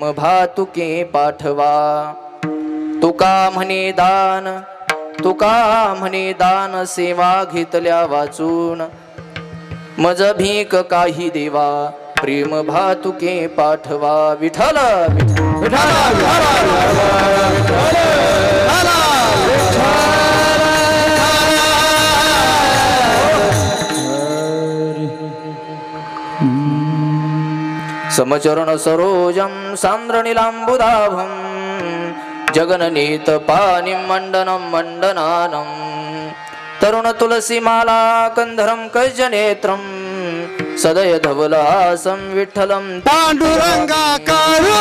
भातुके पाठवा तुका म्हणे दान सेवा घेतल्या वाचून मज भीक काही देवा प्रेम भातुके पाठवा विठ्ठल समचरण सरोजं सान्द्रनीलाम्बुदाभं जगननीत पानिं मण्डनं मण्डनानं तरुण तुलसीमाला कंधरं कजनेत्रं सदय धवलासं विठ्ठलं पांडुरंगाकारो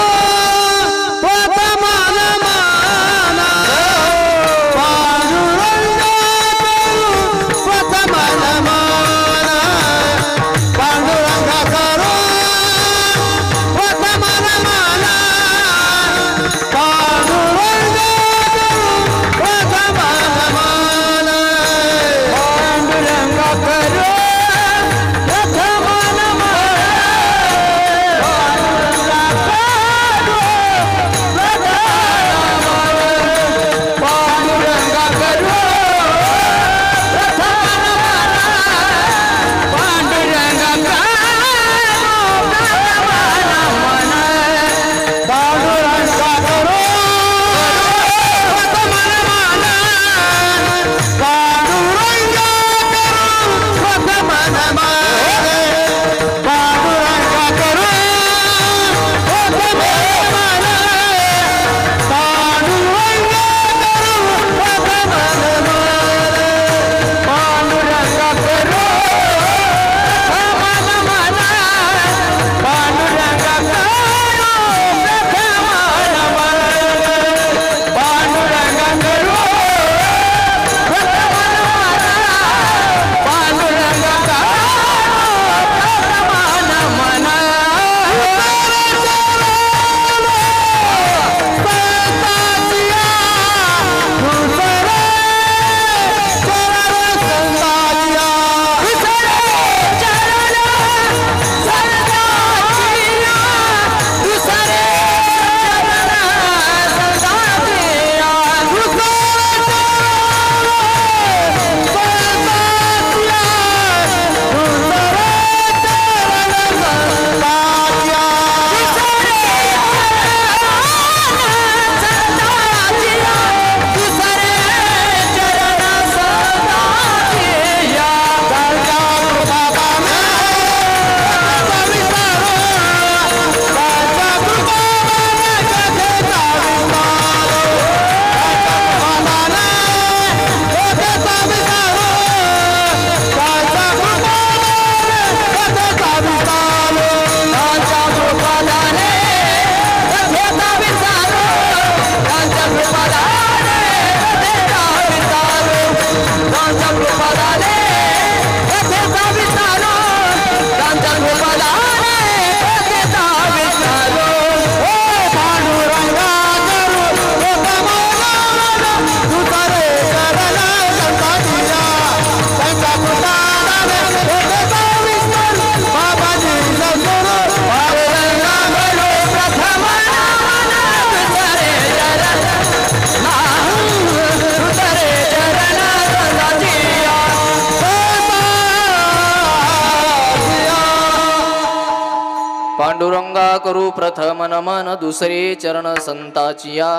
पांडुरंगा करू प्रथम नमन दुसरे चरण संताचिया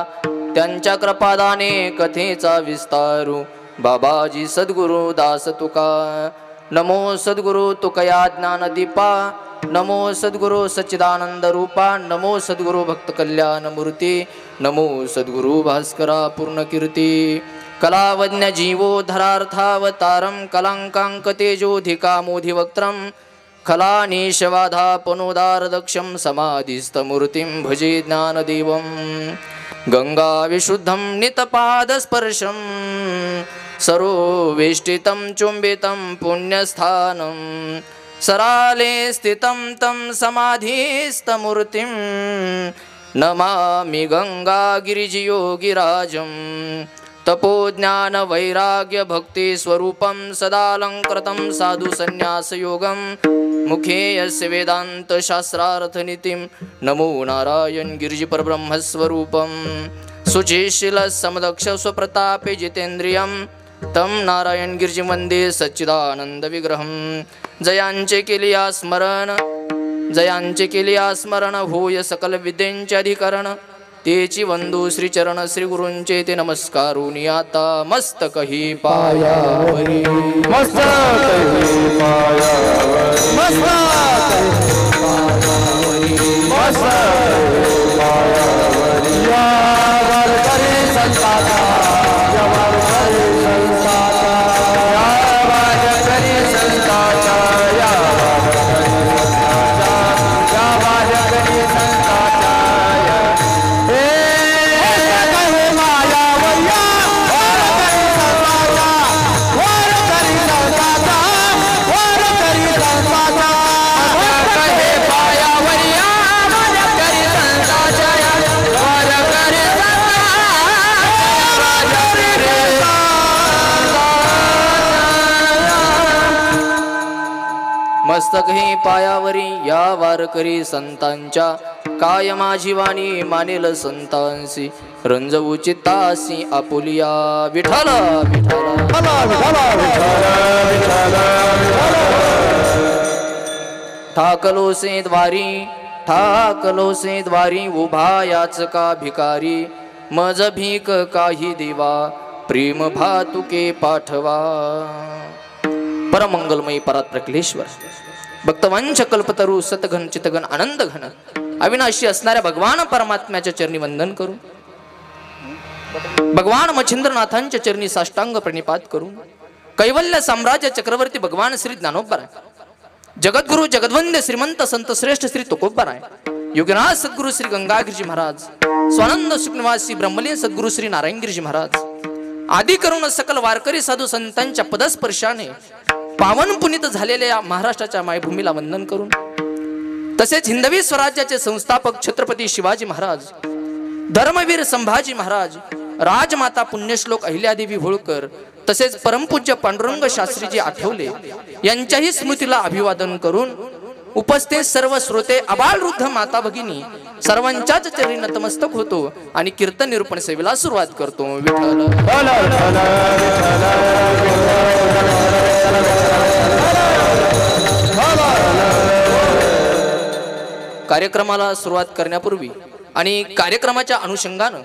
त्यांच्या कृपादाने कथेचा विस्तारू बाबाजी सद्गुरु दास तुका नमो सद्गुरु तुकया ज्ञान दीपा नमो सद्गुरु सच्चिदानंद रूपा नमो सद्गुरु भक्त कल्याण मूर्ती नमो सद्गुरु भास्करा पूर्ण कीर्ती कलावज्ञ जीवो धरार्थावतारं कलांकांक तेजोधिका मोधिवक्त्रं खलानीशवाधापनोदार दक्षं समाधिस्थमूर्तिं भजे ज्ञानदेवं गंगा विशुद्धं नितपादस्पर्शं सरोवेष्टितं चुंबितं पुण्यस्थानं सराले स्थितं तं समाधिस्थमूर्तिं नमामि गंगागिरिजयोगिराजं तपोज्ञान वैराग्य भक्ति स्वरूपं सदालंकृतं साधु संन्यास योगं मुखे यस्य वेदांत शास्त्रार्थ नीतिं नमो नारायण गिरिजी परब्रह्मस्वरूपं सुचेशील समदक्ष स्वप्रतापे जितेंद्रियं तम नारायण गिरिजी वंदे सच्चिदानंद विग्रहं जयांचे केलिया स्मरण होय सकल विद्येंचे अधिकरण तेची वंदू श्रीचरण श्री गुरूंचे ते नमस्कारुनी आता मस्तक ही पायावरी मस्तक ही पायावरी या वारकरी संतांच्या काय माझी वाणी मानेल संतांसी रंजवू चित्तासी आपुलिया विठ्ठल ठाकलो से द्वारी उभा याच का भिकारी मज भीक काही देवा प्रेम भातुके पाठवा परमंगलमयी परात्प्रकलेश्वर भक्तवंश कल्पतरू सतघन चितघन आनंद घन अविनाशी असणाऱ्या भगवान परमात्म्याच्या चरणी वंदन करू भगवान मच्छिंद्रनाथांच्या चरणी साष्टांग प्रणिपात करू कैवल्य साम्राज्य चक्रवर्ती भगवान श्री ज्ञानोबराय जगद्गुरु जगद्वंद्य श्रीमंत संत श्रेष्ठ श्री तुकोबराय योगीनाथ सद्गुरु श्री गंगागिरीजी महाराज स्वानंद सुखनिवासी ब्रह्मलीन सद्गुरु श्री नारायणगिरीजी महाराज आदी करून सकल वारकरी साधू संतांच्या पदस्पर्शाने पावन पुनीत झालेल्या महाराष्ट्राच्या मायभूमीला वंदन करून तसेच हिंदवी स्वराज्याचे संस्थापक छत्रपती शिवाजी महाराज धर्मवीर संभाजी महाराज राजमाता पुण्यश्लोक अहिल्यादेवी होळकर तसेच परमपूज्य पांडुरंग शास्त्रीजी आठवले यांच्याही स्मृतीला अभिवादन करून उपस्थित सर्व श्रोते आबालवृद्ध माता भगिनी सर्वांच्याच चरणी नतमस्तक होतो आणि कीर्तन निरूपण सेवेला सुरुवात करतो. कार्यक्रमाला सुरुवात करण्यापूर्वी आणि कार्यक्रमाच्या अनुषंगानं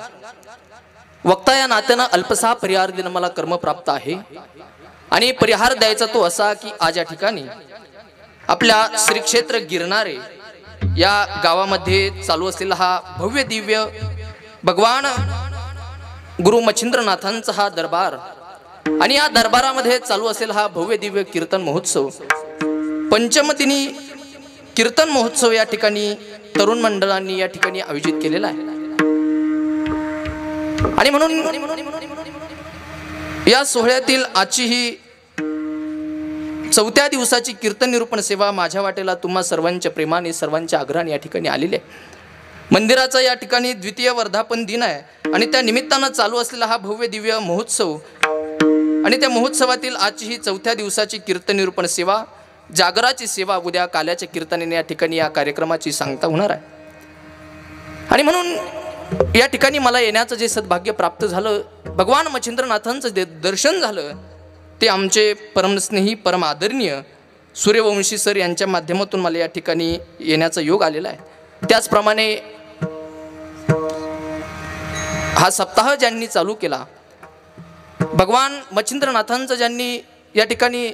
वक्ता या नात्यानं अल्पसा परिहार देणं मला कर्म प्राप्त आहे आणि परिहार द्यायचा तो असा की आज या ठिकाणी आपल्या श्री क्षेत्र गिरणारे या गावामध्ये चालू असलेला हा भव्य दिव्य भगवान गुरु मच्छिंद्रनाथांचा हा दरबार आणि या दरबारामध्ये चालू असलेला हा भव्य दिव्य कीर्तन महोत्सव पंचमदिनी कीर्तन महोत्सव या ठिकाणी तरुण मंडळांनी या ठिकाणी आयोजित केलेला आहे. आणि म्हणून या सोहळ्यातील आजची ही 4थ्या दिवसाची कीर्तन निरूपण सेवा माझ्या वाटेला तुम्हा सर्वांच्या प्रेमाने सर्वांच्या आग्रहाने या ठिकाणी आलेली आहे. मंदिराचा या ठिकाणी द्वितीय वर्धापन दिन आहे आणि त्या निमित्तानं चालू असलेला हा भव्य दिव्य महोत्सव आणि त्या महोत्सवातील आजची ही 4थ्या दिवसाची कीर्तन निरूपण सेवा जागराची सेवा उद्या काल्याच्या कीर्तनाने या ठिकाणी या कार्यक्रमाची सांगता होणार आहे. आणि म्हणून या ठिकाणी मला येण्याचं जे सद्भाग्य प्राप्त झालं भगवान मच्छिंद्रनाथांचं दर्शन झालं ते आमचे परमस्नेही परम आदरणीय सूर्यवंशी सर यांच्या माध्यमातून मला या ठिकाणी येण्याचा योग आलेला आहे. त्याचप्रमाणे हा सप्ताह ज्यांनी चालू केला भगवान मच्छिंद्रनाथांचं ज्यांनी या ठिकाणी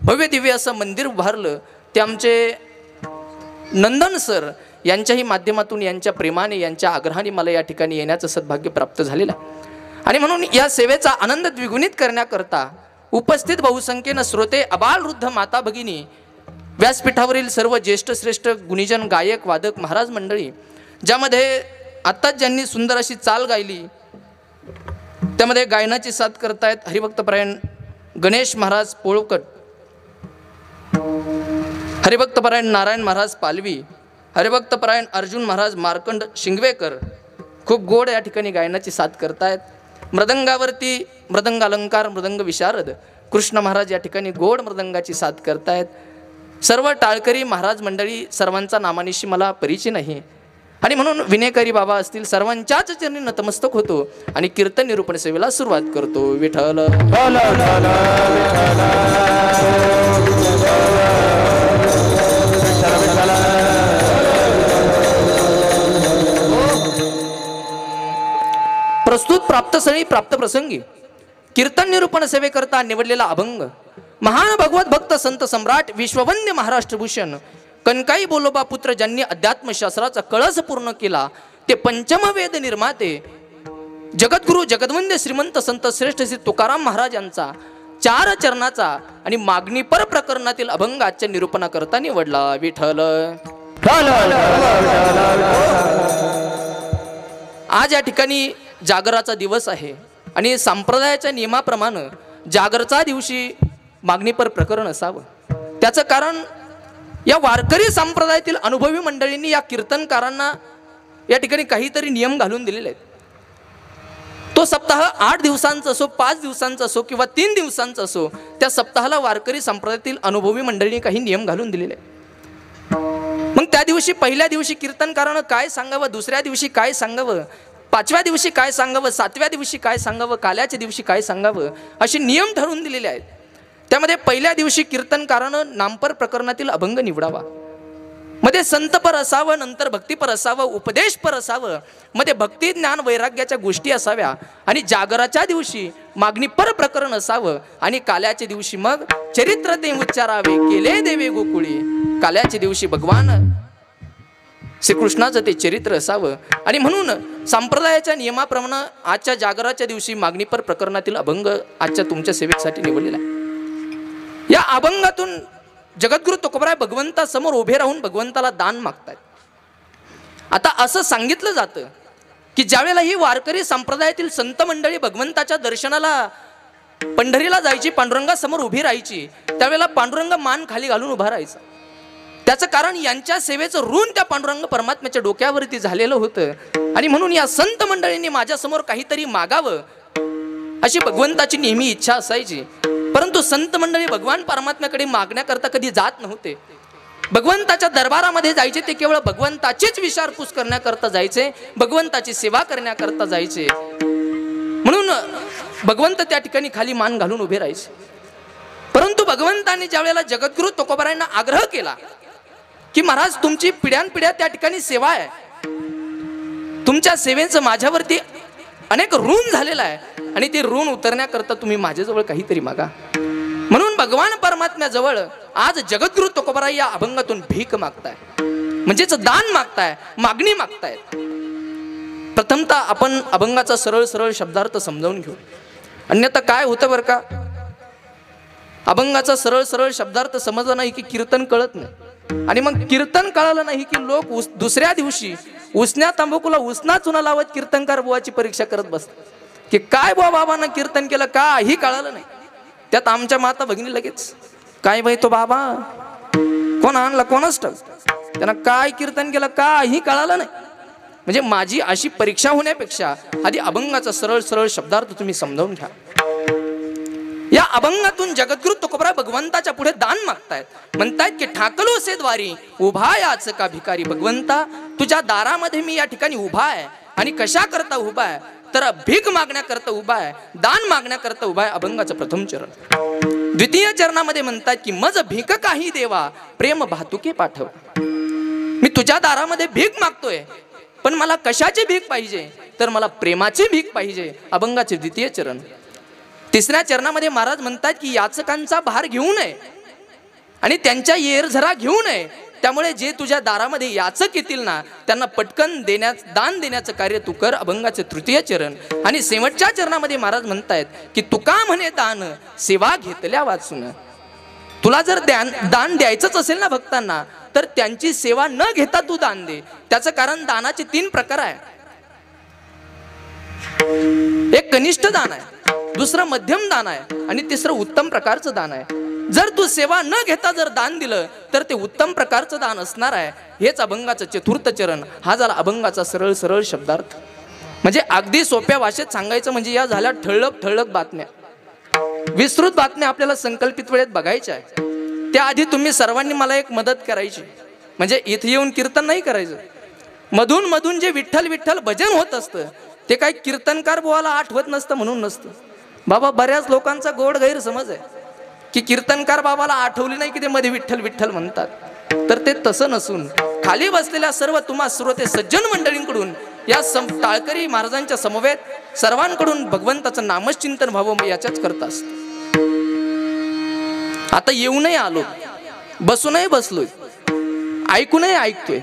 भव्य दिव्य असं मंदिर उभारलं ते आमचे नंदन सर यांच्याही माध्यमातून यांच्या प्रेमाने यांच्या आग्रहाने मला या ठिकाणी येण्याचं सद्भाग्य प्राप्त झालेलं आहे. आणि म्हणून या सेवेचा आनंद द्विगुणित करण्याकरता उपस्थित बहुसंख्येनं श्रोते आबालवृद्ध माता भगिनी व्यासपीठावरील सर्व ज्येष्ठ श्रेष्ठ गुणीजन गायक वादक महाराज मंडळी ज्यामध्ये आत्ताच ज्यांनी सुंदर अशी चाल गायली त्यामध्ये गायनाची साथ करतायत हरिभक्तपरायण गणेश महाराज पोळकट, हरिभक्तपरायण नारायण महाराज पालवी, हरिभक्तपरायण अर्जुन महाराज मार्कंड शिंगवेकर खूप गोड या ठिकाणी गायनाची साथ करतायत. मृदंगावरती मृदंग अलंकार मृदंग विशारद कृष्ण महाराज या ठिकाणी गोड मृदंगाची साथ करतायत. सर्व टाळकरी महाराज मंडळी सर्वांचा नामानिशी मला परिचय नाही आणि म्हणून विनेकरी बाबा असतील सर्वांच्याच चरणी नतमस्तक होतो आणि कीर्तन निरूपण सेवेला सुरुवात करतो. विठ्ठल प्रस्तुत प्राप्त सळी प्राप्त प्रसंगी कीर्तन निरूपण सेवेकरता निवडलेला अभंग महान भगवत भक्त संत सम्राट विश्ववंद्य महाराष्ट्रभूषण कनकाई बोलोबा पुत्र ज्यांनी अध्यात्मशास्त्राचा कळस पूर्ण केला ते पंचम वेद निर्माते जगद्गुरु जगद्वंद्य श्रीमंत संत श्रेष्ठ श्री तुकाराम महाराज यांचा 4 चरणाचा आणि मागणीपर प्रकरणातील अभंग आजच्या निरूपणाकरता निवडला. विठ्ठल आज या ठिकाणी जागराचा दिवस आहे आणि संप्रदायाच्या नियमाप्रमाणे जागरचा दिवशी मागणीपर प्रकरण असावं. त्याचं कारण या वारकरी संप्रदायातील अनुभवी मंडळींनी या कीर्तनकारांना या ठिकाणी काहीतरी नियम घालून दिलेले आहेत. तो सप्ताह 8 दिवसांचा असो, 5 दिवसांचा असो किंवा 3 दिवसांचा असो, त्या सप्ताहाला वारकरी संप्रदायातील अनुभवी मंडळींनी काही नियम घालून दिलेले आहेत. मग त्या दिवशी पहिल्या दिवशी कीर्तनकारानं काय सांगावं, दुसऱ्या दिवशी काय सांगावं, 5व्या दिवशी काय सांगावं, 7व्या दिवशी काय सांगावं, काल्याच्या दिवशी काय सांगावं, असे नियम ठरवून दिलेले आहेत. त्यामध्ये पहिल्या दिवशी कीर्तनकारानं नामपर प्रकरणातील अभंग निवडावा. मध्ये संतपर असावं, नंतर भक्तीपर असावं, उपदेशपर असावं, मध्ये भक्ती ज्ञान वैराग्याच्या गोष्टी असाव्या आणि जागराच्या दिवशी मागणीपर प्रकरण असावं आणि काल्याच्या दिवशी मग चरित्र ते उच्चारावे केले देवे गोकुळी. काल्याच्या दिवशी भगवान श्रीकृष्णाचं ते चरित्र असावं आणि म्हणून संप्रदायाच्या नियमाप्रमाणे आजच्या जागराच्या दिवशी मागणीपर प्रकरणातील अभंग आजच्या तुमच्या सेवेसाठी निवडलेला आहे. या अभंगातून जगद्गुरु तुकोबराय भगवंतासमोर उभे राहून भगवंताला दान मागतात. आता असं सांगितलं जातं की ज्यावेळेला ही वारकरी संप्रदायातील संत मंडळी भगवंताच्या दर्शनाला पंढरीला जायची, पांडुरंगासमोर उभी राहायची, त्यावेळेला पांडुरंग मान खाली घालून उभा राहायचा. त्याचं कारण यांच्या सेवेचं ऋण त्या पांडुरंग परमात्म्याच्या डोक्यावरती झालेलं होतं आणि म्हणून या संत मंडळींनी माझ्यासमोर काहीतरी मागावं अशी भगवंताची नेहमी इच्छा असायची. परंतु संत मंडळी भगवान परमात्म्याकडे मागण्याकरता कधी जात नव्हते. भगवंताच्या दरबारामध्ये जायचे ते केवळ भगवंताचीच विचारपूस करण्याकरता जायचे, भगवंताची सेवा करण्याकरता जायचे. म्हणून भगवंत त्या ठिकाणी खाली मान घालून उभे राहायचे. परंतु भगवंताने ज्या वेळेला जगद्गुरु तुकोबरायांना आग्रह केला की महाराज तुमची पिढ्यानपिढ्या त्या ठिकाणी सेवा आहे, तुमच्या सेवेचं माझ्यावरती अनेक ऋण झालेलं आहे आणि ते ऋण उतरण्याकरता तुम्ही माझ्याजवळ काहीतरी मागा. म्हणून भगवान परमात्म्याजवळ आज जगद्गुरु तुकोबराय या अभंगातून भीक मागताय, म्हणजेच दान मागताय, मागणी मागताय. प्रथमतः आपण अभंगाचा सरळ सरळ शब्दार्थ समजावून घेऊ, अन्यथा काय होतं बरं का, अभंगाचा सरळ सरळ शब्दार्थ समजला नाही की कीर्तन कळत नाही आणि मग कीर्तन कळालं नाही की लोक दुसऱ्या दिवशी उसन्या तंबाखूला उसना चुना लावत कीर्तनकार बुवाची परीक्षा करत बसतात की काय बुवा बाबांना कीर्तन केलं काही कळालं नाही. त्यात आमच्या माता भगिनी लगेच काय बाई तो बाबा कोण आणला कोणच ठाऊक, त्यांना काय कीर्तन केलं काही कळालं नाही. म्हणजे माझी अशी परीक्षा होण्यापेक्षा आधी अभंगाचा सरळ सरळ शब्दार्थ तुम्ही समजावून घ्या. या अभंगातून जगद्गुरु तुकोबराय भगवंताच्या पुढे दान मागतायत. म्हणतायत की ठाकलो से द्वारी उभा याच का भिकारी. भगवंता तुझ्या दारामध्ये मी या ठिकाणी उभा आहे आणि कशा करता उभा आहे तर भीक मागण्याकरता उभा आहे, दान मागण्याकरता उभा आहे. अभंगाचं प्रथम चरण. द्वितीय चरणामध्ये म्हणतात की मज भीक काही देवा प्रेम भातुके पाठव. मी तुझ्या दारामध्ये भीक मागतोय पण मला कशाची भीक पाहिजे तर मला प्रेमाची भीक पाहिजे. अभंगाचे द्वितीय चरण. तिसऱ्या चरणामध्ये महाराज म्हणतात की याचकांचा भार घेऊ नये आणि त्यांच्या येरझरा घेऊ नये, त्यामुळे जे तुझ्या दारामध्ये याचक येतील ना त्यांना पटकन दान देण्याचं कार्य तू कर. अभंगाचे तृतीय चरण. आणि शेवटच्या चरणामध्ये महाराज म्हणतायत की तुका म्हणे दान सेवा घेतल्या वाचून. तुला जर दान द्यायचंच असेल ना भक्तांना तर त्यांची सेवा न घेता तू दान दे. त्याचं कारण दानाचे 3 प्रकार आहे. एक कनिष्ठ दान आहे, दुसरं मध्यम दान आहे आणि तिसरं उत्तम प्रकारचं दान आहे. जर तू सेवा न घेता जर दान दिलं तर ते उत्तम प्रकारचं दान असणार आहे. हेच अभंगाचं चतुर्थ चरण. हा झाला अभंगाचा सरळ सरळ शब्दार्थ. म्हणजे अगदी सोप्या भाषेत सांगायचं म्हणजे या झाल्या ठळक ठळक बातम्या, विस्तृत बातम्या आपल्याला संकल्पित वेळेत बघायच्या आहे. त्याआधी तुम्ही सर्वांनी मला एक मदत करायची, म्हणजे इथे येऊन कीर्तन नाही करायचं, मधून मधून जे विठ्ठल विठ्ठल भजन होत असतं ते काही कीर्तनकार बुवाला आठवत नसतं म्हणून नसतं बाबा. बऱ्याच लोकांचा गोड गैरसमज आहे की कीर्तनकार बाबाला आठवली नाही की ते मध्ये विठ्ठल विठ्ठल म्हणतात. तर ते तसं नसून खाली बसलेल्या सर्व तुम्हा श्रोते सज्जन मंडळींकडून या टाळकरी महाराजांच्या समवेत सर्वांकडून भगवंताचं नामचिंतन व्हावं याच्याच करता असतं. आता येऊनही आलो, बसूनही बसलोय, ऐकूनही ऐकतोय,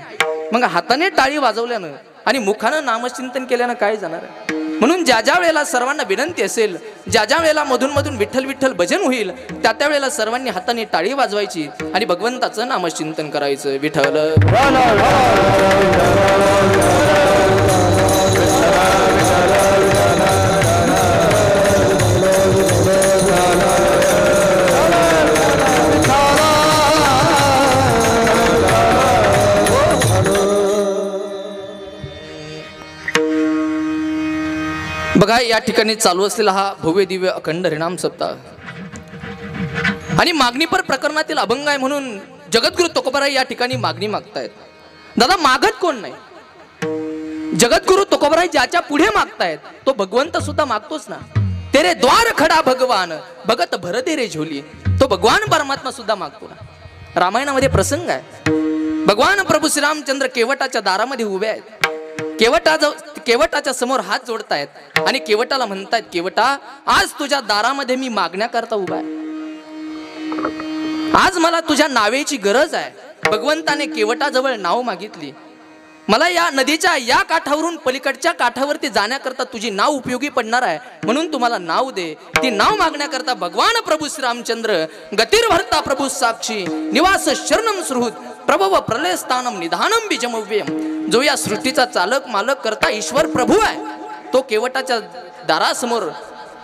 मग हाताने टाळी वाजवल्यानं आणि मुखानं नामचिंतन केल्यानं काय जाणार आहे. म्हणून ज्या ज्या वेळेला सर्वांना विनंती असेल, ज्या ज्या वेळेला मधून मधून विठ्ठल विठ्ठल भजन होईल त्या त्या वेळेला सर्वांनी हाताने टाळी वाजवायची आणि भगवंताचं नामचिंतन करायचं. विठ्ठल बघा, या ठिकाणी चालू असलेला हा भव्य दिव्य अखंड हरिनाम सप्ताह आणि मागणीपर प्रकरणातील अभंग आहे म्हणून जगद्गुरु तुकोबाराय या ठिकाणी मागणी मागतायत. दादा, मागत कोण नाही, जगद्गुरु तुकोबाराय ज्याच्या पुढे मागतायत तो भगवंत सुद्धा मागतोच ना. तेरे द्वार खडा भगवान भगत भर दे रे झोली, तो भगवान परमात्मा सुद्धा मागतो ना. रामायणामध्ये प्रसंग आहे, भगवान प्रभू श्रीरामचंद्र केवटाच्या दारामध्ये उभे आहेत, केवटाच्या समोर हात जोडतायत आणि केवटाला म्हणतायत, केवटा आज तुझ्या दारामध्ये मी मागण्याकरता उभा आहे, आज मला तुझ्या नावेची गरज आहे. भगवंताने केवटाजवळ नाव मागितली, मला या नदीच्या या काठावरून पलीकडच्या काठावरती जाण्याकरता तुझी नाव उपयोगी पडणार आहे म्हणून तुम्हाला नाव दे. ती नाव मागण्याकरता भगवान प्रभू श्रीरामचंद्र गतिर्भर्ता प्रभू साक्षी निवास शरणम सुहृद प्रभव प्रलय स्थानम निधानम बीजमव्यम, जो या सृष्टीचा चालक मालक करता ईश्वर प्रभू आहे तो केवटाच्या दारासमोर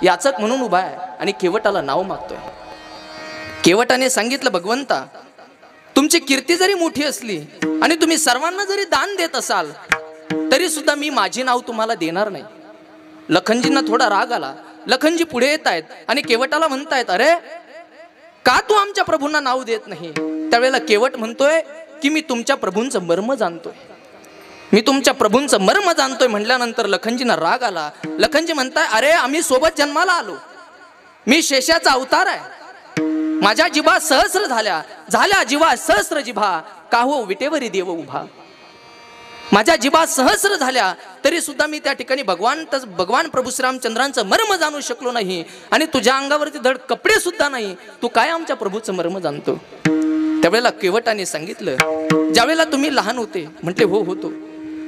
याचक म्हणून उभा आहे आणि केवटाला नाव मागतोय. केवटाने सांगितलं, भगवंता तुमची कीर्ती जरी मोठी असली आणि तुम्ही सर्वांना जरी दान देत असाल तरी सुद्धा मी माझी नाव तुम्हाला देणार नाही. लखनजींना थोडा राग आला, लखनजी पुढे येत आहेत आणि केवटाला म्हणतायत, अरे का तू आमच्या प्रभूंना नाव देत नाही. त्यावेळेला केवट म्हणतोय की मी तुमच्या प्रभूंचं मर्म जाणतोय, मी तुमच्या प्रभूंचं मर्म जाणतोय. म्हटल्यानंतर लखनजींना राग आला. लखनजी म्हणताय, अरे आम्ही सोबत जन्माला आलो, मी शेषाचा अवतार आहे, माझ्या जिभा सहस्र झाल्या जिभा सहस्र जिभा का हो विटेवरी देव उभा. माझ्या जिभा सहस्र झाल्या तरी सुद्धा मी त्या ठिकाणी भगवान प्रभू श्रीरामचंद्रांचं मर्म जाणू शकलो नाही आणि तुझ्या अंगावरती धड कपडे सुद्धा नाही, तू काय आमच्या प्रभूचं मर्म जाणतो. त्यावेळेला केवटाने सांगितलं, ज्यावेळेला तुम्ही लहान होते, म्हटले हो होतो,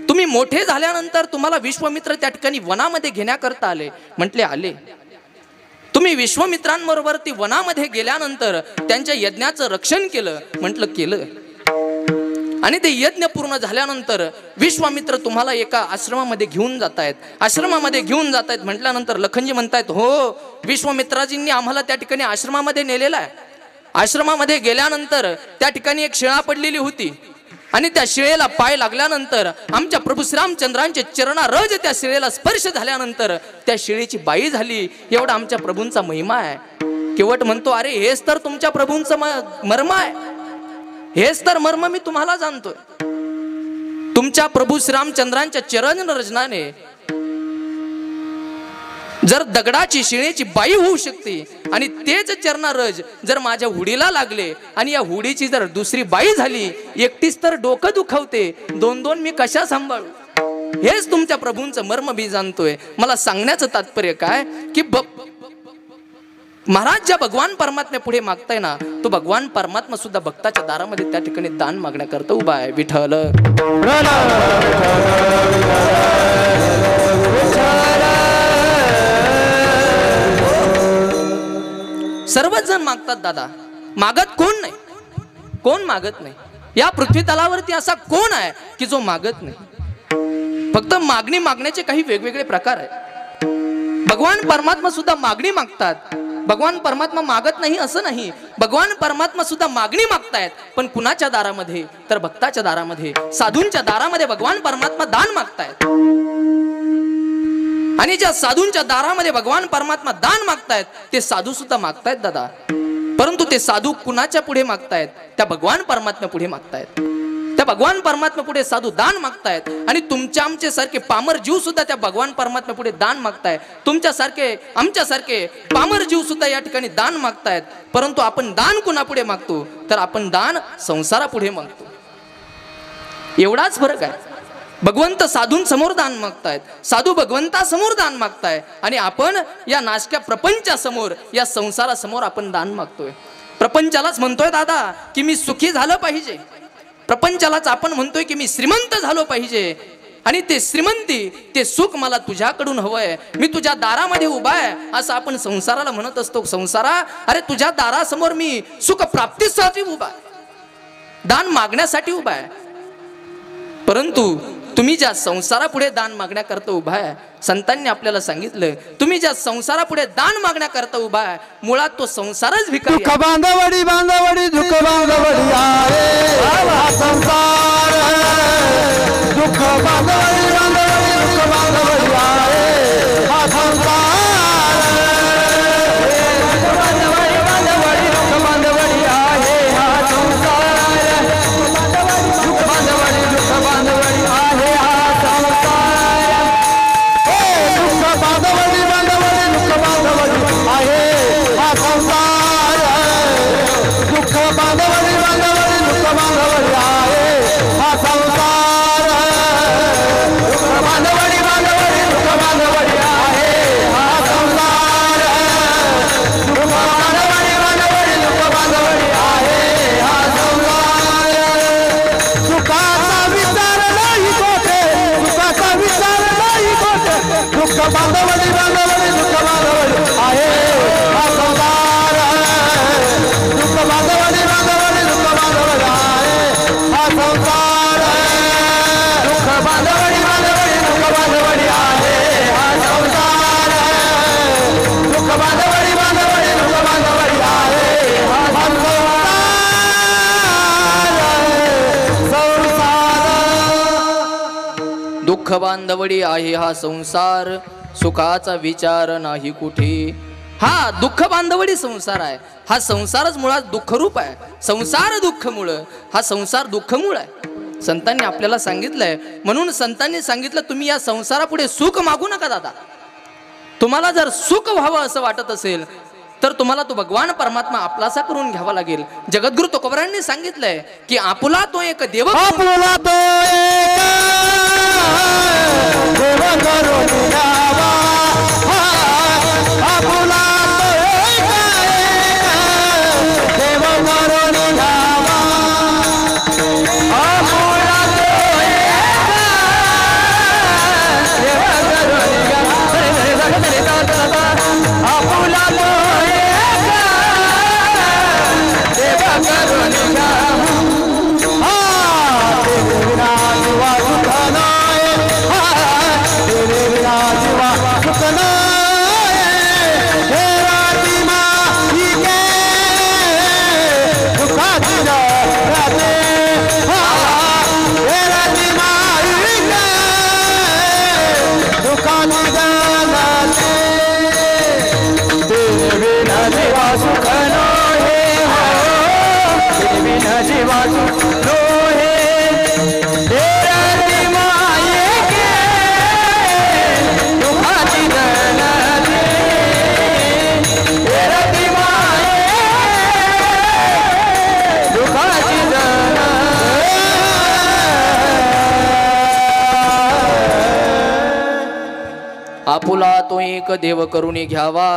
तुम्ही मोठे झाल्यानंतर तुम्हाला विश्वामित्र त्या ठिकाणी वनामध्ये घेण्याकरता आले, म्हटले आले. तुम्ही विश्वामित्रांबरोबर ती वनामध्ये गेल्यानंतर त्यांच्या यज्ञाचं रक्षण केलं, म्हटलं केलं. आणि ते यज्ञ पूर्ण झाल्यानंतर विश्वामित्र तुम्हाला एका आश्रमामध्ये घेऊन जातायत, आश्रमामध्ये घेऊन जातायत म्हटल्यानंतर लखनजी म्हणतायत, हो विश्वामित्राजींनी आम्हाला त्या ठिकाणी आश्रमामध्ये नेलेला आहे. आश्रमामध्ये गेल्यानंतर त्या ठिकाणी एक शिळा पडलेली होती आणि त्या शिळेला पाय लागल्यानंतर आमच्या प्रभू श्रीरामचंद्रांचे चरणारज त्या शिळेला स्पर्श झाल्यानंतर त्या शिळेची बाई झाली. एवढा आमच्या प्रभूंचा महिमा आहे. केवट म्हणतो, अरे हेच तर तुमच्या प्रभूंचं मर्म आहे, हेच तर मर्म मी तुम्हाला जाणतोय. तुमच्या प्रभू श्रीरामचंद्रांच्या चरण रजनाने जर दगडाची शिळेची बाई होऊ शकते आणि तेच चरणारज जर माझ्या हुडीला लागले आणि या हुडीची जर दुसरी बाई झाली, एकटीच तर डोकं दुखवते, दोन दोन मी कशा सांभाळू. हेच तुमच्या प्रभूंचं मर्म मी जाणतोय. मला सांगण्याचं तात्पर्य काय की महाराज ज्या भगवान परमात्म्या पुढे मागताय ना, तो भगवान परमात्मा सुद्धा भक्ताच्या दारामध्ये त्या ठिकाणी दान मागण्याकरता उभा आहे. विठ्ठल सर्वच जण मागतात दादा, मागत कोण नाही, कोण मागत नाही. या पृथ्वी तलावरती असा कोण आहे की जो मागत नाही. फक्त मागणी मागण्याचे काही वेगवेगळे प्रकार आहेत. भगवान परमात्मा सुद्धा मागणी मागतात, भगवान परमात्मा मागत नाही असं नाही. भगवान परमात्मा सुद्धा मागणी मागतायत, पण कुणाच्या दारामध्ये तर भक्ताच्या दारामध्ये, साधूंच्या दारामध्ये भगवान परमात्मा दान मागतायत. आणि ज्या साधूंच्या दारामध्ये भगवान परमात्मा दान मागतायत ते साधू सुद्धा मागतायत दादा, परंतु ते साधू कुणाच्या पुढे मागतायत? त्या भगवान परमात्म्या पुढे मागतायत. त्या भगवान परमात्म्या पुढे साधू दान मागतायत. आणि तुमच्या आमचे सारखे पामर जीव सुद्धा त्या भगवान परमात्म्या पुढे दान मागताय. तुमच्यासारखे आमच्यासारखे पामर जीव सुद्धा या ठिकाणी दान मागतायत. परंतु आपण दान कुणा पुढे मागतो? तर आपण दान संसारापुढे मागतो. एवढाच फरक आहे. भगवंत साधूंसमोर दान मागतायत, साधू भगवंतासमोर दान मागताय, आणि आपण या नाशक्या प्रपंचासमोर, या संसारासमोर आपण दान मागतोय. प्रपंचालाच म्हणतोय दादा की मी सुखी झालं पाहिजे. प्रपंचालाच आपण म्हणतोय की मी श्रीमंत झालो पाहिजे. आणि ते श्रीमंती, ते सुख मला तुझ्याकडून हवंय. मी तुझ्या दारामध्ये उभा आहे असं आपण संसाराला म्हणत असतो. संसारा, अरे तुझ्या दारासमोर मी सुख प्राप्तीसाठी उभा आहे, दान मागण्यासाठी उभा आहे. परंतु तुम्ही ज्या संसारापुढे दान मागण्याकरता उभा आहे, संतांनी आपल्याला सांगितलं, तुम्ही ज्या संसारापुढे दान मागण्याकरता उभा आहे, मुळात तो संसारच भिकारी दुःख बांधवडी बांधवडी दुःख बांधवडी आहे हा संसार. दुःख बांधवडी बांधवडी दुःख बांधवडी आहे हा संसार. बांधवडी बांधवडी दुःख बांधवडी आहे हा संसार. दुःख बांधवडी दुःख बांधवडी आहे हा संसार. दुःख बांधवडी बांधवडी दुःख बांधवडी आहे हा संसार. दुःख बांधवडी बांधवडी दुःख बांधवडी आहे हा संसार. दुःख बांधवडी बांधवडी दुःख बांधवडी आहे हा संसार. दुःख बांधवडी बांधवडी दुःख बांधवडी आहे हा संसार. सुखाचा विचार नाही कोठे, सुखाचा विचार नाही कोठे. दुःख बांधवडी बांधवडी दुःख बांधवडी आहे हा संसार. दुःख बांधवडी बांधवडी दुःख बांधवडी आहे हा संसार. दुःख बांधवडी बांधवडी दुःख बांधवडी आहे हा संसार. दुःख बांधवडी बांधवडी दुःख बांधवडी आहे हा संसार. दुःख बांधवडी आहे हा संसार, सुखाचा विचार नाही कुठे. हा दुःख बांधवडी संसार आहे. हा संसारच मुळात दुःखरूप आहे. संसार दुःख मूळ, हा संसार दुःख मूळ आहे. संतांनी आपल्याला सांगितलंय, म्हणून संतांनी सांगितलं तुम्ही या संसारापुढे सुख मागू नका दादा. तुम्हाला जर सुख व्हावं असं वाटत असेल तर तुम्हाला तो भगवान परमात्मा आपलासा करून घ्यावा लागेल. जगद्गुरु तुकोबरायांनी सांगितलंय की आपुला तो एक देव, आपुला तो एक देव करून घ्यावा. आपुला तो एक देव करून घ्यावा. आपुला तो एक देव करून घ्यावा. आपुला तो देव करून घ्यावा. देवी विना जीवा सुख नाही. देवी विना जीवा सुख नाही. हे राती माई गे सुखाची राते. हे राती माई गे सुखाची राते. देवी विना जीवा सुख नाही. देवी विना जीवा सुख नाही. हे राती माई गे सुखाची राते. हे राती माई सुखाची राते. आपुला तो एक देव करून घ्यावा,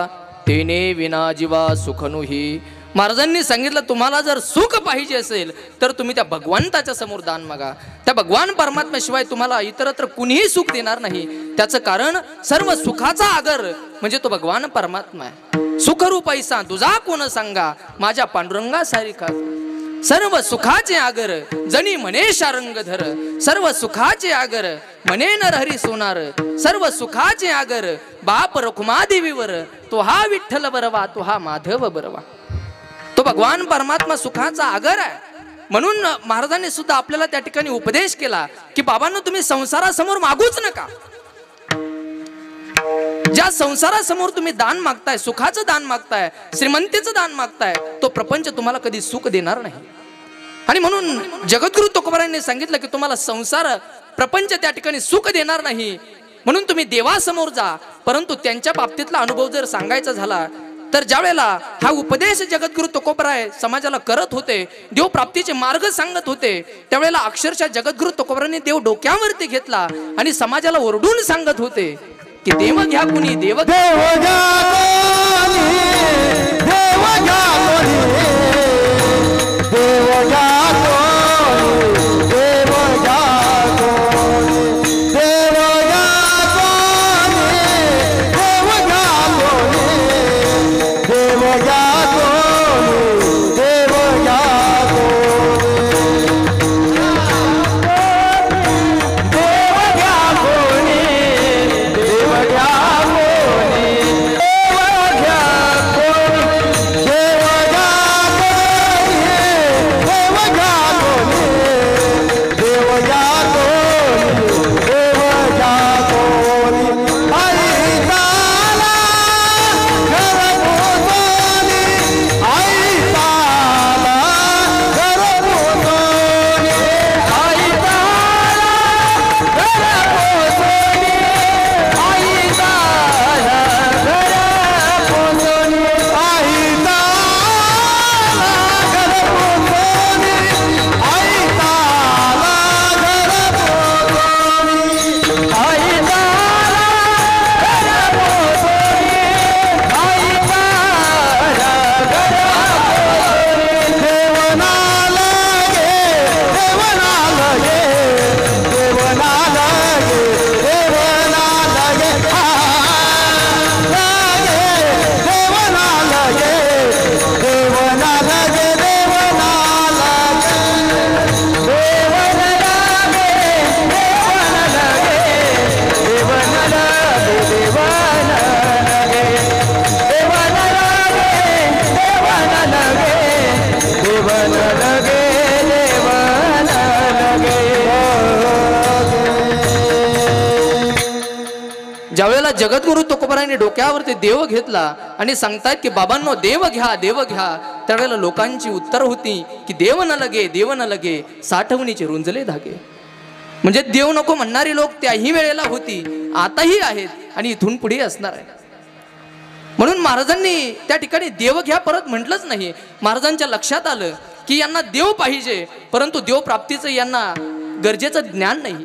तेने विना जीवा सुख नोही. महाराजांनी सांगितलं तुम्हाला जर सुख पाहिजे असेल तर तुम्ही त्या भगवंताच्या समोर दान मागा. त्या भगवान परमात्म्याशिवाय तुम्हाला इतरत्र कुणीही सुख देणार नाही. त्याचं कारण सर्व सुखाचा आगर म्हणजे तो भगवान परमात्मा आहे. सुखरूप ऐसा तुझा कोण सांगा, माझ्या पांडुरंगा सारिखा. सर्व सुखाचे आगर जणी म्हणे शारंगधर. सर्व सुखाचे आगर म्हणे नरहरी सोनार. सर्व सुखाचे आगर बाप रखुमादेवीवर. तो हा विठ्ठल बरवा, तो हा माधव बरवा. तो भगवान परमात्मा सुखाचा आगर आहे. म्हणून महाराजांनी सुद्धा आपल्याला त्या ठिकाणी उपदेश केला की बाबांनो तुम्ही संसारासमोर मागूच नका. ज्या संसारासमोर तुम्ही दान मागताय, सुखाचं दान मागताय, श्रीमंतीचं दान मागताय, तो प्रपंच तुम्हाला कधी सुख देणार नाही. आणि म्हणून जगद्गुरु तुकोबारायांनी सांगितलं की तुम्हाला संसार प्रपंच त्या ठिकाणी सुख देणार नाही, म्हणून तुम्ही देवासमोर जा. परंतु त्यांच्या बाबतीतला अनुभव जर सांगायचा झाला तर ज्या वेळेला हा उपदेश जगद्गुरु तुकोबाराय समाजाला करत होते, देव प्राप्तीचे मार्ग सांगत होते, त्यावेळेला अक्षरशः जगद्गुरु तुकोबारायांनी देव डोक्यावरती घेतला आणि समाजाला ओरडून सांगत होते की देव घ्या कुणी, देव घ्या ज्यावेळेला जगद्गुरु तुकोबारायांनी डोक्यावरती देव घेतला आणि सांगतायत की बाबांनो देव घ्या, देव घ्या, त्यावेळेला लोकांची उत्तर होती की देव न लगे, देव न लगे, साठवणीचे रुंजले धागे. म्हणजे देव नको म्हणणारी लोक त्याही वेळेला होती, आताही आहेत आणि इथून पुढे असणार आहे. म्हणून महाराजांनी त्या ठिकाणी देव घ्या परत म्हटलंच नाही. महाराजांच्या लक्षात आलं की यांना देव पाहिजे, परंतु देव प्राप्तीचं यांना गरजेचं ज्ञान नाही.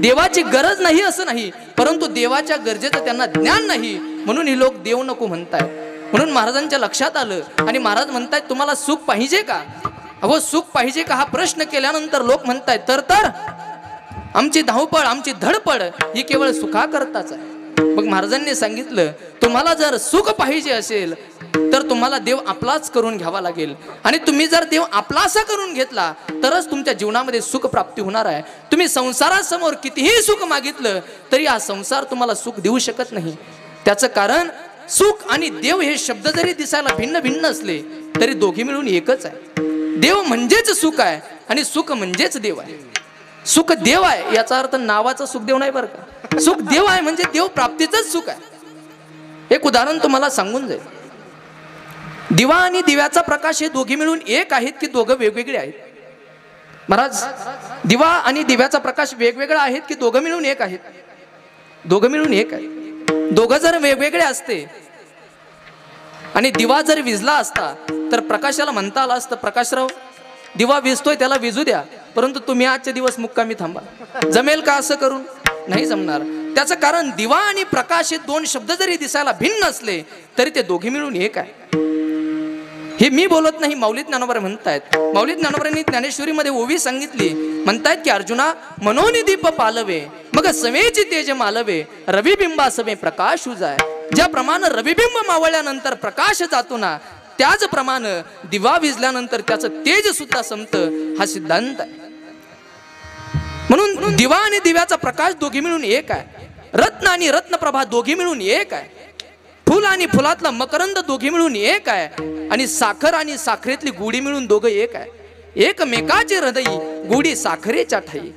देवाची गरज नाही असं नाही, परंतु देवाच्या गरजेचं त्यांना ज्ञान नाही, म्हणून ही लोक देव नको म्हणताय. म्हणून महाराजांच्या लक्षात आलं आणि महाराज म्हणतायत तुम्हाला सुख पाहिजे का? अहो सुख पाहिजे का हा प्रश्न केल्यानंतर लोक म्हणतायत तर आमची धावपळ, आमची धडपड ही केवळ सुखाकरताच आहे. मग महाराजांनी सांगितलं तुम्हाला जर सुख पाहिजे असेल तर तुम्हाला देव आपलाच करून घ्यावा लागेल. आणि तुम्ही जर देव आपलासा करून घेतला तरच तुमच्या जीवनामध्ये सुख प्राप्ती होणार आहे. तुम्ही संसारासमोर कितीही सुख मागितलं तरी हा संसार तुम्हाला सुख देऊ शकत नाही. त्याचं कारण सुख आणि देव हे शब्द जरी दिसायला भिन्न भिन्न असले तरी दोघे मिळून एकच आहे. देव म्हणजेच सुख आहे आणि सुख म्हणजेच देव आहे. सुख देव आहे याचा अर्थ नावाचं सुखदेव नाही बरं का. सुख देव आहे म्हणजे देव प्राप्तीचंच सुख आहे. एक उदाहरण तुम्हाला सांगून जाईल. दिवा आणि दिव्याचा प्रकाश हे दोघे मिळून एक आहेत की दोघं वेगवेगळे आहेत? महाराज दिवा आणि दिव्याचा प्रकाश वेगवेगळा आहेत की दोघं मिळून एक आहेत? दोघं मिळून एक आहे. दोघं जर वेगवेगळे असते आणि दिवा जर विझला असता तर प्रकाशाला म्हणता आलं असतं प्रकाशराव दिवा विझतोय त्याला विझू द्या, परंतु तुम्ही आजचे दिवस मुक्कामी थांबा. जमेल का असं करून? नाही जमणार. त्याचं कारण दिवा आणि प्रकाश हे दोन शब्द जरी दिसायला भिन्न असले तरी ते दोघे मिळून एक आहे. हे मी बोलत नाही, माऊली ज्ञानोबा म्हणतायत. माऊली ज्ञानोबांनी ज्ञानेश्वरीमध्ये ओवी सांगितली, म्हणतायत की अर्जुना मनोनी दीप पालवे मग सवेची तेज मालवे रविबिंबा सवे प्रकाश उजाय. ज्याप्रमाणे रविबिंब मावळल्यानंतर प्रकाश जातो ना त्याचप्रमाणे दिवा विझल्यानंतर त्याचं तेज सुद्धा संपतं, हा सिद्धांत आहे. म्हणून दिवा आणि दिव्याचा प्रकाश दोघे मिळून एक आहे. रत्न आणि रत्नप्रभा दोघे मिळून एक आहे. फुल आणि फुलातला मकरंद दोघे मिळून एक आहे. आणि साखर आणि साखरेतली गुढी मिळून दोघं एक आहे. एकमेकाचे हृदयी गुढी साखरेच्या ठाई.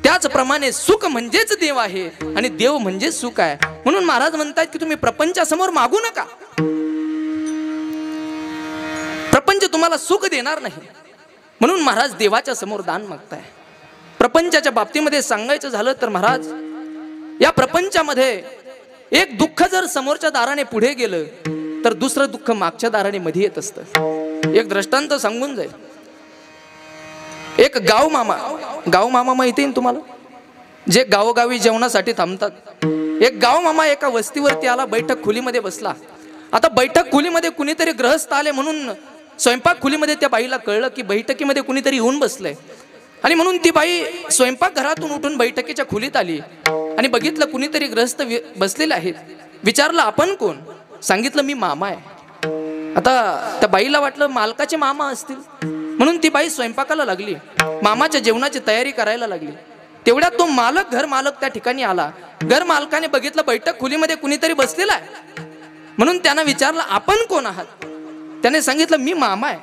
त्या त्याचप्रमाणे सुख म्हणजेच देव आहे आणि देव म्हणजेच सुख आहे. म्हणून महाराज म्हणतात की तुम्ही प्रपंचासमोर मागू नका. प्रपंच तुम्हाला सुख देणार नाही. म्हणून महाराज देवाच्या समोर दान मागताय. प्रपंचाच्या बाबतीमध्ये सांगायचं झालं तर महाराज, या प्रपंचामध्ये एक दुःख जर समोरच्या दाराने पुढे गेलं तर दुसरं दुःख मागच्या दाराने मध्ये येत असतं. एक दृष्टांत सांगून जाईल. एक गाव मामा माहिती आहे तुम्हाला, जे गावोगावी जेवणासाठी थांबतात. एक गाव मामा एका वस्तीवरती आला, बैठक खोलीमध्ये बसला. आता बैठक खोलीमध्ये कुणीतरी ग्रहस्थ आले म्हणून स्वयंपाक खोलीमध्ये त्या बाईला कळलं की बैठकीमध्ये कुणीतरी येऊन बसलंय. आणि म्हणून ती बाई स्वयंपाक घरातून उठून बैठकीच्या खोलीत आली आणि बघितलं कुणीतरी ग्रहस्थ बसलेले आहेत. विचारलं आपण कोण? सांगितलं मी मामा आहे. आता त्या बाईला वाटलं मालकाचे मामा असतील म्हणून ती बाई स्वयंपाकाला लागली, मामाच्या जेवणाची तयारी करायला लागली. तेवढ्यात तो घर मालक त्या ठिकाणी आला. घर मालकाने बघितलं बैठक खोलीमध्ये कुणीतरी बसलेला आहे म्हणून त्यानं विचारलं आपण कोण आहात? त्याने सांगितलं मी मामा आहे.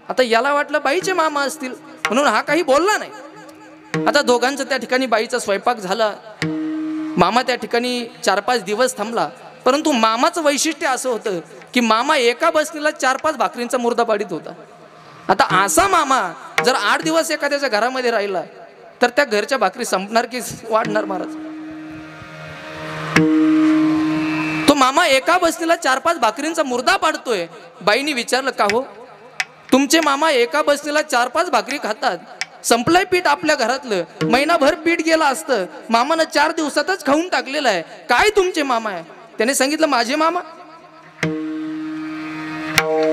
आता याला वाटलं बाईचे मामा असतील म्हणून हा काही बोलला नाही. आता दोघांचं त्या ठिकाणी बाईचा स्वयंपाक झाला. मामा त्या ठिकाणी 4-5 दिवस थांबला. परंतु मामाचं वैशिष्ट्य असं होतं की मामा एका बसणीला 4-5 भाकरींचा मुर्दा पाडीत होता. आता असा मामा जर 8 दिवस एखाद्याच्या घरामध्ये राहिला तर त्या घरच्या भाकरी संपणार की वाढणार महाराज? तो मामा एका बसणीला 4-5 भाकरींचा मुर्दा पाडतोय. बाईनी विचारलं का हो, तुमचे मामा एका बसणीला 4-5 भाकरी खातात, संपलंय पीठ आपल्या घरातलं, महिनाभर पीठ गेलं असतं, मामानं 4 दिवसातच खाऊन टाकलेलं आहे, काय तुमचे मामा आहे? त्याने सांगितलं माझे मामा.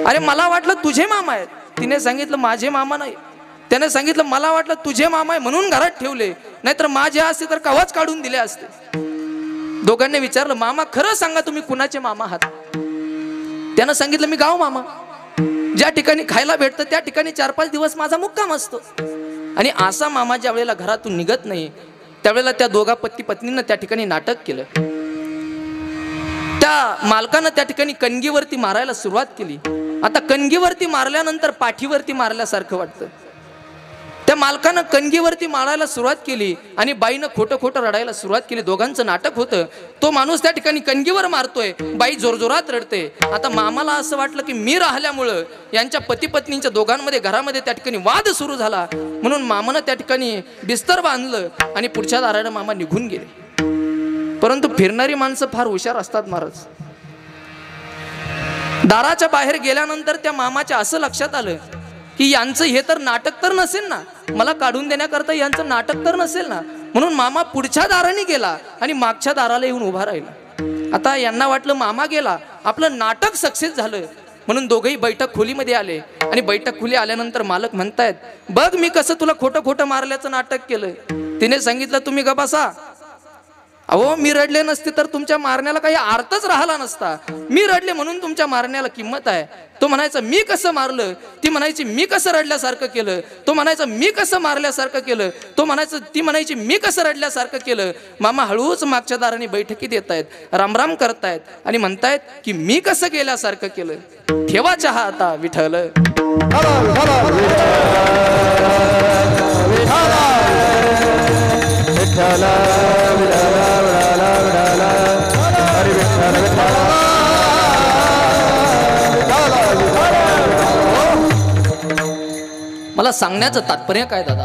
अरे मला वाटलं तुझे मामा आहेत. तिने सांगितलं माझे मामा नाही. त्याने सांगितलं मला वाटलं तुझे मामा आहे म्हणून घरात ठेवले, नाहीतर माझे असते तर कवाच काढून दिले असते. दोघांनी विचारलं मामा खरं सांगा तुम्ही कुणाचे मामा आहात? त्यानं सांगितलं मी गाव मामा, ज्या ठिकाणी खायला भेटतं त्या ठिकाणी 4-5 दिवस माझा मुक्काम असतो. आणि असा मामा ज्या वेळेला घरातून निघत नाही त्यावेळेला त्या दोघा पती पत्नींना त्या ठिकाणी नाटक केलं. त्या मालकानं त्या ठिकाणी कणगीवरती मारायला सुरुवात केली. आता कणगीवरती मारल्यानंतर पाठीवरती मारल्यासारखं वाटतं. त्या मालकानं कणगीवरती मारायला सुरुवात केली आणि बाईनं खोटं खोटं रडायला सुरुवात केली. दोघांचं नाटक होतं. तो माणूस त्या ठिकाणी कणगीवर मारतोय, बाई जोरजोरात रडते. आता मामाला असं वाटलं की मी राहिल्यामुळं यांच्या पती पत्नींच्या दोघांमध्ये घरामध्ये त्या ठिकाणी वाद सुरू झाला. म्हणून मामानं त्या ठिकाणी बिस्तर बांधलं आणि पुढच्या दारानं मामा निघून गेले. परंतु फिरणारी माणसं फार हुशार असतात महाराज. दाराच्या बाहेर गेल्यानंतर त्या मामाच्या असं लक्षात आलं की यांचं हे तर नाटक तर नसेल ना, मला काढून देण्याकरता यांचं नाटक तर नसेल ना. म्हणून मामा पुढच्या दाराने गेला आणि मागच्या दाराला येऊन उभा राहिला. आता यांना वाटलं मामा गेला, आपलं नाटक सक्सेस झालं. म्हणून दोघेही बैठक खोलीमध्ये आले आणि बैठक खोली आल्यानंतर मालक म्हणतायत बघ मी कसं तुला खोटं खोटं मारल्याचं नाटक केलं. तिने सांगितलं तुम्ही ग बसा. अहो मी रडले नसते तर तुमच्या मारण्याला काही अर्थच राहिला नसता. मी रडले म्हणून तुमच्या मारण्याला किंमत आहे. तो म्हणायचा मी कसं मारलं, ती म्हणायची मी कसं रडल्यासारखं केलं. तो म्हणायचा मी कसं मारल्यासारखं केलं. तो म्हणायचं ती म्हणायची मी कसं रडल्यासारखं केलं. मामा हळूच मागच्या दाराने बैठकीत येत आहेत, रामराम करतायत आणि म्हणतायत की मी कसं केल्यासारखं केलं. ठेवा चहा आता विठ्ठल. मला सांगण्याचं तात्पर्य काय दादा,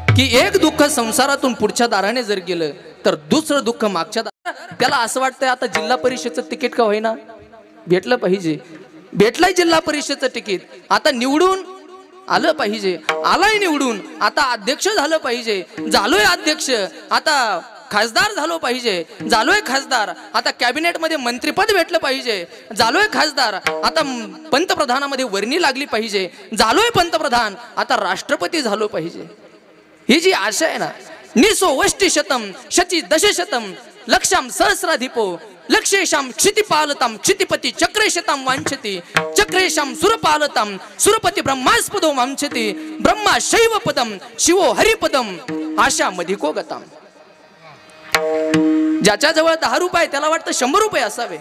की एक दुःख संसारातून पुढच्या दाराने जर गेलं तर दुसरं दुःख मागच्या दाराने. त्याला असं वाटतंय आता जिल्हा परिषदचं तिकीट का होईना भेटलं पाहिजे. भेटलंय जिल्हा परिषदचं तिकीट, आता निवडून आलं पाहिजे. आलाय निवडून, आता अध्यक्ष झालं पाहिजे. झालोय अध्यक्ष, आता खासदार झालो पाहिजे. झालोय खासदार, आता कॅबिनेट मध्ये मंत्रीपद भेटलं पाहिजे. झालोय खासदार, आता पंतप्रधानामध्ये वर्णी लागली पाहिजे. झालोय पंतप्रधान, आता राष्ट्रपती झालो पाहिजे. ही जी आशा आहे ना, निसो वष्टी शतम शची दशशतम लक्षाम सहस्राधिपो लक्षेशाम क्षितिपालताम क्षितिपती चक्रेशताम वांछति चक्रेशाम सुरपालताम सुरपती ब्रह्मास्पदो वांछति ब्रह्मा शैव पदम शिवो हरिपदम आशा मधिको गताम. ज्याच्या जवळ 10 रुपये त्याला वाटतं 100 रुपये असावे.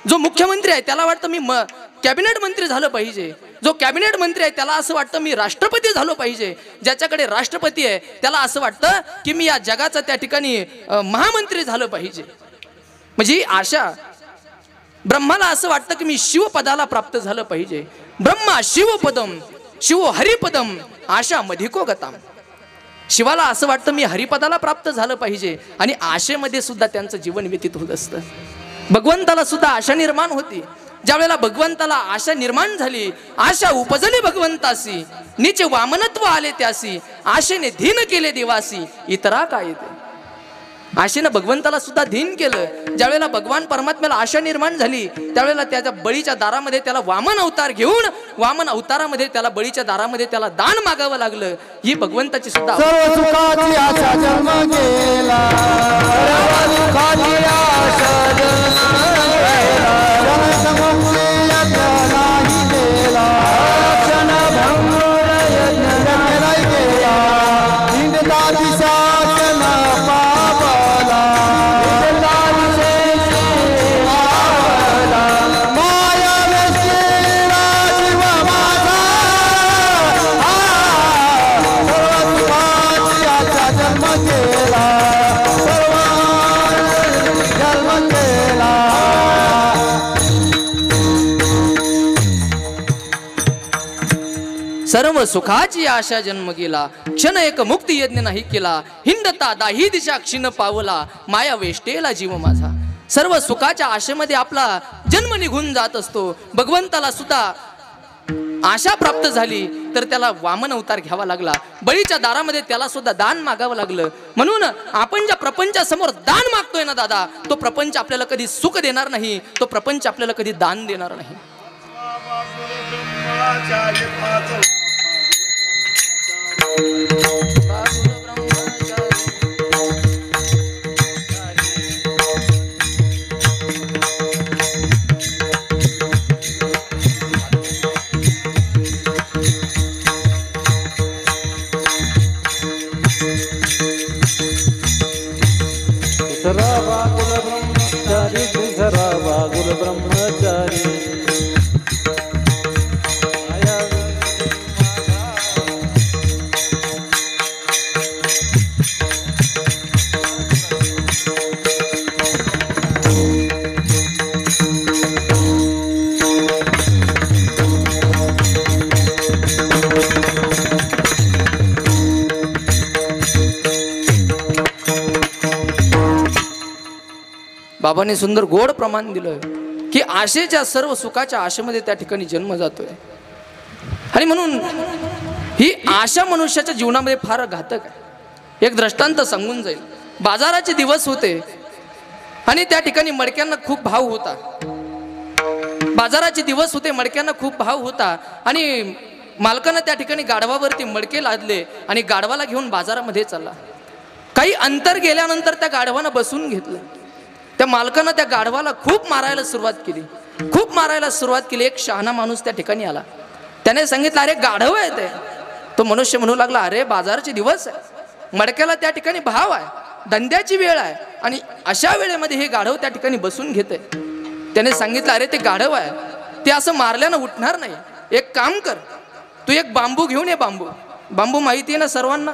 जो मुख्यमंत्री आहे त्याला वाटतं मी कॅबिनेट मंत्री झालं पाहिजे. जो कॅबिनेट मंत्री आहे त्याला असं वाटतं मी राष्ट्रपती झालो पाहिजे, ज्याच्याकडे राष्ट्रपती आहे त्याला असं वाटतं की मी या जगाचा त्या ठिकाणी महामंत्री झालं पाहिजे. म्हणजे ही आशा. ब्रह्माला असं वाटतं की मी शिवपदाला प्राप्त झालं पाहिजे. ब्रह्मा शिवपदम शिव हरिपदम आशा मधिको गताम. शिवाला असं वाटतं मी हरिपदाला प्राप्त झालं पाहिजे आणि आशेमध्ये सुद्धा त्यांचं जीवन व्यतीत होत असतं. भगवंताला सुद्धा आशा निर्माण होती. ज्या वेळेला भगवंताला आशा निर्माण झाली, आशा उपजली भगवंतासी, नीचे वामनत्व आले त्यासी, आशेने धीन केले देवासी, इतरा काय येते. आशेनं भगवंताला सुद्धा धीन केलं. ज्या वेळेला भगवान परमात्म्याला आशा निर्माण झाली त्यावेळेला त्याच्या बळीच्या दारामध्ये त्याला वामन अवतार घेऊन वामन अवतारामध्ये त्याला बळीच्या दारामध्ये त्याला दान मागावं लागलं. ही भगवंताची सुद्धा सर्व सुखाची आशा जन्म गेला, सर्व सुखाची आशा जन्म गेला, जनसमुक्ती यज्ञ नाही गेला, क्षणभंगुर यज्ञ नाही गेला, हिंडता दिशाचन पावला, हिंडता दिशेची पावला, माया वेशीला जीव माझा, सर्व सुखाची आशा जन्म गेला, सर्व जन्म गेला. सर्व सुखाची आशा जन्म गेला, क्षण एक मुक्ती यज्ञ नाही केला, हिंडता दाही दिशा क्षीण पावला, माया वेष्टेला जीव माझा. सर्व सुखाच्या आशेमध्ये आपला जन्म निघून जात असतो. भगवंताला सुद्धा आशा प्राप्त झाली तर त्याला वामन अवतार घ्यावा लागला. बळीच्या दारामध्ये त्याला सुद्धा दान मागावं लागलं. म्हणून आपण ज्या प्रपंचासमोर दान मागतोय ना दादा, तो प्रपंच आपल्याला कधी सुख देणार नाही, तो प्रपंच आपल्याला कधी दान देणार नाही. तिसरा बागुल ब्रह्मचारी, तिसरा बागुल ब्रह्मचारी, बाबांनी सुंदर गोड प्रमाण दिलं की आशेच्या सर्व सुखाच्या आशेमध्ये त्या ठिकाणी जन्म जातोय. आणि म्हणून ही आशा मनुष्याच्या जीवनामध्ये फार घातक आहे. एक दृष्टांत सांगून जाईल. बाजाराचे दिवस होते आणि त्या ठिकाणी मडक्यांना खूप भाव होता. बाजाराचे दिवस होते, मडक्यांना खूप भाव होता आणि मालकानं त्या ठिकाणी गाढवावरती मडके लादले आणि गाढवाला घेऊन बाजारामध्ये चालला. काही अंतर गेल्यानंतर त्या गाढवानं बसून घेतलं. त्या मालकानं त्या गाढवाला खूप मारायला सुरुवात केली, खूप मारायला सुरुवात केली. एक शहाणा माणूस त्या ठिकाणी आला. त्याने सांगितलं, अरे गाढव आहे ते. तो मनुष्य म्हणू लागला, अरे बाजाराचे दिवस आहे, मडक्याला त्या ठिकाणी भाव आहे, धंद्याची वेळ आहे आणि अशा वेळेमध्ये हे गाढव त्या ठिकाणी बसून घेते. त्याने सांगितलं, अरे ते गाढव आहे, ते असं मारल्यानं उठणार नाही. एक काम कर, तू एक बांबू घेऊन ये. बांबू बांबू माहिती आहे ना सर्वांना,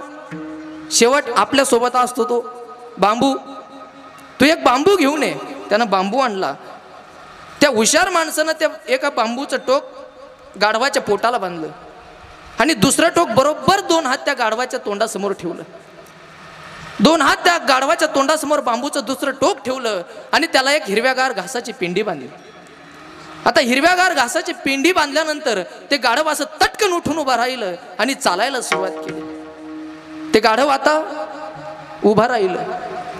शेवट आपल्या सोबत असतो तो बांबू. तू एक बांबू घेऊन ये. त्यानं बांबू आणला. त्या हुशार माणसानं त्या एका बांबूचं टोक गाढवाच्या पोटाला बांधलं आणि दुसरं टोक बरोबर 2 हात त्या गाढवाच्या तोंडासमोर ठेवलं. 2 हात त्या गाढवाच्या तोंडासमोर बांबूचं दुसरं टोक ठेवलं आणि त्याला एक हिरव्यागार घासाची पिंडी बांधली. आता हिरव्यागार घासाची पिंडी बांधल्यानंतर ते गाढव असं तटकन उठून उभं राहिलं आणि चालायला सुरुवात केली. ते गाढव आता उभा राहिलं.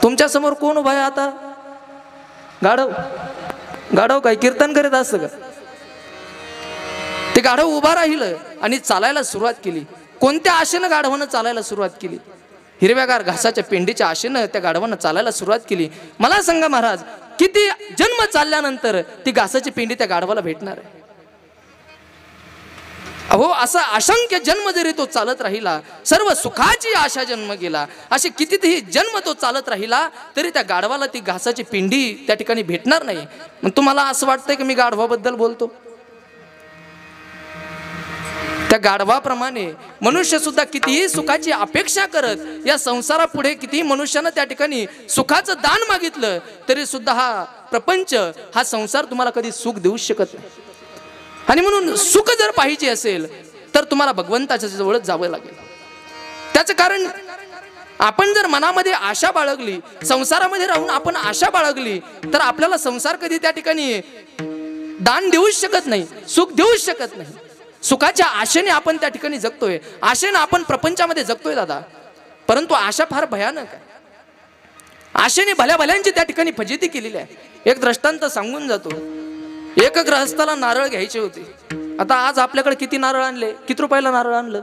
तुमच्या समोर कोण उभा आहे आता? गाढव. गाढव काय कीर्तन करीत असतं का? ते गाढव उभा राहिलं आणि चालायला सुरुवात केली. कोणत्या आशेनं गाढवानं चालायला सुरुवात केली? हिरव्यागार घासाच्या पेंडीच्या आशेनं त्या गाढवानं चालायला सुरुवात केली. मला सांगा महाराज, किती जन्म चालल्यानंतर ती घासाची पेंडी त्या गाढवाला भेटणार आहे? अहो, असा असंख्य जन्म जरी तो चालत राहिला, सर्व सुखाची आशा जन्म गेला, असे कितीतरी जन्म तो चालत राहिला तरी त्या गाढवाला ती घासाची पिंडी त्या ठिकाणी भेटणार नाही. मग तुम्हाला असं वाटतंय की मी गाढवाबद्दल बोलतो? त्या गाढवाप्रमाणे मनुष्य सुद्धा कितीही सुखाची अपेक्षा करत या संसारापुढे कितीही मनुष्यानं त्या ठिकाणी सुखाचं दान मागितलं तरी सुद्धा हा प्रपंच हा संसार तुम्हाला कधी सुख देऊ शकत नाही. आणि म्हणून सुख जर पाहिजे असेल तर तुम्हाला भगवंताच्या जवळच जावं लागेल. त्याचं कारण आपण जर मनामध्ये आशा बाळगली, संसारामध्ये राहून आपण आशा बाळगली तर आपल्याला संसार कधी त्या ठिकाणी दान देऊच शकत नाही, सुख देऊच शकत नाही. सुखाच्या आशेने आपण त्या ठिकाणी जगतोय, आशेने आपण प्रपंचामध्ये जगतोय दादा. परंतु आशा फार भयानक आहे. आशेने भल्या भल्यांची त्या ठिकाणी फजिती केलेली आहे. एक दृष्टांत सांगून जातो. एक गृहस्थाला नारळ घ्यायचे होते. आता आज आपल्याकडे किती नारळ आणले? किती रुपयाला नारळ आणलं?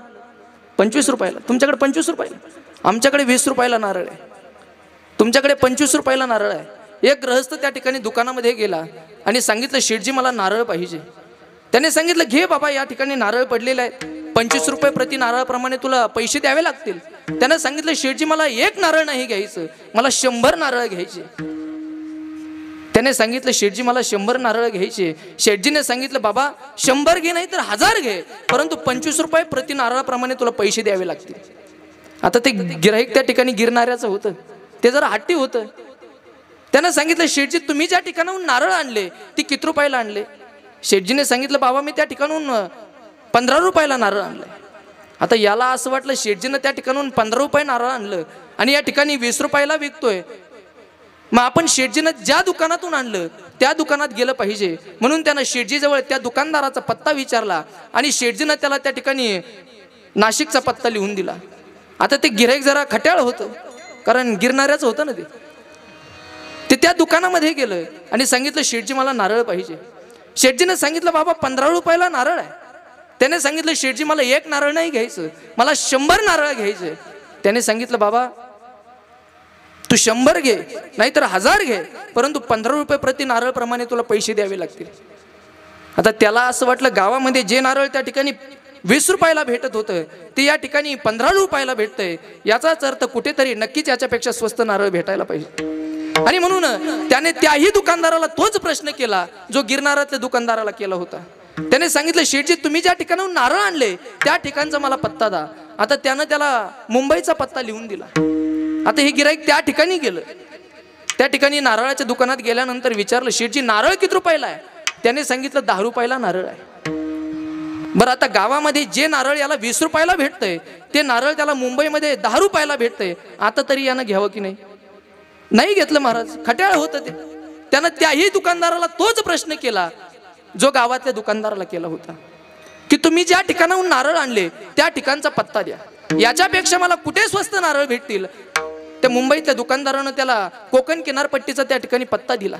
25 रुपयाला. तुमच्याकडे 25 रुपयाला, आमच्याकडे 20 रुपयाला नारळ आहे, तुमच्याकडे 25 रुपयाला नारळ आहे. एक गृहस्थ त्या ठिकाणी दुकानामध्ये गेला आणि सांगितलं, शेठजी मला नारळ पाहिजे. त्याने सांगितलं, घे बाबा, या ठिकाणी नारळ पडलेले आहेत, 25 रुपये प्रति नारळाप्रमाणे तुला पैसे द्यावे लागतील. त्याने सांगितलं, शेठजी मला एक नारळ नाही घ्यायचं, मला 100 नारळ घ्यायचे. त्याने सांगितलं, शेठजी मला 100 नारळ घ्यायचे. शेठजीने सांगितलं, बाबा 100 घे नाही तर 1000 घे, परंतु 25 रुपये प्रति नारळाप्रमाणे तुला पैसे द्यावे लागतील. आता ते गिऱ्हाईक त्या ठिकाणी गिरणाऱ्याचं होतं, ते जरा हट्टी होतं. त्यानं सांगितलं, शेठजी तुम्ही ज्या ठिकाणाहून नारळ आणले ती किती रुपयाला आणले? शेठजीने सांगितलं, बाबा मी त्या ठिकाणून 15 रुपयाला नारळ आणलंय. आता याला असं वाटलं, शेठजीनं त्या ठिकाणून 15 रुपये नारळ आणलं आणि या ठिकाणी 20 रुपयाला विकतोय, मग आपण शेठजीनं ज्या दुकानातून आणलं त्या दुकानात गेलं पाहिजे. म्हणून त्यानं शेठजीजवळ त्या दुकानदाराचा पत्ता विचारला आणि शेठजीनं त्याला त्या ठिकाणी नाशिकचा पत्ता लिहून दिला. आता ते गिऱ्हाईक जरा खट्याळ होतं, कारण गिरणाऱ्याचं होतं ना ते त्या दुकानामध्ये गेलं आणि सांगितलं, शेठजी मला नारळ पाहिजे. शेठजीने सांगितलं, बाबा 15 रुपयाला नारळ आहे. त्याने सांगितलं, शेठजी मला एक नारळ नाही घ्यायचं, मला 100 नारळ घ्यायचे. त्याने सांगितलं, बाबा तू 100 घे नाहीतर 1000 घे, परंतु 15 रुपये प्रति नारळ प्रमाणे तुला पैसे द्यावे लागतील. आता त्याला असं वाटलं, गावामध्ये जे नारळ त्या ठिकाणी 20 रुपयाला भेटत होतं ते या ठिकाणी 15 रुपयाला भेटतंय, याचाच अर्थ कुठेतरी नक्कीच याच्यापेक्षा स्वस्त नारळ भेटायला पाहिजे. आणि म्हणून त्याने त्याही दुकानदाराला तोच प्रश्न केला जो गिरणारातल्या दुकानदाराला केला होता. त्याने सांगितलं, शेठजी तुम्ही ज्या ठिकाणाहून नारळ आणले त्या ठिकाणचा मला पत्ता द्या. आता त्यानं त्याला मुंबईचा पत्ता लिहून दिला. आता हे गिऱ्हाईक त्या ठिकाणी गेलं. त्या ठिकाणी नारळाच्या दुकानात गेल्यानंतर विचारलं, शेठजी नारळ किती रुपयाला आहे? त्याने सांगितलं, 10 रुपयाला नारळ आहे. बरं, आता गावामध्ये जे नारळ याला 20 रुपयाला भेटतंय ते नारळ त्याला मुंबईमध्ये 10 रुपयाला भेटतंय, आता तरी यानं घ्यावं की नाही? नाही घेतलं महाराज, खट्याळ होतं ते. त्यानं त्याही दुकानदाराला तोच प्रश्न केला जो गावातल्या दुकानदाराला केला होता, की तुम्ही ज्या ठिकाणाहून नारळ आणले त्या ठिकाणचा पत्ता द्या, याच्यापेक्षा मला कुठे स्वस्त नारळ भेटतील. त्या मुंबईतल्या दुकानदारानं त्याला कोकण किनारपट्टीचा त्या ठिकाणी पत्ता दिला.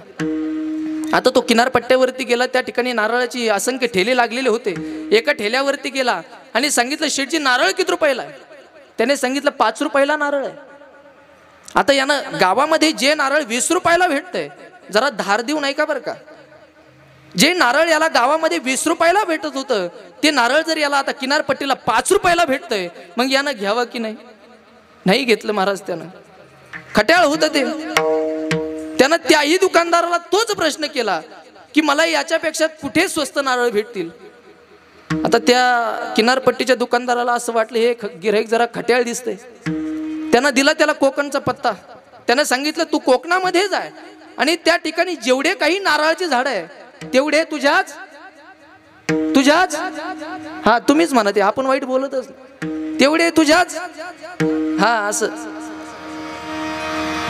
आता तो किनारपट्ट्यावरती गेला, त्या ठिकाणी नारळाची असंख्य ठेले लागलेले होते. एका ठेल्यावरती गेला आणि सांगितलं, शेठजी नारळ किती रुपयाला आहे? त्याने सांगितलं, 5 रुपयाला नारळ आहे. आता यानं गावामध्ये जे नारळ 20 रुपयाला भेटतंय, जरा धार देऊ नाही का बरं का, जे नारळ याला गावामध्ये 20 रुपयाला भेटत होतं ते नारळ जर याला आता किनारपट्टीला 5 रुपयाला भेटतंय, मग यानं घ्यावं की नाही? नाही घेतलं महाराज. त्यानं खट्याळ होतं ते. त्यानं त्याही दुकानदाराला तोच प्रश्न केला की मला याच्यापेक्षा कुठे स्वस्त नारळ भेटतील. आता त्या किनारपट्टीच्या दुकानदाराला असं वाटलं, हे गिऱ्हाईक जरा खट्याळ दिसतंय. त्यानं दिला त्याला कोकणचा पत्ता. त्यानं सांगितलं, तू कोकणामध्ये जाय आणि त्या ठिकाणी जेवढे काही नारळाची झाडं आहे तेवढे तुझ्याच हा तुम्हीच म्हणते, आपण वाईट बोलतच, तेवढे तुझ्याच हा असं.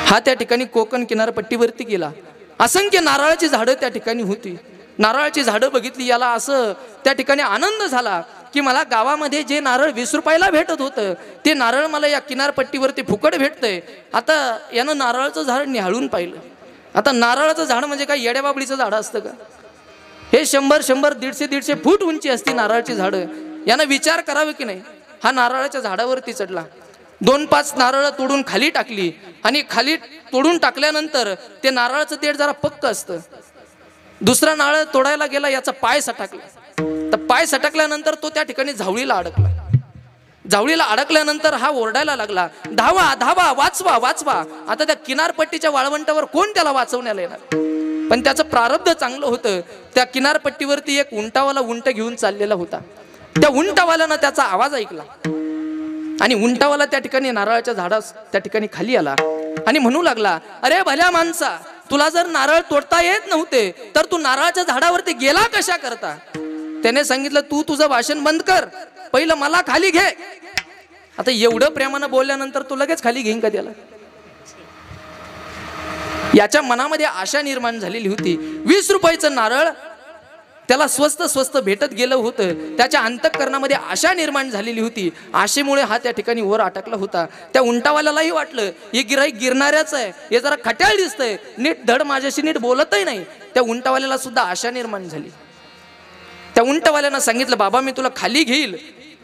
हा त्या ठिकाणी कोकण किनारपट्टीवरती गेला. असंख्य नारळाची झाडं त्या ठिकाणी होती. नारळाची झाडं बघितली, याला असं त्या ठिकाणी आनंद झाला की मला गावामध्ये जे नारळ 20 रुपयाला भेटत होतं ते नारळ मला या किनारपट्टीवरती फुकट भेटतंय. आता यानं नारळाचं झाड निहाळून पाहिलं. आता नारळाचं झाड म्हणजे काय येड्या बाबळीचं झाड असतं का? हे 100, 150 फूट उंची असती नारळाची झाडं. यानं विचार करावे की नाही. हा नारळाच्या झाडावरती चढला, 2-5 नारळ तोडून खाली टाकली आणि खाली तोडून टाकल्यानंतर ते नारळाचं देठ जरा पक्क असतं. दुसरा नारळ तोडायला गेला, याचा पाय सटकला. तर पाय सटकल्यानंतर तो त्या ठिकाणी झावळीला अडकला. झावळीला अडकल्यानंतर हा ओरडायला लागला, धावा धावा, वाचवा वाचवा. आता त्या किनारपट्टीच्या वाळवंटावर कोण त्याला वाचवण्याला येणार? पण त्याचं प्रारब्ध चांगलं होतं. त्या किनारपट्टीवरती एक उंटावाला उंट घेऊन चाललेला होता त्या उंटावाल्यानं त्याचा आवाज ऐकला आणि उंटावाला त्या ठिकाणी नारळाच्या झाडास त्या ठिकाणी खाली आला आणि म्हणू लागला, अरे भल्या माणसा, तुला जर नारळ तोडता येत नव्हते तर तू नारळाच्या झाडावरती गेला कशा करता? त्याने सांगितलं, तू तुझं भाषण बंद कर, पहिलं मला खाली घे. आता एवढं प्रेमानं बोलल्यानंतर तू लगेच खाली घेईन का त्याला? याच्या मनामध्ये आशा निर्माण झालेली होती. 20 रुपयाचं नारळ त्याला स्वस्त स्वस्त भेटत गेलं होतं. त्याच्या अंतःकरणामध्ये आशा निर्माण झालेली होती. आशेमुळे हा त्या ठिकाणी वर अटकला होता. त्या उंटावाल्यालाही वाटलं, हे गिराईक गिरणाऱ्याच आहे, हे जरा खट्याळ दिसतंय, नीट धड माझ्याशी नीट बोलतही नाही. त्या उंटावाल्याला सुद्धा आशा निर्माण झाली. त्या उंटावाल्यानं सांगितलं, बाबा मी तुला खाली घेईल,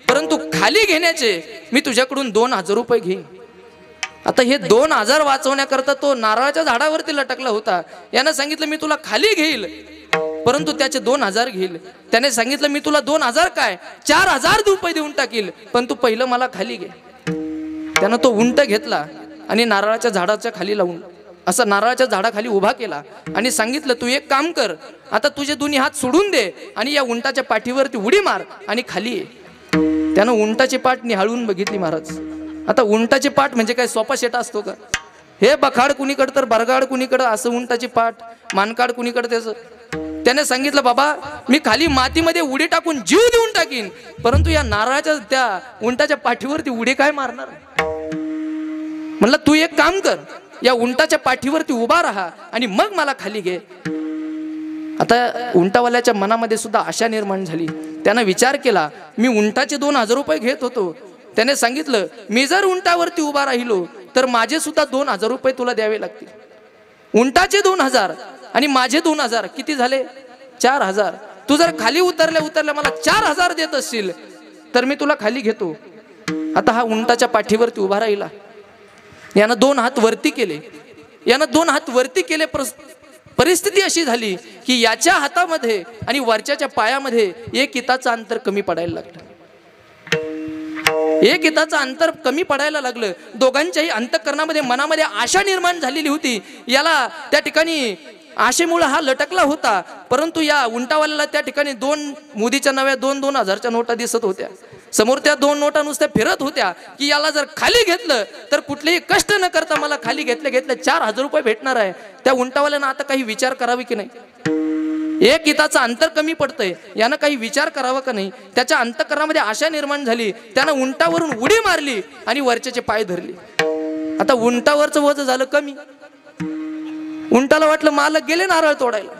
परंतु खाली घेण्याचे मी तुझ्याकडून 2000 रुपये घेईन. आता हे 2000 वाचवण्याकरता तो नारळाच्या झाडावरती लटकला होता. यानं सांगितलं, मी तुला खाली घेईल, परंतु त्याचे 2000 घेईल. त्याने सांगितलं, मी तुला 2000 काय 4000 रुपये देऊन टाकील, पण तू पहिलं मला खाली घे. त्यानं तो उंट घेतला आणि नारळाच्या झाडाच्या खाली लावून असं नारळाच्या झाडाखाली उभा केला आणि सांगितलं, तू एक काम कर, आता तुझे दोन्ही हात सोडून दे आणि या उंटाच्या पाठीवरती उडी मार आणि खाली ये. त्यानं उंटाची पाठ निहाळून बघितली महाराज. आता उंटाची पाठ म्हणजे काय सोपा शेटा असतो का? हे बखाड कुणीकडे तर बरगाड कुणीकडे, असं उंटाची पाठ, मानकाड कुणीकडे त्याचं. त्याने सांगितलं, बाबा मी खाली मातीमध्ये उडी टाकून जीव देऊन टाकीन, परंतु या नारळाच्या त्या उंटाच्या पाठीवरती उडी काय मारणार? म्हणलं, तू एक काम कर, या उंटाच्या पाठीवरती उभा राहा आणि मग मला खाली घे. आता उंटावाल्याच्या मनामध्ये सुद्धा आशा निर्माण झाली. त्यानं विचार केला, मी उंटाचे 2000 रुपये घेत होतो. त्याने सांगितलं, मी जर उंटावरती उभा राहिलो तर माझे सुद्धा 2000 रुपये तुला द्यावे लागतील. उंटाचे 2000 आणि माझे 2000 किती झाले? 4000. तू जर खाली उतरल्या मला 4000 देत असशील तर मी तुला खाली घेतो. आता हा उंटाच्या पाठीवरती उभा राहिला. यानं 2 हात वरती केले. यानं 2 हात वरती केले. परिस्थिती अशी झाली की याच्या हातामध्ये आणि वरच्याच्या पायामध्ये 1 इंचाचं अंतर कमी पडायला लागलं. 1 इंचाचं अंतर कमी पडायला लागलं. दोघांच्याही अंतःकरणामध्ये मनामध्ये आशा निर्माण झालेली होती. याला त्या ठिकाणी आशेमुळे हा लटकला होता, परंतु या उंटावाल्याला त्या ठिकाणी 2 मोदीच्या नव्या 2-2 हजारच्या नोटा दिसत होत्या. समोर त्या 2 नोटा नुसत्या फिरत होत्या की याला जर खाली घेतलं तर कुठलेही कष्ट न करता मला खाली घेतले 4000 रुपये भेटणार आहे. त्या उंटावाल्यानं आता काही विचार करावे की नाही? 1 इंचाचं अंतर कमी पडतंय, यानं काही विचार करावा का नाही? त्याच्या अंतःकरणामध्ये आशा निर्माण झाली. त्यानं उंटावरून उडी मारली आणि वरच्याचे पाय धरले. आता उंटावरचं वज झालं कमी. उंटाला वाटलं मालक गेले नारळ तोडायला.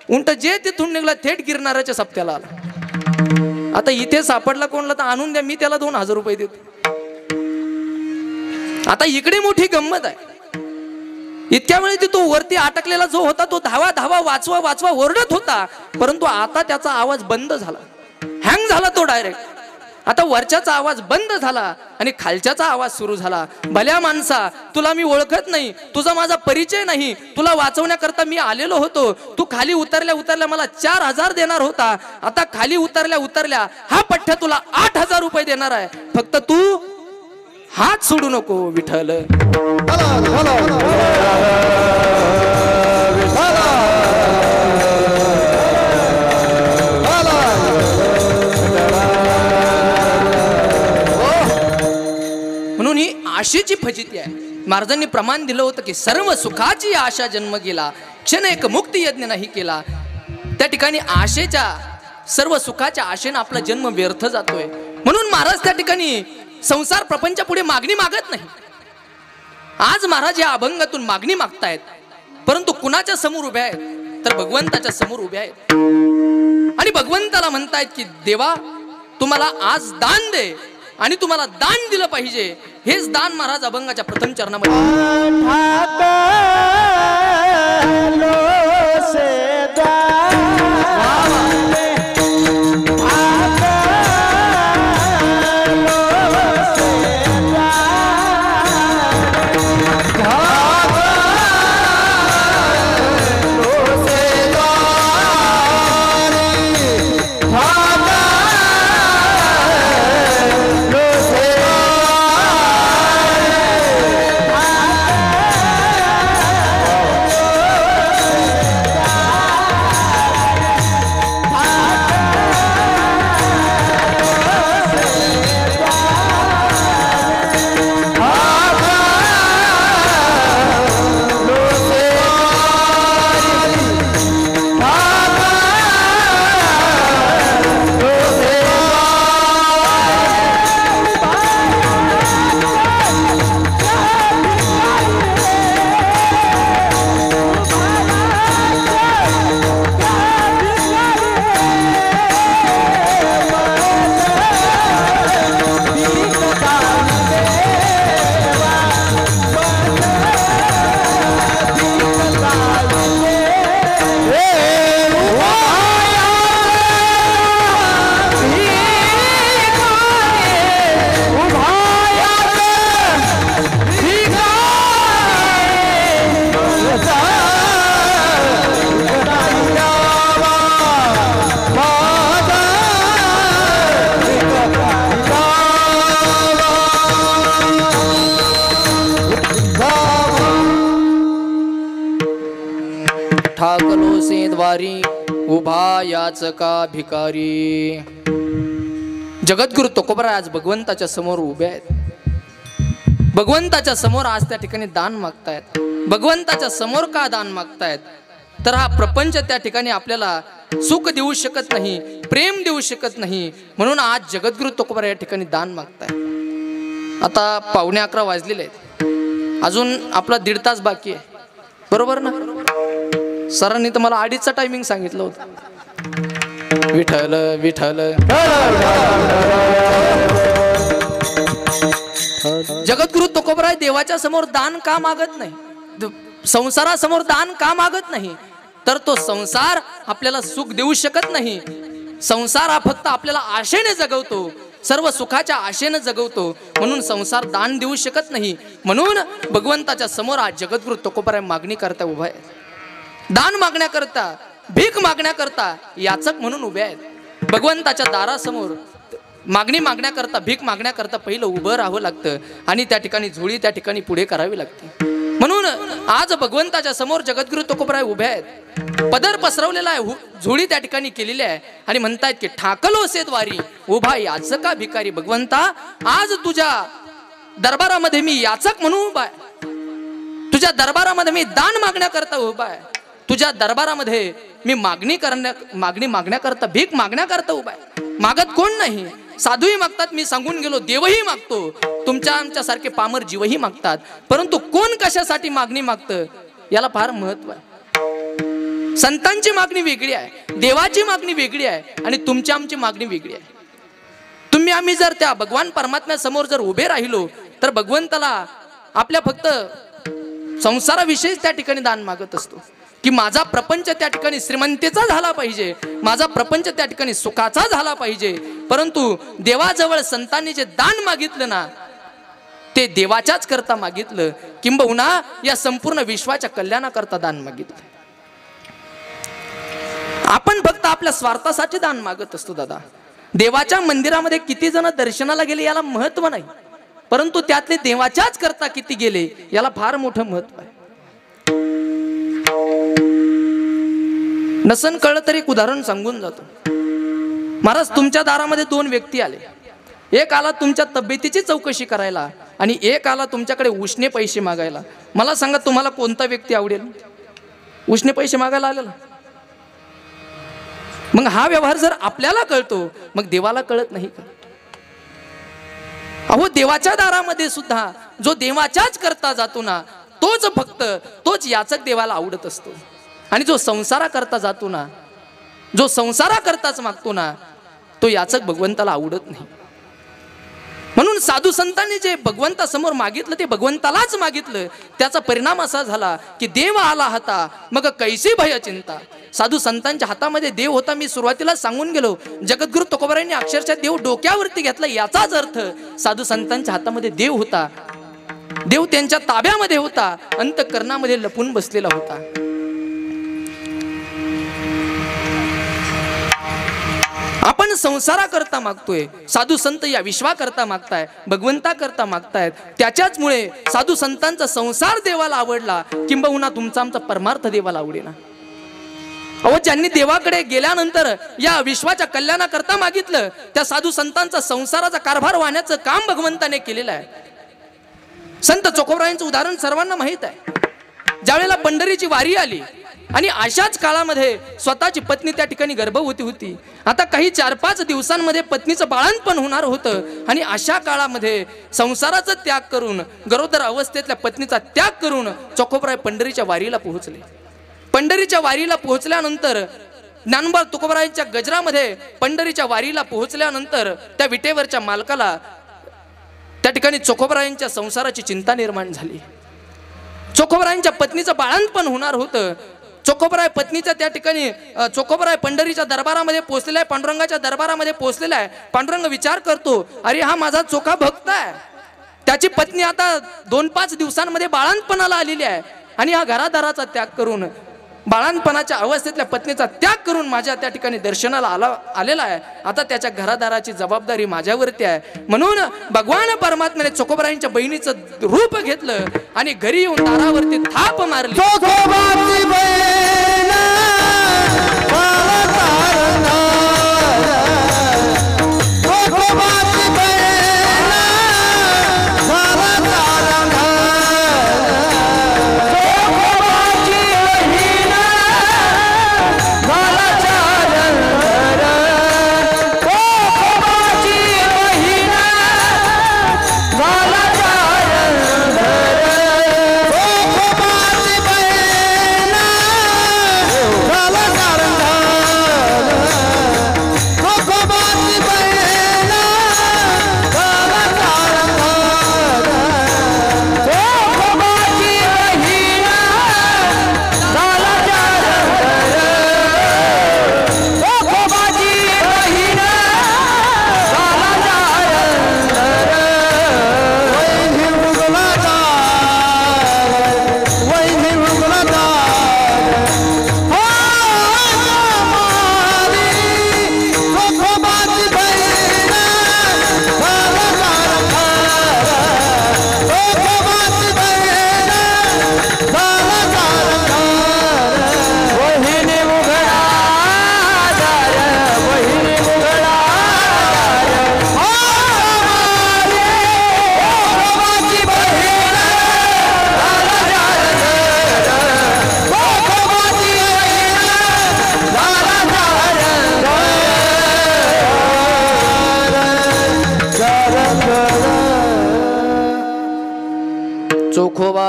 उंट जे तिथून निघला थेट गिरणाऱ्याच्या सप्त्याला आला. आता इथे सापडला कोणला तर आणून द्या, मी त्याला 2000 रुपये देतो. आता इकडे मोठी गंमत आहे. इतक्या वेळी तो वरती अटकलेला जो होता तो धावा धावा वाचवा ओरडत होता, परंतु आता त्याचा आवाज बंद झाला. हँग झाला तो डायरेक्ट. आता वरच्याचा आवाज बंद झाला आणि खालच्याचा आवाज सुरू झाला. भल्या माणसा, तुला मी ओळखत नाही, तुझा माझा परिचय नाही, तुला वाचवण्याकरता मी आलेलो होतो. तू खाली उतरल्या मला 4000 देणार होता. आता खाली उतरल्या हा पठ्ठ्या तुला 8000 रुपये देणार आहे. फक्त तू हात सोडू नको विठ्ठल. म्हणून ही आशेची फजिती आहे. महाराजांनी प्रमाण दिलं होतं की सर्व सुखाची आशा जन्म गेला, क्षण एक मुक्ती यज्ञ नाही केला. त्या ठिकाणी आशेच्या सर्व सुखाच्या आशेनं आपला जन्म व्यर्थ जातोय. म्हणून महाराज त्या ठिकाणी संसार प्रपंचा पुढे मागणी मागत नाही. आज महाराज या अभंगातून मागणी मागतायत, परंतु कुणाच्या समोर उभ्या आहेत? तर भगवंताच्या समोर उभ्या आहेत आणि भगवंताला म्हणतायत की देवा, तुम्हाला आज दान दे आणि तुम्हाला दान दिलं पाहिजे. हेच दान महाराज अभंगाच्या प्रथम चरणामध्ये ठाकलो से द्वारी उभा याचका भिकारी. जगद्गुरु तुकोबराय आज भगवंताच्या समोर उभे आहेत. भगवंताच्या समोर आज त्या ठिकाणी दान मागतायत. भगवंताच्या समोर का दान मागतायत? तर हा प्रपंच त्या ठिकाणी आपल्याला सुख देऊ शकत नाही, प्रेम देऊ शकत नाही, म्हणून आज जगद्गुरु तुकोबराय या ठिकाणी दान मागतायत. आता 11:15 वाजलेले आहेत, अजून आपला 1.5 तास बाकी आहे, बरोबर ना? सरांनी तर मला 2:30चा टायमिंग सांगितलं होतं. विठ्ठल विठ्ठल. जगद्गुरु तुकोबराय देवाच्या समोर दान का मागत नाही? संसारासमोर दान का मागत नाही? तर तो संसार आपल्याला सुख देऊ शकत नाही. संसार हा फक्त आपल्याला आशेने जगवतो, सर्व सुखाच्या आशेने जगवतो, म्हणून संसार दान देऊ शकत नाही. म्हणून भगवंताच्या समोर आज जगद्गुरु तुकोबराय मागणी करता उभा आहे. दान मागण्याकरता, भीक मागण्याकरता याचक म्हणून उभे आहेत. भगवंताच्या दारासमोर मागणी मागण्याकरता, भीक मागण्याकरता पहिलं उभं राहावं लागतं आणि त्या ठिकाणी झोळी त्या ठिकाणी पुढे करावी लागते. म्हणून आज भगवंताच्या समोर जगद्गुरु तुकोबराय उभे आहेत. पदर पसरवलेला आहे, झोळी त्या ठिकाणी केलेली आहे आणि म्हणतायत की ठाकलो से द्वारी उभा याचका भिकारी. भगवंता, आज तुझ्या दरबारामध्ये मी याचक म्हणून उभा आहे. तुझ्या दरबारामध्ये मी दान मागण्याकरता उभा आहे. तुझ्या दरबारामध्ये मी मागणी मागण्याकरता, भीक मागण्याकरता उभा आहे. मागत कोण नाही, साधूही मागतात, मी सांगून गेलो, देवही मागतो, तुमच्या आमच्यासारखे पामर जीवही मागतात. परंतु कोण कशासाठी मागणी मागतं याला फार महत्व आहे. संतांची मागणी वेगळी आहे, देवाची मागणी वेगळी आहे आणि तुमची आमची मागणी वेगळी आहे. तुम्ही आम्ही जर त्या भगवान परमात्म्यासमोर जर उभे राहिलो तर भगवंताला आपल्या फक्त संसाराविषयीच त्या ठिकाणी दान मागत असतो की माझा प्रपंच त्या ठिकाणी श्रीमंतीचा झाला पाहिजे, माझा प्रपंच त्या ठिकाणी सुखाचा झाला पाहिजे. परंतु देवाजवळ संतांनी जे दान मागितलं ना, ते देवाच्याच करता मागितलं, किंबहुना या संपूर्ण विश्वाच्या कल्याणाकरता दान मागितलं. आपण फक्त आपल्या स्वार्थासाठी दान मागत असतो दादा. देवाच्या मंदिरामध्ये किती जण दर्शनाला गेले याला महत्व नाही, परंतु त्यातले देवाच्याच करता किती गेले याला फार मोठं महत्व आहे. नसन कळलं तरी एक उदाहरण सांगून जातो. महाराज, तुमच्या दारामध्ये 2 व्यक्ती आले. एक आला तुमच्या तब्येतीची चौकशी करायला आणि एक आला तुमच्याकडे उसने पैसे मागायला. मला सांगा, तुम्हाला कोणता व्यक्ती आवडेल? उसने पैसे मागायला आलेला. मग हा व्यवहार जर आपल्याला कळतो, मग देवाला कळत नाही का? अहो, देवाच्या दारामध्ये सुद्धा जो देवाच्याच करता जातो ना, तोच याचक देवाला आवडत असतो. आणि जो संसारा करता जातो ना, जो संसारा करताच मागतो ना, तो याचक भगवंताला आवडत नाही. म्हणून साधू संतांनी जे भगवंतासमोर मागितलं ते भगवंतालाच मागितलं. त्याचा परिणाम असा झाला की देव आला हाता मग कैसी भय चिंता. साधू संतांच्या हातामध्ये देव होता. मी सुरुवातीला सांगून गेलो, जगद्गुरु तुकोबरायांनी अक्षरशः देव डोक्यावरती घेतला. याचाच अर्थ साधू संतांच्या हातामध्ये देव होता. देव त्यांच्या ताब्यामध्ये होता, अंतःकरणामध्ये लपून बसलेला होता. आपण संसारा करता मागतोय, साधू संत या विश्वा करता मागताय, भगवंता करता मागतायत. त्याच्याचमुळे साधू संतांचा संसार देवाला आवडला, किंबहुना तुमचा आमचा परमार्थ देवाला आवडेना. अहो, ज्यांनी देवाकडे गेल्यानंतर या विश्वाच्या कल्याणाकरता मागितलं, त्या साधू संतांचा संसाराचा कारभार वाहण्याचं काम भगवंताने केलेलं आहे. संत तुकोबरायांचं उदाहरण सर्वांना माहित आहे. ज्यावेळेला पंढरीची वारी आली आणि अशाच काळामध्ये स्वतःची पत्नी त्या ठिकाणी गर्भवती होती. आता काही 4-5 दिवसांमध्ये पत्नीचं बाळंतपण होणार होतं आणि अशा काळामध्ये संसाराचा त्याग करून, गरोदर अवस्थेतल्या पत्नीचा त्याग करून तुकोबराय पंढरीच्या वारीला पोहोचले. पंढरीच्या वारीला पोहोचल्यानंतर ज्ञानोबा तुकोबरायांच्या गजरामध्ये पंढरीच्या वारीला पोहोचल्यानंतर त्या विटेवरच्या मालकाला त्या ठिकाणी तुकोबरायांच्या संसाराची चिंता निर्माण झाली. तुकोबरायांच्या पत्नीचं बाळंतपण होणार होतं. तुकोबराय पत्नीच्या त्या ठिकाणी तुकोबराय पंढरीच्या दरबारामध्ये पोहोचलेला आहे, पांडुरंगाच्या दरबारामध्ये पोहोचलेला आहे. पांडुरंग विचार करतो, अरे हा माझा चोखा भक्त आहे, त्याची पत्नी आता 2-5 दिवसांमध्ये बाळंतपणाला आलेली आहे आणि हा घरादाराचा त्याग करून, बाळंतपणाच्या अवस्थेतल्या पत्नीचा त्याग करून माझ्या त्या ठिकाणी दर्शनाला आलेला आहे. आता त्याच्या घरादाराची जबाबदारी माझ्यावरती आहे. म्हणून भगवान परमात्म्याने तुकोबरायांच्या बहिणीचं रूप घेतलं आणि घरी येऊन दारावरती थाप मारली.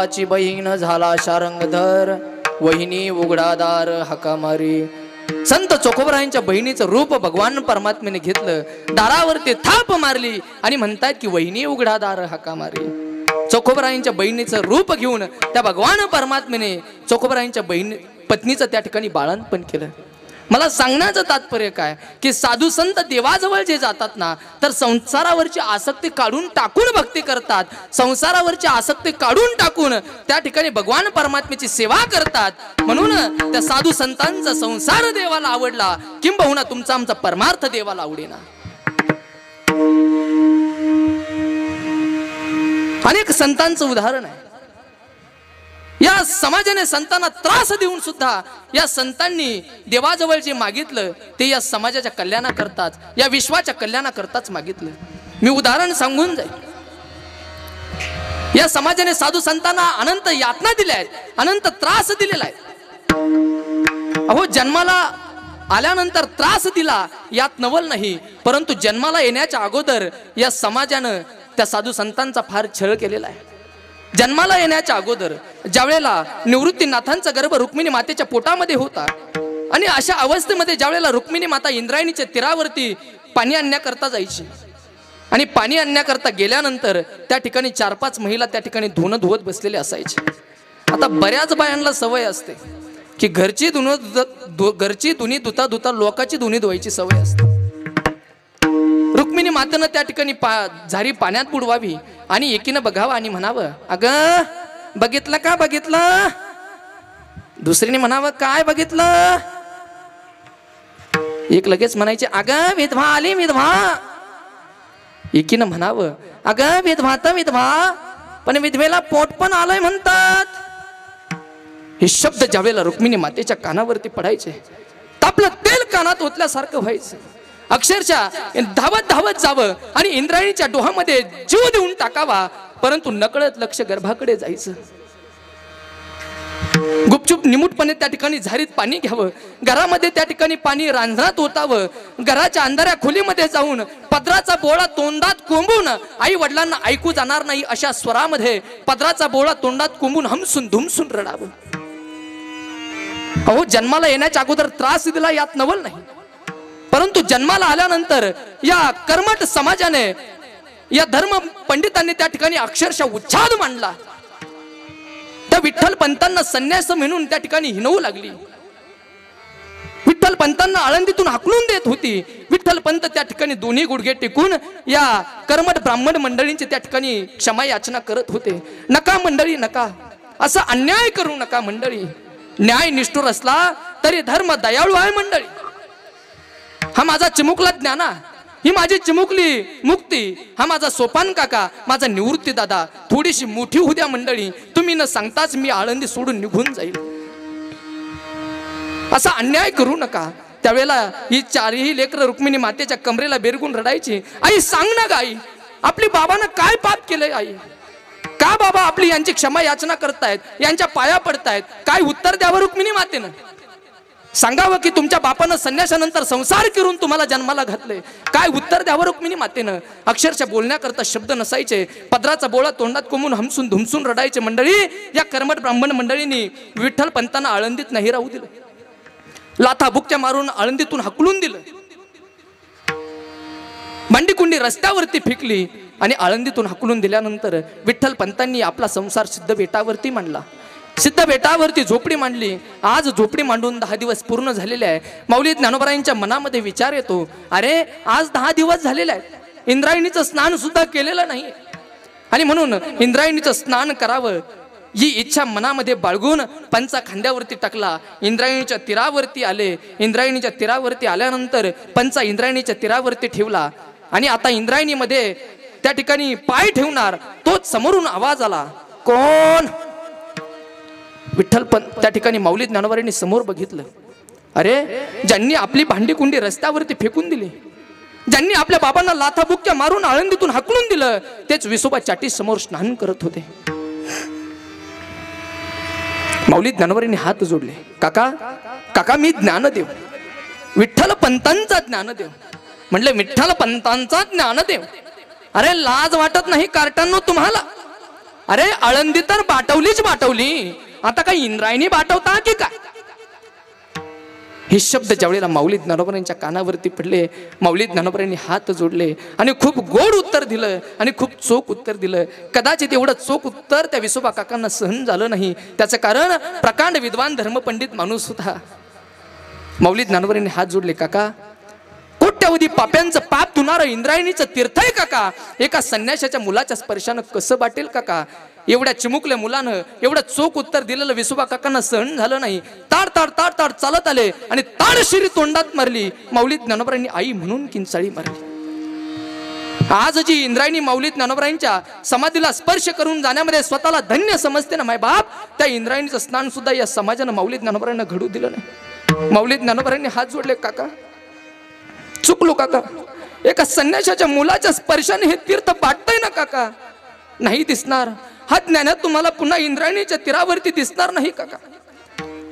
भावाची बहीण झाला शारंगधर, वहिनी उघडादार हाका मारी. संत चोखोबरायांच्या बहिणीचं रूप भगवान परमात्म्याने घेतलं, दारावरती थाप मारली आणि म्हणतात की वहिनी उघडादार हाका मारी. चोखोबरायांच्या बहिणीचं रूप घेऊन त्या भगवान परमात्म्याने चोखोबरायांच्या पत्नीचं त्या ठिकाणी बाळंतपण केलं. मला सांगण्याचं तात्पर्य काय की साधू संत देवाजवळ जे जातात ना, तर संसारावरची आसक्ती काढून टाकून भक्ती करतात, संसारावरची आसक्ती काढून टाकून त्या ठिकाणी भगवान परमात्म्याची सेवा करतात. म्हणून त्या साधू संतांचा संसार देवाला आवडला, किंबहुना तुमचा आमचा परमार्थ देवाला आवडेना. अनेक संतांचं उदाहरण आहे. या समाजाने संतांना त्रास देऊन सुद्धा या संतांनी देवाजवळ जे मागितलं ते या समाजाच्या कल्याणाकरताच, या विश्वाच्या कल्याणाकरताच मागितलं. मी उदाहरण सांगून जाईल. या समाजाने साधू संतांना अनंत यातना दिल्या आहेत, अनंत त्रास दिलेला आहे. अहो, जन्माला आल्यानंतर त्रास दिला यात नवल नाही, परंतु जन्माला येण्याच्या अगोदर या समाजानं त्या साधू संतांचा फार छळ केलेला आहे. जन्माला येण्याच्या अगोदर ज्यावेळेला निवृत्तीनाथांचा गर्भ रुक्मिणी मातेच्या पोटामध्ये होता आणि अशा अवस्थेमध्ये ज्यावेळेला रुक्मिणी माता इंद्रायणीच्या तीरावरती पाणी आणण्याकरता जायची आणि पाणी आणण्याकरता गेल्यानंतर त्या ठिकाणी 4-5 महिला त्या ठिकाणी धुणं धुवत बसलेले असायचे. आता बऱ्याच बायांना सवय असते की घरची धुणी धुता धुता लोकांची धुणी धुवायची सवय असते. रुक्मिणी मातेनं त्या ठिकाणी झारी पाण्यात बुडवावी आणि एकीनं बघावं आणि म्हणावं, अगं बघितलं का बघितलं. दुसरीने म्हणावं, काय बघितलं. एक लगेच म्हणायचे, अगं विधवा आली विधवा. एकीनं म्हणावं, अगं विधवा तर विधवा, पण विधवेला पोट पण आलंय म्हणतात. हे शब्द ज्यावेळेला रुक्मिणी मातेच्या कानावरती पडायचे तर आपलं तेल कानात ओतल्यासारखं व्हायचं. अक्षरशः धावत धावत जावं आणि इंद्रायणीच्या डोहामध्ये जीव देऊन टाकावा, परंतु नकळत लक्ष गर्भाकडे जायचं. गुपचूप निमूटपणे त्या ठिकाणी झारीत पाणी घ्यावं, घरामध्ये त्या ठिकाणी पाणी रांजणात ओतावं, घराच्या अंधाऱ्या खोलीमध्ये जाऊन पदराचा बोळा तोंडात कोंबून, आई वडिलांना ऐकू जाणार नाही अशा स्वरामध्ये पदराचा बोळा तोंडात कोंबून हमसून धुमसून रडावं. अहो, जन्माला येण्याच्या अगोदर त्रास दिला यात नवल नाही, परंतु जन्माला आल्यानंतर या कर्मठ समाजाने, या धर्म पंडितांनी त्या ठिकाणी अक्षरशः उच्छाद मांडला. त्या विठ्ठल पंतांना संन्यास म्हणून त्या ठिकाणी हिणवू लागली. विठ्ठल पंतांना आळंदीतून हाकलून देत होती. विठ्ठल पंत त्या ठिकाणी दोन्ही गुडघे टेकून या कर्मठ ब्राह्मण मंडळींची त्या ठिकाणी क्षमा याचना करत होते. नका मंडळी, नका, असा अन्याय करू नका मंडळी. न्याय निष्ठुर असला तरी धर्म दयाळू आहे मंडळी. हा माझा चिमुकला ज्ञाना, ही माझी चिमुकली मुक्ती, हा माझा सोपान काका, माझा निवृत्ती दादा, थोडीशी मोठी होऊ द्या मंडळी, तुम्ही न सांगताच मी आळंदी सोडून निघून जाईल. असा अन्याय करू नका. त्यावेळेला ही 4ही लेकरं रुक्मिणी मातेच्या कमरेला बेरगून रडायची. आई सांग ना ग आई, आपली बाबानं काय पाप केलंय आई, का बाबा आपली यांची क्षमा याचना करतायत, यांच्या पाया पडतायत, काय उत्तर द्यावं रुक्मिणी मातेनं. सांगावं की तुमच्या बापानं संन्यासानंतर संसार करून तुम्हाला जन्माला घातले, काय उत्तर द्यावं रुक्मिणी मातेनं. अक्षरशः बोलण्याकरता शब्द नसायचे. पदराचा बोळा तोंडात कोंबून हमसून धुमसून रडायचे मंडळी. या कर्मठ ब्राह्मण मंडळींनी विठ्ठल पंतांना आळंदीत नाही राहू दिलं, लाथा बुक्क्या मारून आळंदीतून हाकलून दिलं. भांडीकुंडी रस्त्यावरती फेकली आणि आळंदीतून हाकलून दिल्यानंतर विठ्ठल पंतांनी आपला संसार सिद्ध बेटावरती मांडला. सिद्ध बेटावरती झोपडी मांडली. आज झोपडी मांडून 10 दिवस पूर्ण झालेले आहे. माऊली ज्ञानोबरायांच्या मनामध्ये विचार येतो, अरे आज 10 दिवस झालेले आहेत, इंद्रायणीचं स्नान सुद्धा केलेलं नाही आणि म्हणून इंद्रायणीचं स्नान करावं ही इच्छा मनामध्ये बाळगून पंचा खांद्यावरती टाकला. इंद्रायणीच्या तीरावरती आले. इंद्रायणीच्या तीरावरती आल्यानंतर पंचा इंद्रायणीच्या तीरावरती ठेवला आणि आता इंद्रायणीमध्ये त्या ठिकाणी पाय ठेवणार, तोच समोरून आवाज आला, कोण. विठ्ठल त्या ठिकाणी माऊली ज्ञानोबांनी समोर बघितलं. अरे ज्यांनी आपली भांडी कुंडी रस्त्यावरती फेकून दिली, ज्यांनी आपल्या बाबांना लाथाबुक्क्या मारून आळंदीतून हाकलून दिलं, तेच विसोबा चाटी समोर स्नान करत होते. माऊली ज्ञानोबांनी हात जोडले, काका काका मी ज्ञानदेव, विठ्ठल पंतांचा ज्ञानदेव. म्हटलं विठ्ठल पंतांचा ज्ञानदेव, अरे लाज वाटत नाही कार्टांनो तुम्हाला. अरे आळंदी तर बाटवलीच बाटवली, आता काय इंद्रायणी बाटवता की काय? हे शब्द ज्यावेळेला माऊली ज्ञानोबरांच्या कानावरती पडले, माऊली ज्ञानोबरांनी हात जोडले आणि खूप गोड उत्तर दिलं आणि खूप चोख उत्तर दिलं. कदाचित एवढं चोख उत्तर त्या विसोबा काकांना सहन झालं नाही. त्याचं कारण प्रकांड विद्वान धर्मपंडित माणूस होता. माऊली ज्ञानोबरांनी हात जोडले, काका कोट्यावधी पाप्यांचं पाप धुणारं इंद्रायणीचं तीर्थ आहे काका, एका संन्याशाच्या मुलाच्या स्पर्शानं कसं वाटेल काका? एवढ्या चिमुकल्या मुलानं एवढं चोख उत्तर दिलेलं विसोबा काकांना सहन झालं नाही. ताड ताड ताड ताड चालत आले आणि ताड शिरी तोंडात मारली. माऊली ज्ञानोबरांनी आई म्हणून किंचाळी मारली. आज जी इंद्रायणी माऊली ज्ञानोबरांच्या समाधीला स्पर्श करून जाण्यामध्ये स्वतःला धन्य समजते ना माय बाप, त्या इंद्रायणीचं स्नान सुद्धा या समाजानं माऊली ज्ञानोबरांना घडू दिलं नाही. माऊली ज्ञानोबरांनी हात जोडले, काका चुकलो काका, एका संन्याशाच्या मुलाच्या स्पर्शाने हे तीर्थ वाटतंय ना काका, नाही दिसणार. हा ज्ञान तुम्हाला पुन्हा इंद्रायणीच्या तीरावरती दिसणार नाही काका.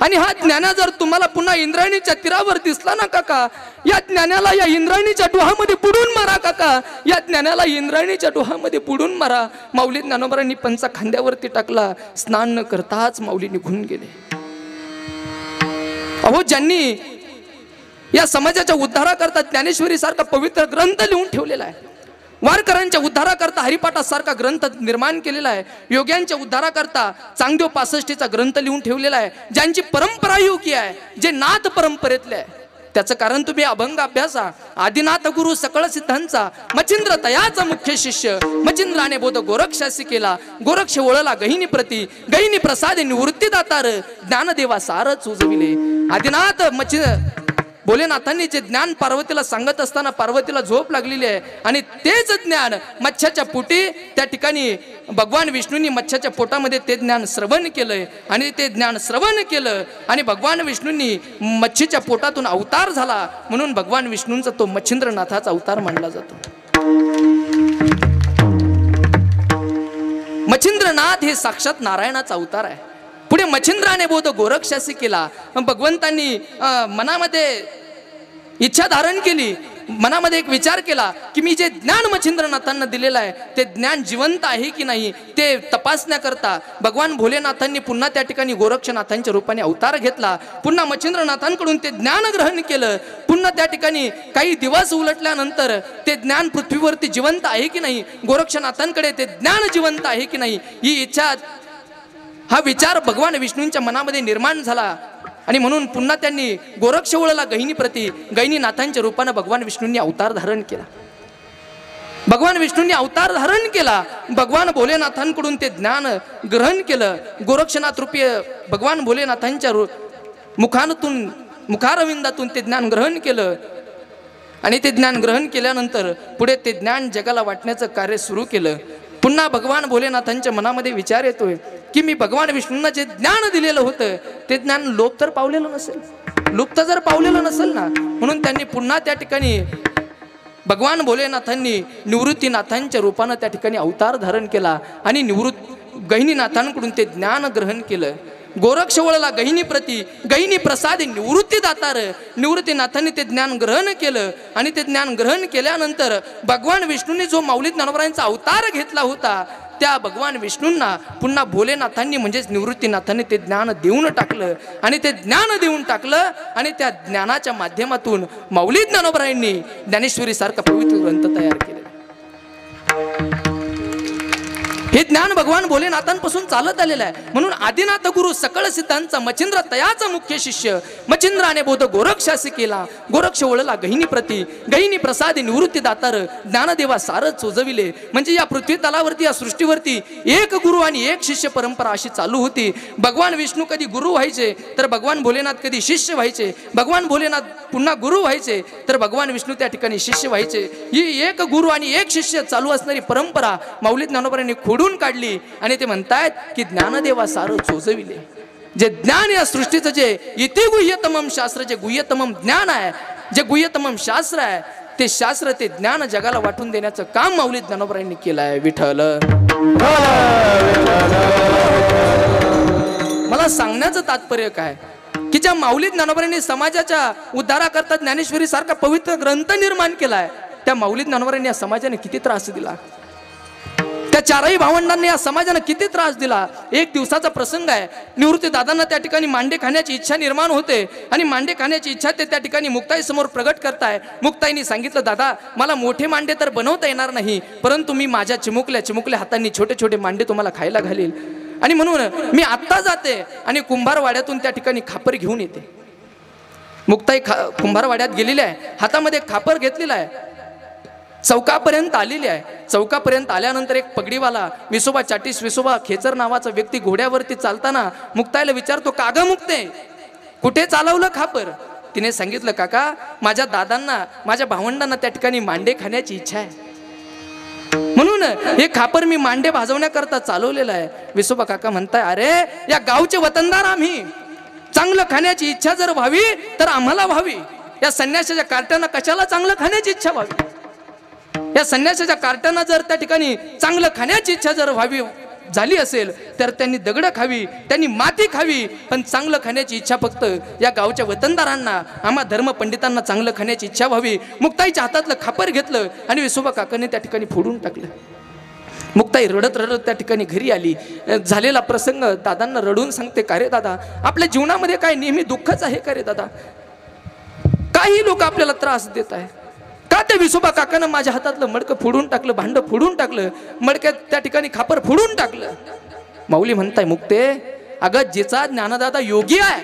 आणि हा ज्ञान जर तुम्हाला पुन्हा इंद्रायणीच्या तीरावर दिसला ना काका, या ज्ञानाला या इंद्रायणीच्या डोहामध्ये बुडून मारा काका, या ज्ञानाला इंद्रायणीच्या डोहामध्ये बुडून मारा. माऊली ज्ञानोबरांनी पंचा खांद्यावरती टाकला. स्नान न करताच माऊली निघून गेले. अहो, ज्यांनी या समाजाच्या उद्धाराकरता ज्ञानेश्वरी सारखा पवित्र ग्रंथ लिहून ठेवलेला आहे, वारकऱ्यांच्या उद्धाराकरता हरिपाठासारखा ग्रंथ निर्माण केलेला आहे, योग्यांच्या उद्धाराकरता चांगदेव 65चा ग्रंथ लिहून ठेवलेला आहे, ज्यांची परंपरा योगी आहे, जे नाथ परंपरेतले आहे, त्याचं कारण तुम्ही अभंग अभ्यासा. आदिनाथ गुरु सकळ सिद्धांचा मच्छिंद्र तयाचा मुख्य शिष्य, मच्छिंद्राने बोध गोरक्षासी केला, गोरक्ष ओळला गहिनी प्रती, गहिनी प्रसादे निवृत्ती दातार, ज्ञानदेवा सार चोजविले. आदिनाथ भोलेनाथांनी जे ज्ञान पार्वतीला सांगत असताना पार्वतीला झोप लागलेली आहे आणि तेच ज्ञान मच्छाच्या पोटी त्या ठिकाणी भगवान विष्णूंनी मच्छाच्या पोटामध्ये ते ज्ञान श्रवण केलंय आणि ते ज्ञान श्रवण केलं आणि भगवान विष्णूंनी मच्छीच्या पोटातून अवतार झाला, म्हणून भगवान विष्णूंचा तो मच्छिंद्रनाथाचा अवतार मानला जातो. मच्छिंद्रनाथ हे साक्षात नारायणाचा अवतार आहे. पुढे मच्छिंद्राने बोध गोरक्षासी केला. भगवंतांनी मनामध्ये इच्छा धारण केली, मनामध्ये एक विचार केला की मी जे ज्ञान मच्छिंद्रनाथांना दिलेलं आहे ते ज्ञान जिवंत आहे की नाही ते तपासण्याकरता भगवान भोलेनाथांनी पुन्हा त्या ठिकाणी गोरक्षनाथांच्या रूपाने अवतार घेतला. पुन्हा मच्छिंद्रनाथांकडून ते ज्ञान ग्रहण केलं. पुन्हा त्या ठिकाणी काही दिवस उलटल्यानंतर ते ज्ञान पृथ्वीवरती जिवंत आहे की नाही, गोरक्षनाथांकडे ते ज्ञान जिवंत आहे की नाही, ही इच्छा, हा विचार भगवान विष्णूंच्या मनामध्ये निर्माण झाला आणि म्हणून पुन्हा त्यांनी गोरक्षवळला गहिनी प्रती, गहिनीनाथांच्या रूपानं भगवान विष्णूंनी अवतार धारण केला. भगवान विष्णूंनी अवतार धारण केला. भगवान भोलेनाथांकडून ते ज्ञान ग्रहण केलं. गोरक्षनाथ रूपी भगवान भोलेनाथांच्या मुखारविंदातून ते ज्ञान ग्रहण केलं आणि ते ज्ञान ग्रहण केल्यानंतर पुढे ते ज्ञान जगाला वाटण्याचं कार्य सुरू केलं. पुन्हा भगवान भोलेनाथांच्या मनामध्ये विचार येतोय की मी भगवान विष्णूंना जे ज्ञान दिलेलं होतं ते ज्ञान लोप तर पावलेलं नसेल, लुप्त जर पावलेलं नसेल ना, म्हणून त्यांनी पुन्हा त्या ठिकाणी भगवान भोलेनाथांनी निवृत्तीनाथांच्या रूपानं त्या ठिकाणी अवतार धारण केला आणि गहिनीनाथांकडून ते ज्ञान ग्रहण केलं. गोरक्षवळला गहिनी प्रती, गहिनी प्रसाद निवृत्ती दातार, निवृत्तीनाथांनी ते ज्ञान ग्रहण केलं आणि ते ज्ञान ग्रहण केल्यानंतर भगवान विष्णूंनी जो माऊली ज्ञानोबरांचा अवतार घेतला होता त्या भगवान विष्णूंना पुन्हा भोलेनाथांनी म्हणजेच निवृत्तीनाथांनी ते ज्ञान देऊन टाकलं आणि ते ज्ञान देऊन टाकलं आणि त्या ज्ञानाच्या माध्यमातून माऊली ज्ञानोबरांनी ज्ञानेश्वरी सारखा पवित्र ग्रंथ तयार केले. हे ज्ञान भगवान भोलेनाथांपासून चालत आलेलं आहे. म्हणून आदिनाथ गुरु सकळ सिद्धांचा मच्छिंद्र तयाचा मुख्य शिष्य, मच्छिंद्राने बोध गोरक्षासी केला, गोरक्ष ओळला गहिनी प्रती, गहिनी प्रसादी निवृत्ती दातार, ज्ञानदेवा सार चोजविले. म्हणजे या पृथ्वी तलावरती या सृष्टीवरती एक गुरु आणि एक शिष्य परंपरा अशी चालू होती. भगवान विष्णू कधी गुरु व्हायचे तर भगवान भोलेनाथ कधी शिष्य व्हायचे, भगवान भोलेनाथ पुन्हा गुरु व्हायचे तर भगवान विष्णू त्या ठिकाणी शिष्य व्हायचे. ही एक गुरु आणि एक शिष्य चालू असणारी परंपरा माऊली ज्ञानोबरांनी खोडून काढली आणि ते म्हणतायत की ज्ञानदेवा सार चोजविले. जे ज्ञान या सृष्टीचं जे इति गुह्यतमम शास्त्र, जे गुह्यतमम ज्ञान आहे, जे गुह्यतमम शास्त्र आहे, ते शास्त्र ते ज्ञान जगाला वाटून देण्याचं काम माऊली ज्ञानोबरांनी केलं आहे. विठ्ठल, मला सांगण्याचं तात्पर्य काय की ज्या माऊली ज्ञानोबरांनी समाजाच्या उद्धाराकरता ज्ञानेश्वरी सारखा पवित्र ग्रंथ निर्माण केलाय, त्या माऊली ज्ञानोबरांनी या समाजाने किती त्रास दिला, त्या चारही भावंडांना या समाजाने किती त्रास दिला. एक दिवसाचा प्रसंग आहे. निवृत्ती दादांना त्या ठिकाणी मांडे खाण्याची इच्छा निर्माण होते आणि मांडे खाण्याची इच्छा ते त्या ठिकाणी मुक्ताई समोर प्रगट करताय. मुक्ताईने सांगितलं, दादा मला मोठे मांडे तर बनवता येणार नाही, परंतु मी माझ्या चिमुकल्या हातांनी छोटे छोटे मांडे तुम्हाला खायला घालेल. आणि म्हणून मी आत्ता जाते आणि कुंभारवाड्यातून त्या ठिकाणी खापर घेऊन येते. मुक्ताई कुंभारवाड्यात गेलेली आहे, हातामध्ये खापर घेतलेला आहे, चौकापर्यंत आलेली आहे. चौकापर्यंत आल्यानंतर एक पगडीवाला विसोबा चाटीस विसोबा खेचर नावाचा व्यक्ती घोड्यावरती चालताना मुक्ताईला विचारतो, का ग मुक्ते कुठे चालवलं खापर? तिने सांगितलं, काका माझ्या दादांना माझ्या भावंडांना त्या ठिकाणी मांडे खाण्याची इच्छा आहे, म्हणून हे खापर मी मांडे भाजवण्याकरता चालवलेलं आहे. विसोबा काका म्हणताय, अरे या गावचे वतनदार आम्ही, चांगलं खाण्याची इच्छा जर व्हावी तर आम्हाला व्हावी. या संन्यासाच्या कार्ट्यांना कशाला चांगलं खाण्याची इच्छा व्हावी? या संन्यासाच्या कार्ट्यांना जर त्या ठिकाणी चांगलं खाण्याची इच्छा जर व्हावी झाली असेल तर त्यांनी दगड खावी, त्यांनी माती खावी, पण चांगलं खाण्याची इच्छा फक्त या गावच्या वतनदारांना, आम्हा धर्मपंडितांना चांगलं खाण्याची इच्छा व्हावी. मुक्ताईच्या हातातलं खापर घेतलं आणि विसोबा काकाने त्या ठिकाणी फोडून टाकलं. मुक्ताई रडत रडत त्या ठिकाणी घरी आली. झालेला प्रसंग दादांना रडून सांगते, का रे दादा आपल्या जीवनामध्ये काय नेहमी दुःखच आहे का रे दादा? काही लोक आपल्याला त्रास देत आहे का? ते विसोबा काकानं माझ्या हातातलं मडकं फोडून टाकलं, भांड फोडून टाकलं, मडक्यात त्या ठिकाणी खापर फोडून टाकलं. माऊली म्हणताय, मुक्ते अगं जिचा ज्ञानदाता योगी आहे,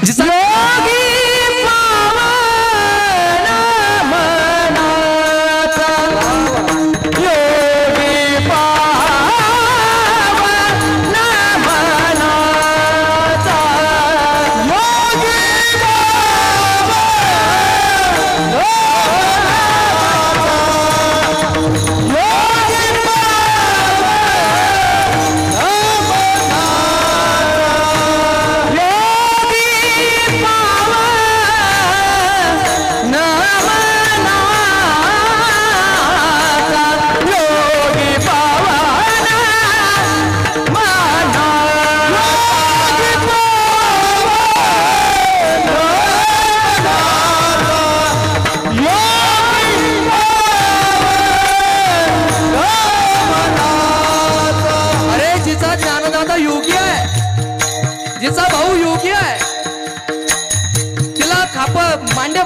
जिचा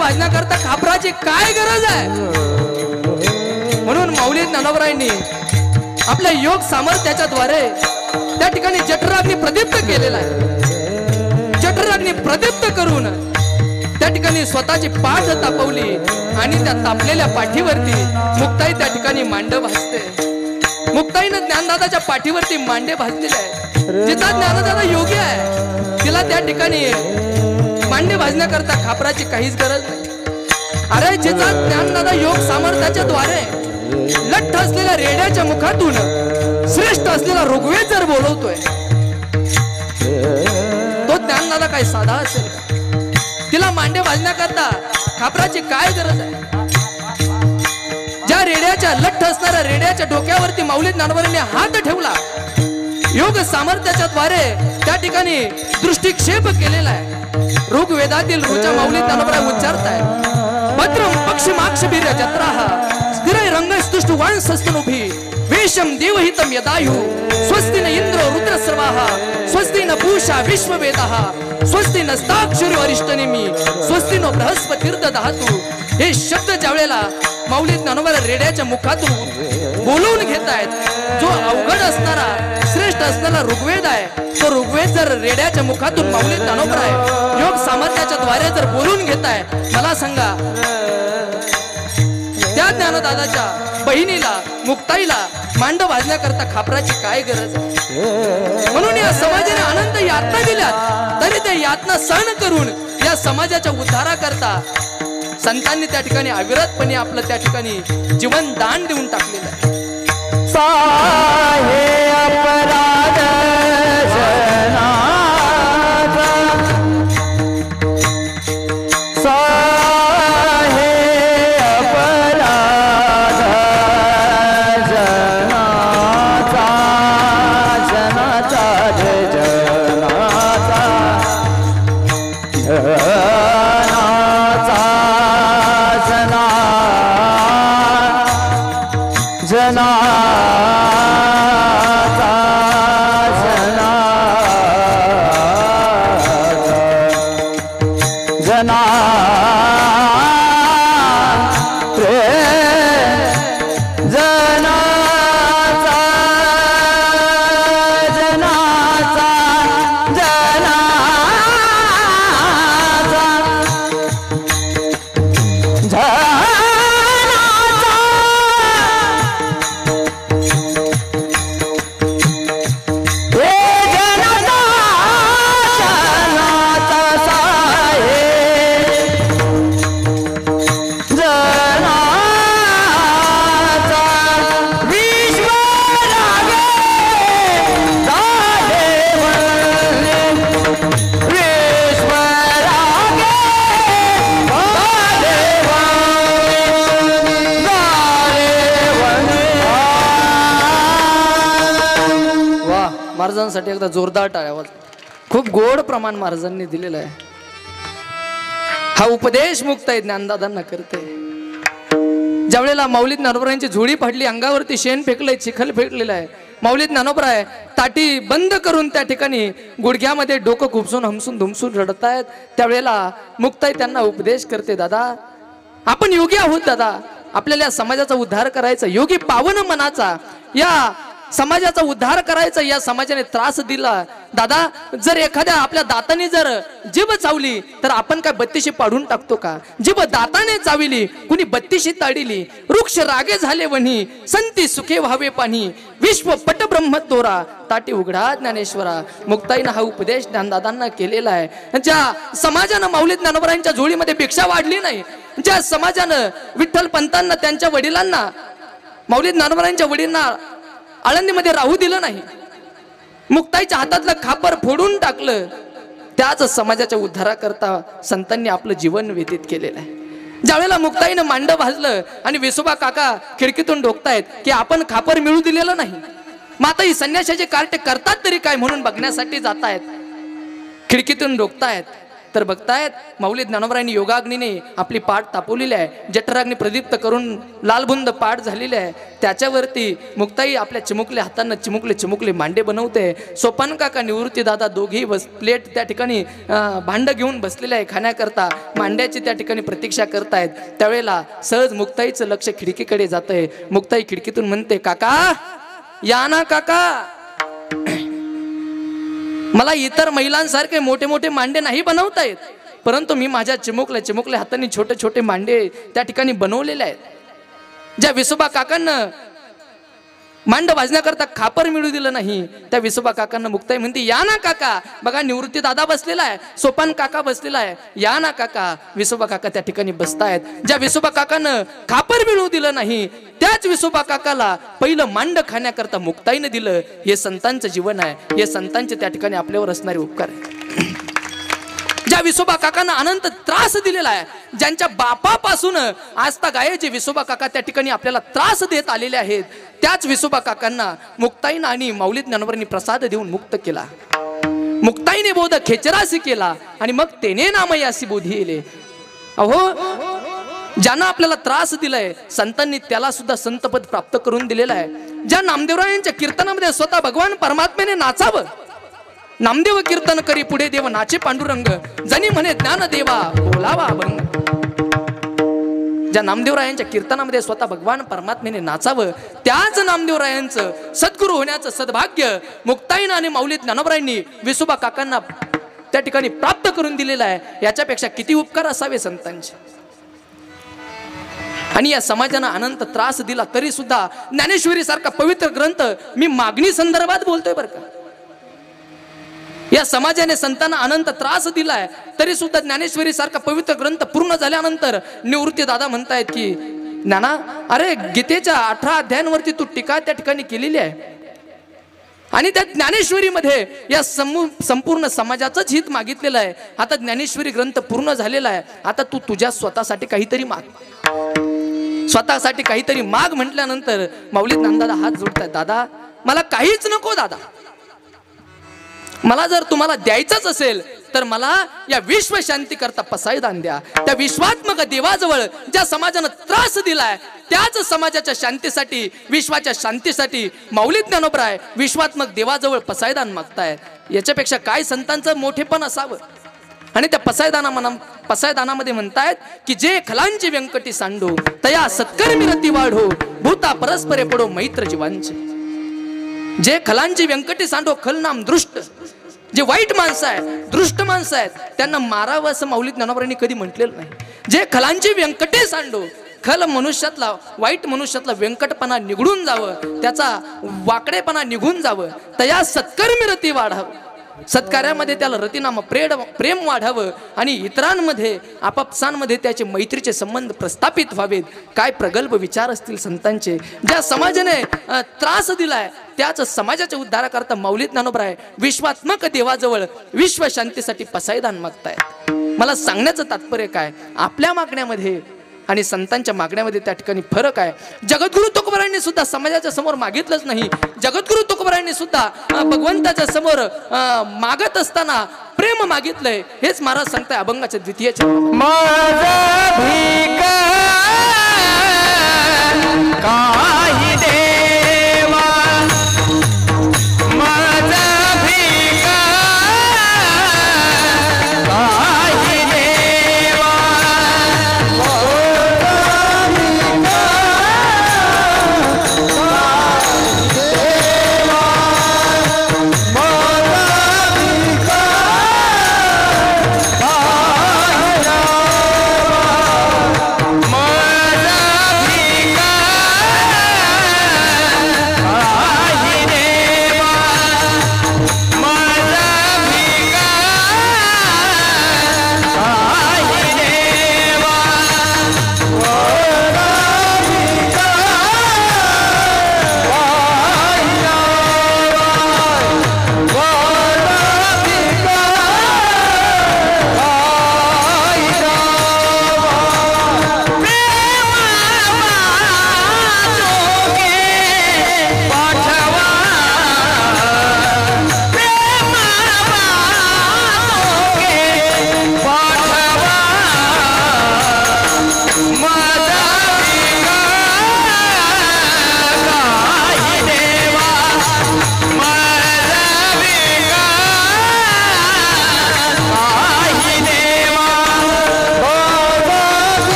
भाजण्याकरता खापराची काय गरज आहे? म्हणून माऊली ज्ञानोबरायांनी आपल्या योग सामर्थ्याच्या द्वारे त्या ठिकाणी जठराग्नी प्रदीप्त केलेला आहे. जठराग्नी प्रदीप्त करून त्या ठिकाणी स्वतःची पाठ तापवली आणि त्या तापलेल्या पाठीवरती मुक्ताई त्या ठिकाणी मांड भाजते. मुक्ताईनं ज्ञानदादाच्या पाठीवरती मांडे भाजलेले आहे. जिचा ज्ञानदादा योगी आहे तिला त्या ठिकाणी मांडे भाजण्याकरता खापराची काहीच गरज नाही. अरे जिचा ज्ञानदादा योग सामर्थ्याच्या द्वारे लठ्ठ असलेल्या रेड्याच्या मुखातून श्रेष्ठ असलेला ऋग्वेद जर बोलवतोय, तो ज्ञानदादा काय साधा असेल का? तिला मांडे भाजण्याकरता खापराची काय गरज आहे? ज्या रेड्याच्या लठ्ठ असणाऱ्या रेड्याच्या डोक्यावरती माऊली ज्ञानोबरांनी हात ठेवला, योग सामर्थ्याच्या द्वारे त्या ठिकाणी दृष्टिक्षेप केलेला आहे. ऋग्वेदातील ऋचा माऊली ज्ञानोबराय उच्चारताय, भद्रम पक्षिमाक्षभिर जत्राः स्थिरै रंगस्तुष्टु वंशस्तनुभिः वेशम देवहितं यदायुः स्वस्ति न इंद्रो रुद्रस्रवाः स्वस्ति न पूषा विश्ववेदाः स्वस्ति नस्ताक्षरो अरिष्टनेमी स्वस्ति नो बृहस्पतिर्दधातु. हे शब्द ज्यावेळेला माऊली ज्ञानोबराय रेड्याच्या मुखातून बोलवून घेत आहेत, जो अवघड असणारा श्रेष्ठ असणारा ऋग्वेद आहे, तो ऋग्वेद जर रेड्याच्या मुखातून माऊली ज्ञानोबराय योग सामर्थ्याच्या द्वारे जर बोलून घेत आहे, मला सांगा त्या ज्ञानदादाच्या बहिणीला मुक्ताईला मांड भाजण्याकरता खापराची काय गरज आहे? म्हणून या समाजाने अनंत यातना दिल्यात, तरी ते यातना सहन करून या समाजाच्या उद्धाराकरता संतांनी त्या ठिकाणी अविरतपणे आपलं त्या ठिकाणी जीवन दान देऊन टाकलेलं आहे. साहे अपराध जना जनाचा जनाचा महाराजांसाठी एकदा जोरदार टाळ्या वाजवा. खूप गोड प्रमाण महाराजांनी दिलेलं आहे. हा उपदेश मुक्ताई ज्ञानदादांना करते. ज्यावेळेला माऊली ज्ञानोबरायांची झोळी फाडली, अंगावरती शेण फेकलंय, चिखल फेकलेला आहे, माऊली ज्ञानोबराय ताटी बंद करून त्या ठिकाणी गुडघ्यामध्ये डोकं खुपसून हमसून धुमसून रडतायत. त्यावेळेला मुक्ताई त्यांना उपदेश करते, दादा आपण योगी आहोत दादा, आपल्याला या समाजाचा उद्धार करायचा, योगी पावन मनाचा या समाजाचा उद्धार करायचा. या समाजाने त्रास दिला दादा, जर एखाद्या आपल्या दाताने जर जीभ चावली तर आपण काय बत्तीशी पाडून टाकतो का? जीभ दाताने चाविली कुणी बत्तीशी ताडिली, वृक्ष रागे झाले वनी संती सुखे व्हावे पाणी, विश्व पट ब्रह्म तोरा ताटी उघडा ज्ञानेश्वरा. मुक्ताईनं हा उपदेश ज्ञानदादांना केलेला आहे. ज्या समाजानं माऊली ज्ञानोबरायांच्या झोळीमध्ये भिक्षा वाढली नाही, ज्या समाजानं विठ्ठल पंतांना त्यांच्या वडिलांना माऊली ज्ञानोबरायांच्या वडिलांना आळंदीमध्ये राहू दिलं नाही, मुक्ताईच्या हातातलं खापर फोडून टाकलं, त्याच समाजाच्या उद्धाराकरता संतांनी आपलं जीवन व्यतीत केलेलं आहे. ज्यावेळेला मुक्ताईनं मांड भाजलं आणि विसोबा काका खिडकीतून डोकतायत की आपण खापर मिळू दिलेलं नाही, माता ही संन्याशाचे कार्टे करतात तरी काय म्हणून बघण्यासाठी जातायत, खिडकीतून डोकतायत तर बघतायत माऊली ज्ञानोबरायांनी योगाग्नीने आपली पाठ तापवलेली आहे, जठराग्नी प्रदीप्त करून लालबुंद पाठ झालेली आहे. त्याच्यावरती मुक्ताई आपल्या चिमुकल्या हातांना चिमुकले चिमुकले मांडे बनवते. सोपान काका निवृत्ती दादा दोघेही प्लेट त्या ठिकाणी भांड घेऊन बसलेले आहे खाण्याकरता, मांड्याची त्या ठिकाणी प्रतीक्षा करतायत. त्यावेळेला सहज मुक्ताईचं लक्ष खिडकीकडे जातंय. मुक्ताई खिडकीतून म्हणते, काका या ना काका, मला इतर महिलांसारखे मोठे मोठे मांडे नाही बनवता येत, परंतु मी माझ्या चिमुकल्या हातांनी छोटे छोटे मांडे त्या ठिकाणी बनवलेले आहेत. ज्या विसोबा काकांना मांड भाजण्याकरता खापर मिळू दिलं नाही, त्या विसोबा काकांना मुक्ताई म्हणते, या ना काका, बघा निवृत्ती दादा बसलेला आहे, सोपान काका बसलेला आहे, या ना काका. विसोबा काका त्या ठिकाणी बसतायत. ज्या विसोबा काकांना खापर मिळू दिलं नाही, त्याच विसोबा काकाला पहिलं मांड खाण्याकरता मुक्ताईने दिलं. हे संतांचं जीवन आहे, हे संतांचे त्या ठिकाणी आपल्यावर असणारे उपकार आहे. ज्या विसोबा काकांना अनंत त्रास दिलेला आहे, ज्यांच्या बापापासून आस्था गायचे विसोबा काका त्या ठिकाणी आपल्याला त्रास देत आलेले आहेत, त्याच विसोबा काकांना मुक्ताईनं आणि माऊली ज्ञानोबरांनी प्रसाद देऊन मुक्त केला. मुक्ताईने बोध खेचरासी केला आणि मग तेने नामयासी बोधी येले. अहो, ज्यांना आपल्याला त्रास दिलाय संतांनी त्याला सुद्धा संतपद प्राप्त करून दिलेलं आहे. ज्या नामदेवरायांच्या कीर्तनामध्ये स्वतः भगवान परमात्म्याने नाचावं, नामदेव कीर्तन करी पुढे देव नाचे पांडुरंग, जनी म्हणे ज्ञान देवा बोलावा अभंग. ज्या नामदेवरायांच्या कीर्तनामध्ये स्वतः भगवान परमात्म्याने नाचावं, त्याच नामदेवरायांचं सद्गुरू होण्याचं सद्भाग्य मुक्ताईनं आणि माऊली ज्ञानोबरायांनी विसोबा काकांना त्या ठिकाणी प्राप्त करून दिलेलं आहे. याच्यापेक्षा किती उपकार असावे संतांचे. आणि या समाजानं अनंत त्रास दिला तरी सुद्धा ज्ञानेश्वरी सारखा पवित्र ग्रंथ, मी मागणी संदर्भात बोलतोय बरं का, या समाजाने संतांना अनंत त्रास दिलाय तरी सुद्धा ज्ञानेश्वरी सारखा पवित्र ग्रंथ पूर्ण झाल्यानंतर निवृत्ती दादा म्हणतायत की ज्ञाना, अरे गीतेच्या 18 अध्यायांवरती तू टीका त्या ठिकाणी केलेली आहे आणि त्या ज्ञानेश्वरीमध्ये या संपूर्ण समाजाचंच हित मागितलेलं आहे. आता ज्ञानेश्वरी ग्रंथ पूर्ण झालेला आहे, आता तू तुझ्या स्वतःसाठी काहीतरी माग, स्वतःसाठी काहीतरी माग म्हटल्यानंतर माऊली ज्ञानदादा हात जोडतायत, दादा मला काहीच नको दादा, मला जर तुम्हाला द्यायचंच असेल तर मला या विश्व शांती करता पसायदान द्या. त्या विश्वात्मक देवाजवळ ज्या समाजानं त्रास दिलाय त्याच समाजाच्या शांतीसाठी, विश्वाच्या शांतीसाठी माऊली आणि त्या पसायदानामध्ये म्हणतायत की जे खलांचे व्यंकटी सांडो तया सत्कर्मी रती वाढो भूता परस्परे पडो मैत्र जीवांचे. जे खलांची व्यंकटी सांडो, खल नाम दृष्ट, जे वाईट माणसं आहेत, दृष्ट माणसं आहेत, त्यांना मारावं असं माऊली ज्ञानोबांनी कधी म्हटलेलं नाही. जे खलांची व्यंकटे सांडो, खल मनुष्यातला, वाईट मनुष्यातला व्यंकटपणा निघून जावं, त्याचा वाकडेपणा निघून जावं, तया सत्कर्मी रती वाढावं, सत्कार्यामध्ये त्याला रतीनाम प्रेम वाढावं आणि इतरांमध्ये आपापसांमध्ये त्याचे मैत्रीचे संबंध प्रस्थापित व्हावेत. काय प्रगल्भ विचार असतील संतांचे. ज्या समाजाने त्रास दिलाय त्याच समाजाच्या उद्धाराकरता माऊली ज्ञानोबराय विश्वात्मक देवाजवळ विश्व शांतीसाठी पसायदान मागतायत. मला सांगण्याचं तात्पर्य काय, आपल्या मागण्यामध्ये आणि संतांच्या मागण्यामध्ये त्या ठिकाणी फरक आहे. जगद्गुरु तुकोबारायांनी सुद्धा समाजाच्या समोर मागितलंच नाही. जगद्गुरु तुकोबारायांनी सुद्धा भगवंताच्या समोर मागत असताना प्रेम मागितलंय. हेच महाराज सांगताय अभंगाच्या द्वितीय काही देवा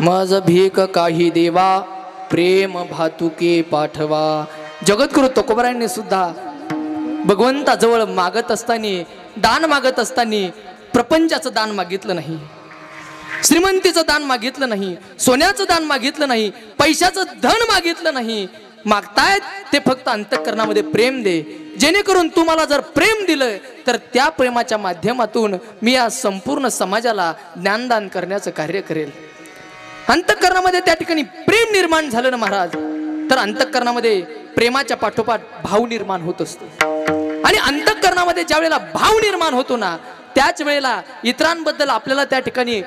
मज भीक काही देवा प्रेम भातुके पाठवा. जगद्गुरु तुकोबारायांनी सुद्धा भगवंताजवळ मागत असताना, दान मागत असताना प्रपंचाचं दान मागितलं नाही, श्रीमंतीचं दान मागितलं नाही, सोन्याचं दान मागितलं नाही, पैशाचं धन मागितलं नाही. मागतायत ते फक्त अंतःकरणामध्ये प्रेम दे, जेणेकरून तू मला जर प्रेम दिलं तर त्या प्रेमाच्या माध्यमातून मी या संपूर्ण समाजाला ज्ञानदान करण्याचं कार्य करेल. अंतःकरणामध्ये त्या ठिकाणी प्रेम निर्माण झालं ना महाराज, तर अंतःकरणामध्ये प्रेमाच्या पाठोपाठ भाव निर्माण होत असतो. आणि अंतःकरणामध्ये ज्या वेळेला भाव निर्माण होतो ना, त्याच वेळेला इतरांबद्दल आपल्याला त्या ठिकाणी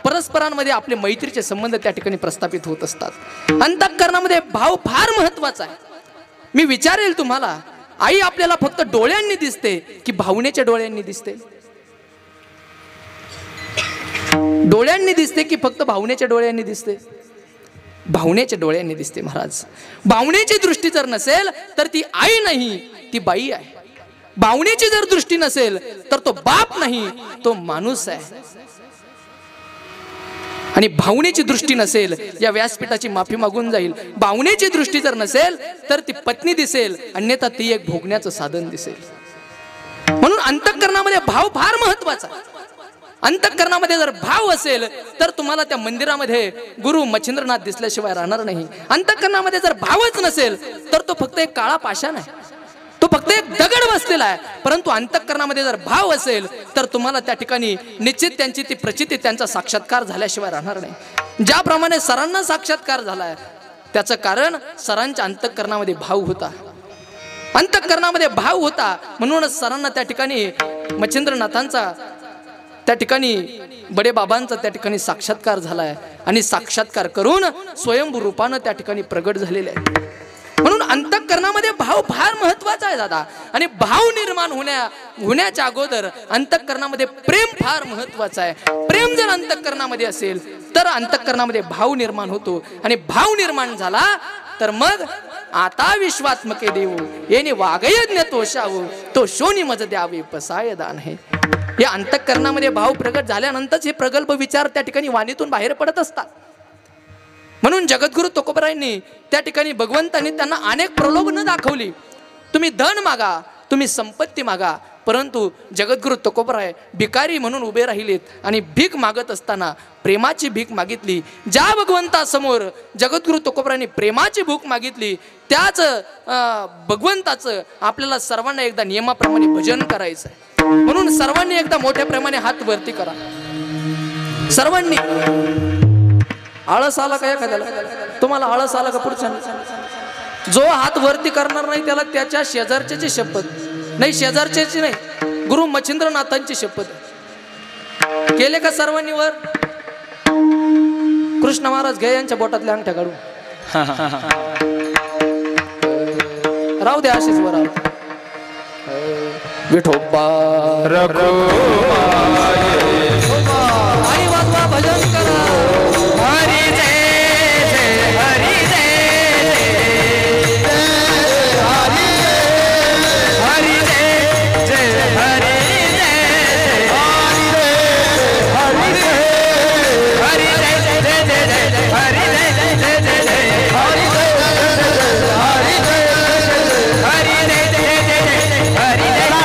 परस्परांमध्ये आपले मैत्रीचे संबंध त्या ठिकाणी प्रस्थापित होत असतात. अंतःकरणामध्ये भाव फार महत्वाचा आहे. मी विचारेल तुम्हाला, आई आपल्याला फक्त डोळ्यांनी दिसते की भावनेच्या डोळ्यांनी दिसते? डोळ्यांनी दिसते की फक्त भावनेच्या डोळ्यांनी दिसते? भावनेच्या डोळ्यांनी दिसते महाराज. भावनेची दृष्टी जर नसेल तर ती आई नाही, ती बाई आहे. भावनेची जर दृष्टी नसेल तर तो बाप नाही, तो माणूस आहे. आणि भावनेची दृष्टी नसेल, या व्यासपीठाची माफी मागून जाईल, भावनेची दृष्टी जर नसेल तर ती पत्नी दिसेल, अन्यथा ती एक भोगण्याचं साधन दिसेल. म्हणून अंतःकरणामध्ये भाव फार महत्वाचा. अंतःकरणामध्ये जर भाव असेल तर तुम्हाला त्या मंदिरामध्ये गुरु मच्छिंद्रनाथ दिसल्याशिवाय राहणार नाही. अंतःकरणामध्ये जर भावच नसेल तर तो फक्त एक काळा पाषाण आहे, तो फक्त एक दगड बसलेला आहे. परंतु अंतःकरणामध्ये जर भाव असेल तर तुम्हाला त्या ठिकाणी निश्चित त्यांची ती प्रचिती, त्यांचा साक्षात्कार झाल्याशिवाय राहणार नाही. ज्याप्रमाणे सरांना साक्षात्कार झालाय त्याचं कारण सरांच्या अंतःकरणामध्ये भाव होता, अंतःकरणामध्ये भाव होता. म्हणूनच सरांना त्या ठिकाणी मच्छिंद्रनाथांचा, त्या ठिकाणी बडे बाबांचा त्या ठिकाणी साक्षात्कार झालाय आणि साक्षात्कार करून स्वयंभू रूपानं त्या ठिकाणी प्रगट झालेले आहे. म्हणून अंतःकरणामध्ये भाव फार महत्वाचा आहे दादा. आणि भाव निर्माण होण्याच्या अगोदर अंतःकरणामध्ये प्रेम फार महत्वाचं आहे. प्रेम जर अंतःकरणामध्ये असेल तर अंतःकरणामध्ये भाव निर्माण होतो आणि भाव निर्माण झाला तर मग आता विश्वात्मके देव येणे वागयज्ञ तोषाव तो शोनी मज द्यावे पसाय दान हे. या अंतःकरणामध्ये भाव प्रगट झाल्यानंतरच हे प्रगल्भ विचार त्या ठिकाणी वाणीतून बाहेर पडत असतात. म्हणून जगद्गुरु तुकोबरायांनी त्या ठिकाणी भगवंतांनी त्यांना अनेक प्रलोभनं दाखवली. तुम्ही धन मागा, तुम्ही संपत्ती मागा, परंतु जगद्गुरु तुकोबराय भिकारी म्हणून उभे राहिलेत आणि भीक मागत असताना प्रेमाची भीक मागितली. ज्या भगवंतासमोर जगद्गुरु तुकोबरायांनी प्रेमाची भूक मागितली त्याच भगवंताचं आपल्याला सर्वांना एकदा नियमाप्रमाणे भजन करायचं आहे. म्हणून सर्वांनी एकदा मोठ्या प्रमाणे हात वरती करा. सर्वांनी. आळस आला का एखाद्याला? तुम्हाला आळस आला का? पुढच्या जो हात वरती करणार नाही त्याला त्याच्या शेजारच्याची शपथ नाही, शेजारच्याची नाही, गुरु मच्छिंद्रनाथांची शपथ. केले का सर्वांनी वर? कृष्ण महाराज घे यांच्या बोटातल्या अंगठ्या काढून. राहू दे अशीच वर. विठोबा आणि वाजवा भजन करा. हरी जय जय हरी जय हरी हरी जय जय हरी जय हरी जय हरी जय जय जय जय हरी जय जय जय जय हरी जय हरी जय हरी जय जय जय हरी जय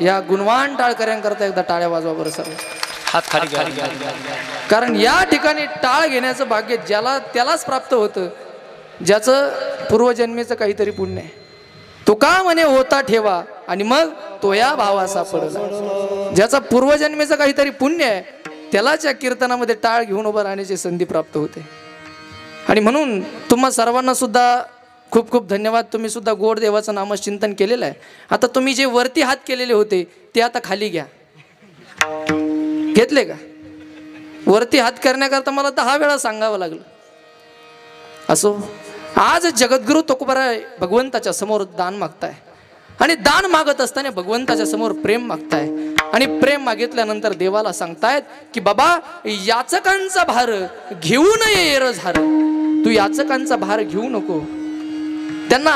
या गुणवान टाळकऱ्यांकरता एकदा टाळ्या वाजवा बरं सर. हात खाली घ्या. कारण या ठिकाणी टाळ घेण्याचं भाग्य ज्याला त्यालाच प्राप्त होतं ज्याचं पूर्वजन्मेचं काहीतरी पुण्य आहे. तुका म्हणे होता ठेवा आणि मग तो या भावा सापडला. ज्याचा पूर्वजन्मेचं काहीतरी पुण्य आहे त्यालाच या कीर्तनामध्ये टाळ घेऊन उभं राहण्याची संधी प्राप्त होते. आणि म्हणून तुम्हा सर्वांना सुद्धा खूप खूप धन्यवाद. तुम्ही सुद्धा गोड देवाचं नामचिंतन केलेलं आहे. आता तुम्ही जे वरती हात केलेले होते ते आता खाली घ्या. घेतले का? वरती हात करण्याकरता मला 10 वेळा सांगावं लागलं. असो, आज जगद्गुरु तुकोबराय भगवंताच्या समोर दान मागताय आणि दान मागत असताना भगवंताच्या समोर प्रेम मागताय आणि प्रेम मागितल्यानंतर देवाला सांगतायत की बाबा याचकांचा भार घेऊ नये येर झार. तू याचकांचा भार घेऊ नको. त्यांना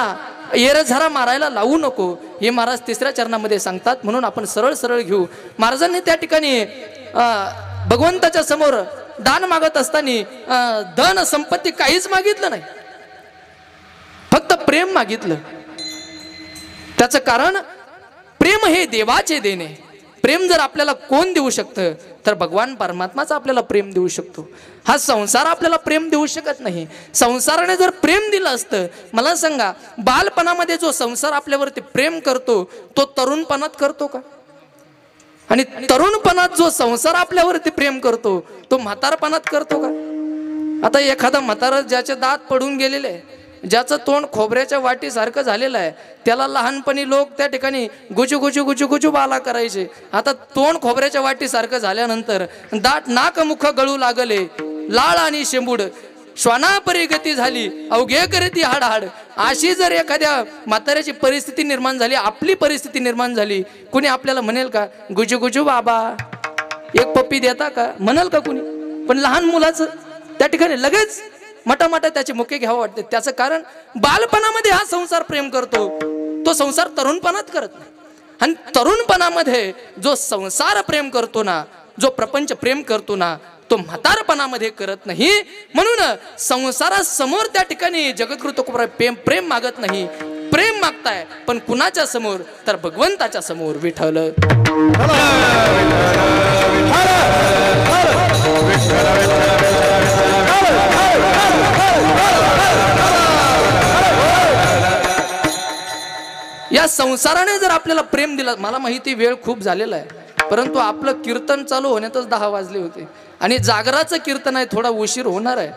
येरझारा मारायला लावू नको, हे महाराज तिसऱ्या चरणामध्ये सांगतात. म्हणून आपण सरळ सरळ घेऊ. महाराजांनी त्या ठिकाणी भगवंताच्या समोर दान मागत असताना धन संपत्ती काहीच मागितलं नाही, फक्त प्रेम मागितलं. त्याचं कारण प्रेम हे देवाचे देणे. प्रेम जर आपल्याला कोण देऊ शकतं तर भगवान परमात्माच आपल्याला प्रेम देऊ शकतो. हा संसार आपल्याला प्रेम देऊ शकत नाही. संसाराने जर प्रेम दिलं असतं, मला सांगा, बालपणामध्ये जो संसार आपल्यावरती प्रेम करतो तो तरुणपणात करतो का? आणि तरुणपणात जो संसार आपल्यावरती प्रेम करतो तो म्हातारपणात करतो का? आता एखादा म्हातारा ज्याचे दात पडून गेलेले आहे, ज्याचं तोंड खोबऱ्याच्या वाटीसारखं झालेलं आहे, त्याला लहानपणी लोक त्या ठिकाणी गुजू गुजू गुजू गुजू बाला करायचे. आता तोंड खोबऱ्याच्या वाटीसारखं झाल्यानंतर दाट नाक मुख गळू लागले, लाळ आणि शेंबूड श्वानापरी गती झाली, अवघे करती हाड हाड. अशी जर एखाद्या म्हाताऱ्याची परिस्थिती निर्माण झाली, आपली परिस्थिती निर्माण झाली, कुणी आपल्याला म्हणेल का गुजू गुजू बाबा एक पप्पी देता का? म्हणाल का कुणी? पण लहान मुलाचं त्या ठिकाणी लगेच मटामटा त्याचे मुके घ्यावं वाटते. त्याचं कारण बालपणामध्ये हा संसार प्रेम करतो, तो संसार तरुणपणात करत नाही. आणि तरुणपणामध्ये जो संसार प्रेम करतो ना, जो प्रपंच प्रेम करतो ना, तो म्हातारपणामध्ये करत नाही. म्हणून संसारासमोर त्या ठिकाणी जगद्गुरु तुकोबाराय प्रेम मागत नाही, प्रेम मागताय. पण कुणाच्या समोर? तर भगवंताच्या समोर. विठ्ठल या संसाराने जर आपल्याला प्रेम दिलं. मला माहिती वेळ खूप झालेला आहे, परंतु आपलं कीर्तन चालू होण्यातच 10 वाजले होते आणि जागराचं कीर्तन आहे, थोडा उशीर होणार आहे,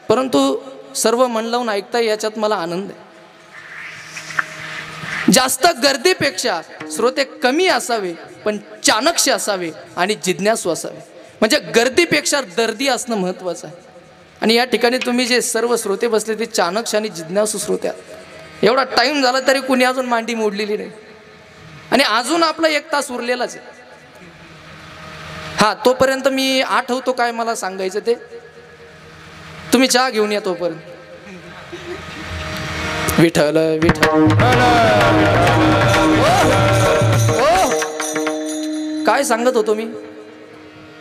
परंतु सर्व मन लावून ऐकताय याच्यात मला आनंद आहे. जास्त गर्दीपेक्षा श्रोते कमी असावे, पण चाणक्य असावे आणि जिज्ञासू असावे. म्हणजे गर्दीपेक्षा दर्दी असणं महत्वाचं आहे. आणि या ठिकाणी तुम्ही जे सर्व श्रोते बसले ते चाणक्य आणि जिज्ञासू श्रोते आहेत. एवढा टाइम झाला तरी कुणी अजून मांडी मोडलेली नाही आणि अजून आपला 1 तास उरलेलाच आहे. हा, तोपर्यंत मी आठवतो काय मला सांगायचं ते. तुम्ही चहा घेऊन या तोपर्यंत. विठ्ठल विठ्ठल काय सांगत होतो मी?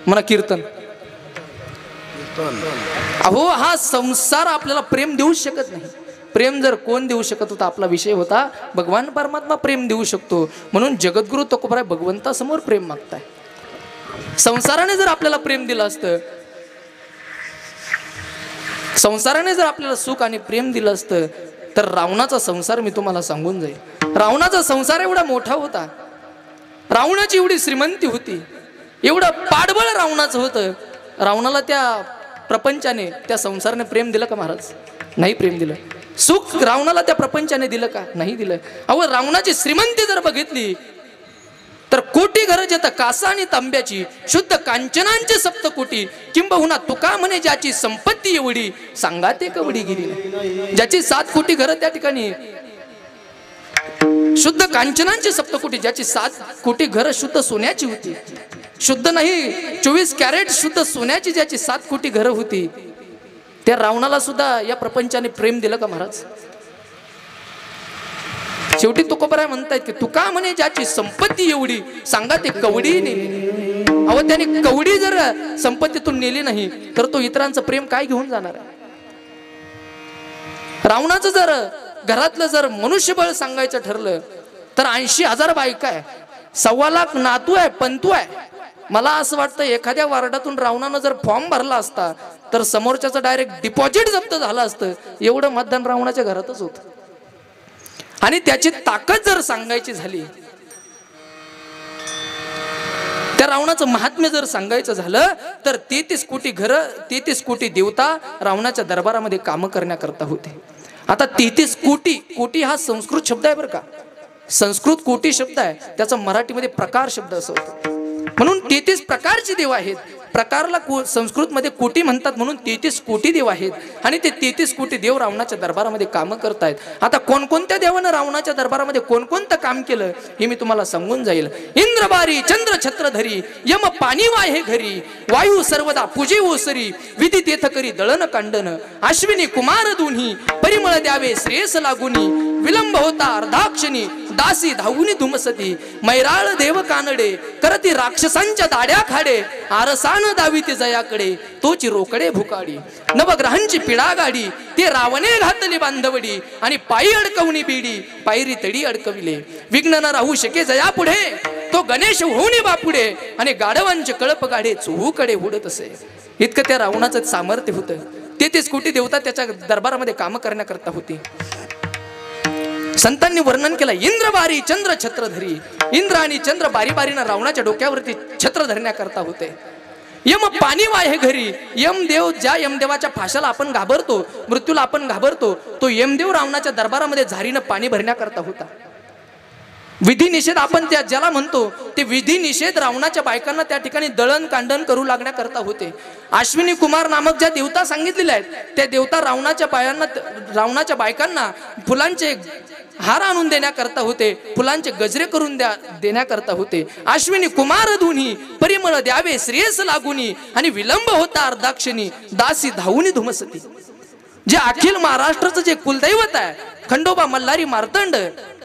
मला कीर्तन. अहो, हा संसार आपल्याला प्रेम देऊ शकत नाही. प्रेम जर कोण देऊ शकत होता? आपला विषय होता भगवान परमात्मा प्रेम देऊ शकतो. म्हणून जगद्गुरु तुकोबाराय भगवंतासमोर प्रेम मागताय. संसाराने जर आपल्याला प्रेम दिलं असतं, संसाराने जर आपल्याला सुख आणि प्रेम दिलं असतं, तर रावणाचा संसार मी तुम्हाला सांगून जाईल. रावणाचा संसार एवढा मोठा होता, रावणाची एवढी श्रीमंती होती, एवढं पाठबळ रावणाचं होतं. रावणाला त्या प्रपंचाने, त्या संसाराने प्रेम दिलं का महाराज? नाही प्रेम दिलं. सुख रावणाला त्या प्रपंचाने दिलं का? नाही दिलं. अहो, रावणाची श्रीमंती जर बघितली तर कोटी गरज येतं कासा आणि तांब्याची, शुद्ध कांचनांचे सप्तकोटी, किंबहुना तुका म्हणे ज्याची संपत्ती एवढी, सांगा ते कवडी गिरी. ज्याची 7 कोटी घरं त्या ठिकाणी शुद्ध कांचनांचे सप्तकोटी, ज्याची 7 कोटी घरं शुद्ध सोन्याची होती, शुद्ध नाही 24 कॅरेट शुद्ध सोन्याची ज्याची 7 कोटी घरं होती, त्या रावणाला सुद्धा या प्रपंचाने प्रेम दिलं का महाराज? शेवटी तुकोबाराय म्हणतायत की तुका म्हणे ज्याची संपत्ती एवढी, सांगा ते कवडी नेली. अहो, त्याने कवडी जर संपत्तीतून नेली नाही तर तो इतरांचं प्रेम काय घेऊन जाणार आहे? रावणाचं जर घरातलं जर मनुष्यबळ सांगायचं ठरलं तर 80,000 बायका आहे, 1.25 लाख नातू आहे, पंतू आहे. मला असं वाटतं एखाद्या वार्डातून रावणानं जर फॉर्म भरला असता तर समोरच्याचं डायरेक्ट डिपॉझिट जप्त झालं असतं. एवढं मतदान रावणाच्या घरातच होतं. आणि त्याची ताकद जर सांगायची झाली, त्या रावणाचं महात्म्य जर सांगायचं झालं तर 33 कोटी घरं, 33 कोटी देवता रावणाच्या दरबारामध्ये कामं करण्याकरता होते. आता 33 कोटी, कोटी हा संस्कृत शब्द आहे बरं का, संस्कृत कोटी शब्द आहे, त्याचा मराठीमध्ये प्रकार शब्द असं होतं. म्हणून 33 प्रकारचे देव आहेत. प्रकारला संस्कृतमध्ये कोटी म्हणतात, म्हणून 33 कोटी देव आहेत. आणि ते 33 कोटी देव रावणाच्या दरबारामध्ये कामं करतायत. आता कोणकोणत्या देवानं रावणाच्या दरबारामध्ये कोणकोणतं काम केलं हे मी तुम्हाला सांगून जाईल. इंद्रबारी चंद्र छत्रधरी, यम पाणी वाहे घरी, वायू सर्वदा पूजे ओसरी, विधी तेथ करी दळण कांडन, अश्विनी कुमार दोन्ही, परिमळ द्यावे श्रेयस लागुनी, विलंब होता अर्धाक्षणी दासी धावून धुमसती मैराळ देव कानडे करती राक्षसांच्या दाड्या खाडे आरसान दावी ते जयाकडे तोची रोकडे भुकाडी नवग्रहांची पिडा गाडी ते रावणे घातली बांधवडी आणि पायी अडकवणी बीडी पायरी तडी अडकविले विघ्न न राहू शके जया पुढे तो गणेश होऊन बापुढे आणि गाढवांचे कळप गाडे चोहूकडे उडत असे इतकं त्या रावणाचं सामर्थ्य होतं 33 कोटी देवता त्याच्या दरबारामध्ये काम करण्याकरता होती संतांनी वर्णन केलं इंद्र बारी चंद्र छत्रधरी इंद्र आणि चंद्र बारी बारीनं रावणाच्या डोक्यावरती छत्र धरण्याकरता होते यम पाणी वाहे घरी यमदेव ज्या यमदेवाच्या फाशाला आपण घाबरतो मृत्यूला आपण घाबरतो तो यमदेव रावणाच्या दरबारामध्ये झारीनं पाणी भरण्याकरता होता विधी निषेध आपण त्या ज्याला म्हणतो ते विधी निषेध रावणाच्या बायकांना त्या ठिकाणी दळण कांडण करू लागण्याकरता होते अश्विनी कुमार नामक ज्या देवता सांगितलेल्या आहेत त्या देवता रावणाच्या बायकांना फुलांचे हार आणून देण्याकरता होते फुलांचे गजरे करून देण्याकरता होते अश्विनी कुमार दोन्ही परिमळ द्यावे श्रेयस लागुनी आणि विलंब होता अर्धाक्षणी दासी धावून धुमसती जे अखिल महाराष्ट्राचं जे कुलदैवत आहे खंडोबा मल्हारी मार्तंड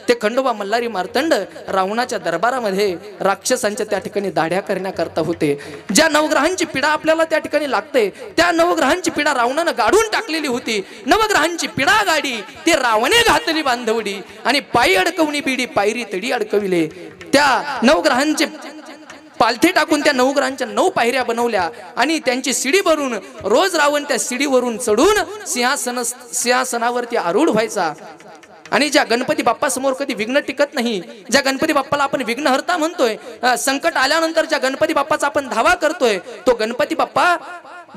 ते खंडोबा मल्हारी मार्तंड रावणाच्या दरबारामध्ये राक्षसांच्या त्या ठिकाणी दाढ्या करण्याकरता होते ज्या नवग्रहांची पीडा आपल्याला त्या ठिकाणी लागते त्या नवग्रहांची पीडा रावणानं गाडून टाकलेली होती नवग्रहांची पीडा गाडी ते रावणे घातली बांधवडी आणि पायी अडकवणी बीडी पायरी तडी अडकविले त्या नवग्रहांचे पालथे टाकून त्या नवग्रहांच्या 9 पायऱ्या बनवल्या आणि त्यांची शिडी भरून रोज रावण त्या शिडीवरून चढून सिंहासनावरती आरूढ व्हायचा आणि ज्या गणपती बाप्पा समोर कधी विघ्न टिकत नाही ज्या गणपती बाप्पाला आपण विघ्नहर्ता म्हणतोय संकट आल्यानंतर ज्या गणपती बाप्पाचा आपण धावा करतोय तो गणपती बाप्पा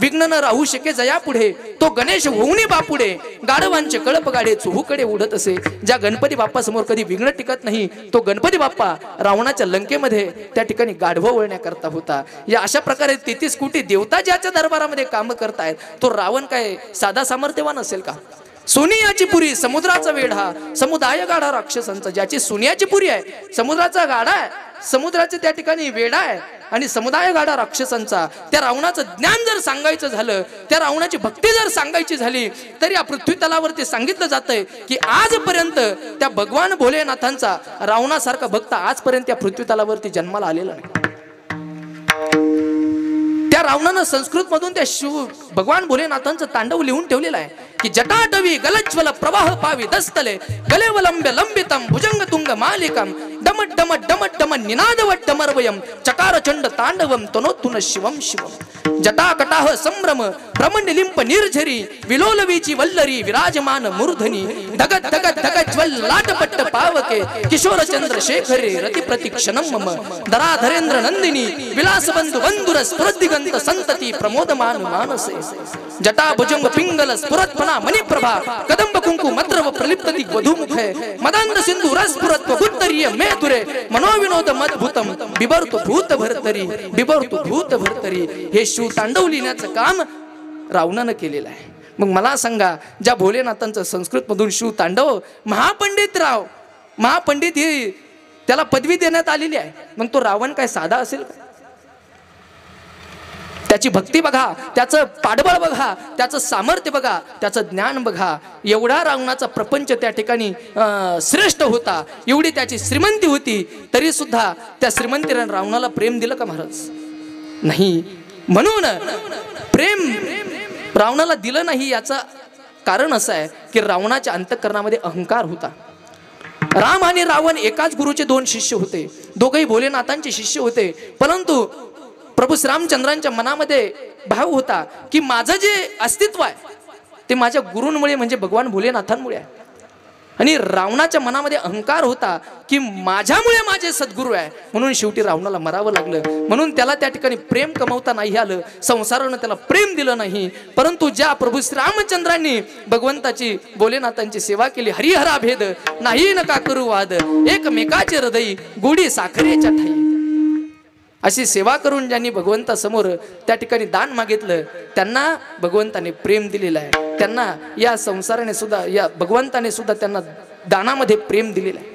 विघ्न न राहू शके जया पुढे तो गणेश होऊनी बापुढे गाढवांचे कळप गाडे चोहूकडे उडत असे ज्या गणपती बाप्पा समोर कधी विघ्न टिकत नाही तो गणपती बाप्पा रावणाच्या लंकेमध्ये त्या ठिकाणी गाढव वळण्याकरता होता या अशा प्रकारे 33 कोटी देवता ज्याच्या दरबारामध्ये काम करतायत तो रावण काय साधा सामर्थ्यवान असेल का सोनियाची पुरी समुद्राचा वेढा समुदाय गाढा राक्षसांचा ज्याची सोनियाची पुरी आहे समुद्राचा गाढा आहे समुद्राचे त्या ठिकाणी वेढा आहे आणि समुदाय गाढा राक्षसांचा त्या रावणाचं ज्ञान जर सांगायचं झालं त्या रावणाची भक्ती जर सांगायची झाली तर या पृथ्वी तलावरती सांगितलं जातंय की आजपर्यंत त्या भगवान भोलेनाथांचा रावणासारखा भक्त आजपर्यंत त्या पृथ्वी तलावरती जन्माला आलेला नाही त्या रावणानं संस्कृत मधून त्या शिव भगवान भोलेनाथांचं तांडव लिहून ठेवलेलं आहे की जटाटवी गलज्वल प्रवाह पावी दस्तले गलेवलंब्य लंबितम भुजंग तुंग मालिकम डमट डमट डमट डमट निनादवट डमर्वयम चकार चंड तांडवम तनोत्तुन शिवम शिवम जटाकटाह संभ्रम भ्रमनिलिंप निर्झरी विलोलवीची वल्लरी विराजमान मूर्धनी धगत धगत धगत ज्वल लाटपट्ट पावके किशोर चंद्रशेखरे रति प्रतिक्षणम मम धराधरेंद्र नंदिनी विलासबंधु वंदुर स्फुरदिगंत संतती प्रमोदमान मानसे जटा भुजंग पिंगल स्फुरत्पना मणिप्रभा कदंब कुंकु मद्रव प्रलिप्तति वधूमुखे मदांध सिंधु रसपुरत्व गुत्तरीय मेधुरे मनोविनोद मद्भुतम बिबर्तु भूत भरतरी हे शिव तांडव लिहिण्याचं काम रावणानं केलेलं आहे मग मला सांगा ज्या भोलेनाथांचं संस्कृत मधून शिव तांडव महापंडित ही त्याला पदवी देण्यात आलेली आहे मग तो रावण काय साधा असेल का त्याची भक्ती बघा त्याचं पाठबळ बघा त्याचं सामर्थ्य बघा त्याचं ज्ञान बघा एवढा रावणाचा प्रपंच त्या ठिकाणी श्रेष्ठ होता एवढी त्याची श्रीमंती होती तरी सुद्धा त्या श्रीमंतीने रावणाला प्रेम दिलं का महाराज नाही म्हणून प्रेम रावणाला दिलं नाही याचं कारण असं आहे की रावणाच्या अंतःकरणामध्ये अहंकार होता राम आणि रावण एकाच गुरुचे 2 शिष्य होते दोघेही भोलेनाथांचे शिष्य होते परंतु प्रभू श्रीरामचंद्रांच्या मनामध्ये भाव होता की माझं जे अस्तित्व आहे ते माझ्या गुरूंमुळे म्हणजे भगवान भोलेनाथांमुळे आहे आणि रावणाच्या मनामध्ये अहंकार होता की माझ्यामुळे माझे सद्गुरू आहे म्हणून शेवटी रावणाला मरावं लागलं म्हणून त्याला त्या ठिकाणी प्रेम कमवता नाही आलं संसारानं त्याला प्रेम दिलं नाही परंतु ज्या प्रभू श्रीरामचंद्रांनी भगवंताची भोलेनाथांची सेवा केली हरिहरा भेद नाही नका करू वाद एकमेकाचे हृदय गोडी साखरेच्या ठाई अशी सेवा करून ज्यांनी भगवंतासमोर त्या ठिकाणी दान मागितलं त्यांना भगवंताने प्रेम दिलेलं आहे त्यांना या संसाराने सुद्धा या भगवंताने सुद्धा त्यांना दानामध्ये प्रेम दिलेलं आहे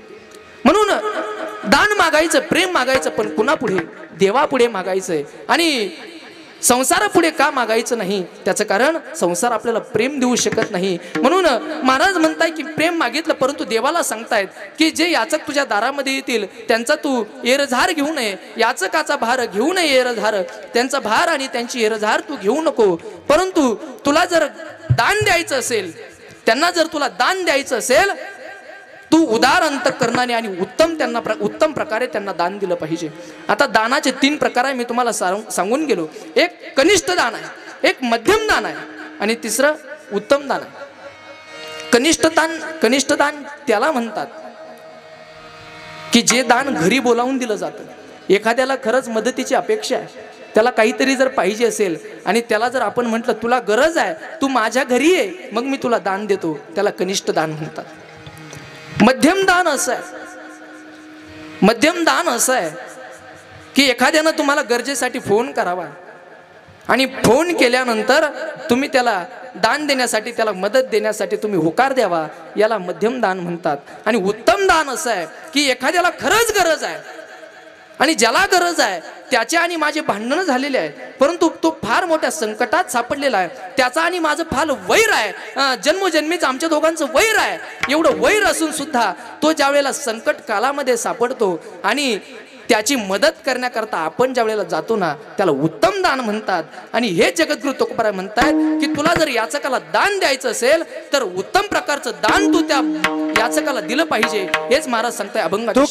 म्हणून दान मागायचं प्रेम मागायचं पण कुणापुढे देवापुढे मागायचंय आणि संसार पुढे का मागायचं नाही? त्याचं कारण संसार आपल्याला प्रेम देऊ शकत नाही. म्हणून महाराज म्हणताय की प्रेम मागितलं, परंतु देवाला सांगतायत की जे याचक तुझ्या दारामध्ये येतील त्यांचा तू एरझार घेऊ नये, याचकाचा भार घेऊ नये एरझार, त्यांचा भार आणि त्यांची एरझार तू घेऊ नको. परंतु तुला जर दान द्यायचं असेल, त्यांना जर तुला दान द्यायचं असेल, तू उदार अंतःकरणाने आणि उत्तम प्रकारे त्यांना दान दिलं पाहिजे. आता दानाचे 3 प्रकार आहे, मी तुम्हाला सांगून गेलो. एक कनिष्ठ दान आहे, एक मध्यम दान आहे आणि तिसरं उत्तम दान आहे. कनिष्ठ दान त्याला म्हणतात की जे दान घरी बोलावून दिलं जातं. एखाद्याला खरंच मदतीची अपेक्षा आहे, त्याला काहीतरी जर पाहिजे असेल आणि त्याला जर आपण म्हटलं तुला गरज आहे, तू माझ्या घरी ये, मग मी तुला दान देतो, त्याला कनिष्ठ दान म्हणतात. मध्यम दान असं आहे की एखाद्यानं तुम्हाला गरजेसाठी फोन करावा आणि फोन केल्यानंतर तुम्ही त्याला दान देण्यासाठी, त्याला मदत देण्यासाठी तुम्ही होकार द्यावा, याला मध्यम दान म्हणतात. आणि उत्तम दान असं आहे की एखाद्याला खरंच गरज आहे आणि ज्याला गरज आहे त्याचे आणि माझे भांडणं झालेले आहे, परंतु तो फार मोठ्या संकटात सापडलेला आहे, त्याचा आणि माझं फार वैर आहे, जन्मोजन्मीचं आमच्या दोघांचं वैर आहे. एवढं वैर असून सुद्धा तो ज्या वेळेला संकट कालामध्ये सापडतो आणि त्याची मदत करण्याकरता आपण ज्या वेळेला जातो ना, त्याला उत्तम दान म्हणतात. आणि हे जगद्गुरु तुकोबाराय म्हणतात की तुला जर याचकाला दान द्यायचं असेल तर उत्तम प्रकारचं दान तू त्या याचकाला दिलं पाहिजे. हेच महाराज सांगताय अभंगात. तू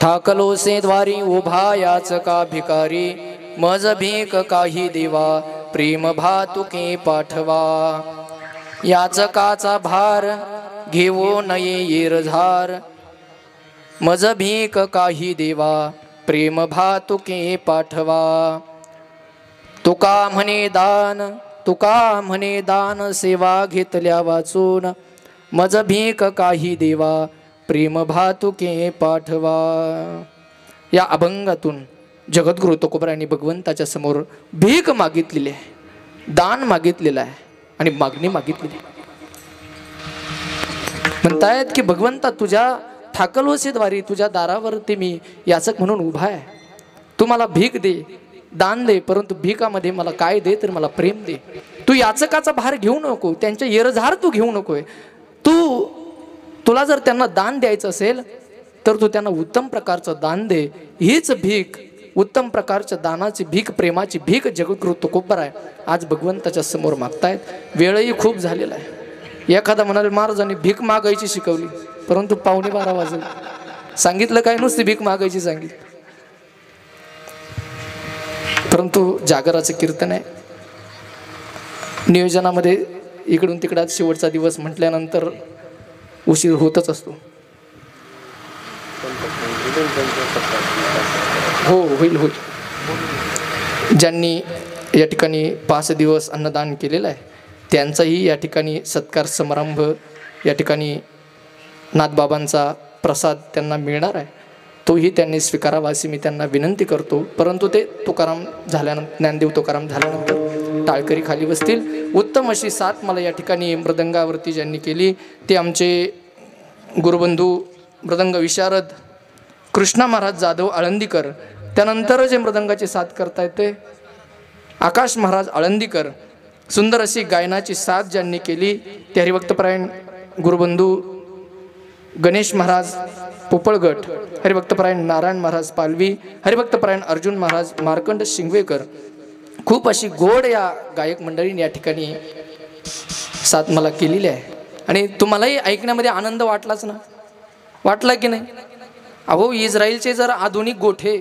ठाकलो से द्वारी उभा याच का भिकारी मज भीक काही देवा प्रेम भातुके पाठवा याचकाचा भार घेवो नये येरझार मज भीक काही देवा प्रेम भातुके पाठवा तुका म्हणे दान सेवा घेतल्या वाचून मज भीक काही देवा प्रेम भातुके पाठवा. या अभंगातून जगद्गुरु तुकोबरायांनी भगवंताच्या समोर भीक मागितलेली आहे, दान मागितलेलं आहे आणि मागणी मागितलेली आहे. म्हणतायत की भगवंता तुझ्या ठाकलवसेद्वारी तुझ्या दारावरती मी याचक म्हणून उभा आहे, तू मला भीक दे, दान दे, परंतु भीकामध्ये मला काय दे तर मला प्रेम दे. तू याचकाचा भार घेऊ नको, त्यांच्या येरझार तू घेऊ नकोय. तुला जर त्यांना दान द्यायचं असेल तर तू त्यांना उत्तम प्रकारचं दान दे. हीच भीक, उत्तम प्रकारच्या दानाची भीक, प्रेमाची भीक जगद्गुरु तुकोबराय आज भगवंताच्या समोर मागतायत. वेळही खूप झालेला आहे. एखादा म्हणाले महाराजांनी भीक मागायची शिकवली, परंतु 11:15 वाजले. सांगितलं काय, नुसती भीक मागायची सांगितलं. परंतु जागराचं कीर्तन आहे, नियोजनामध्ये इकडून तिकडा शेवटचा दिवस म्हटल्यानंतर उशीर होतच असतो. हो होईल. ज्यांनी या ठिकाणी 5 दिवस अन्नदान केलेलं आहे त्यांचाही या ठिकाणी सत्कार समारंभ, या ठिकाणी नाथबाबांचा प्रसाद त्यांना मिळणार आहे, तोही त्यांनी स्वीकारावा अशी मी त्यांना विनंती करतो. परंतु ते तुकाराम झाल्यानंतर, ज्ञानदेव तुकाराम झाल्यानंतर टाळकरी खाली बसतील. उत्तम अशी साथ मला या ठिकाणी मृदंगावरती ज्यांनी केली ते आमचे गुरुबंधू मृदंग विशारद कृष्णा महाराज जाधव आळंदीकर. त्यानंतर जे मृदंगाची साथ करतायत ते आकाश महाराज आळंदीकर. सुंदर अशी गायनाची साथ ज्यांनी केली ते हरिभक्तपरायण गुरुबंधू गणेश महाराज पोपळगट, हरिभक्तपरायण नारायण महाराज पालवी, हरिभक्तपरायण अर्जुन महाराज मार्कंड शिंगवेकर. खूप अशी गोड या गायक मंडळीने या ठिकाणी साथ मला केलेली आहे. आणि तुम्हालाही ऐकण्यामध्ये आनंद वाटलाच ना, वाटला की नाही? अहो, इस्रायलचे जर आधुनिक गोठे,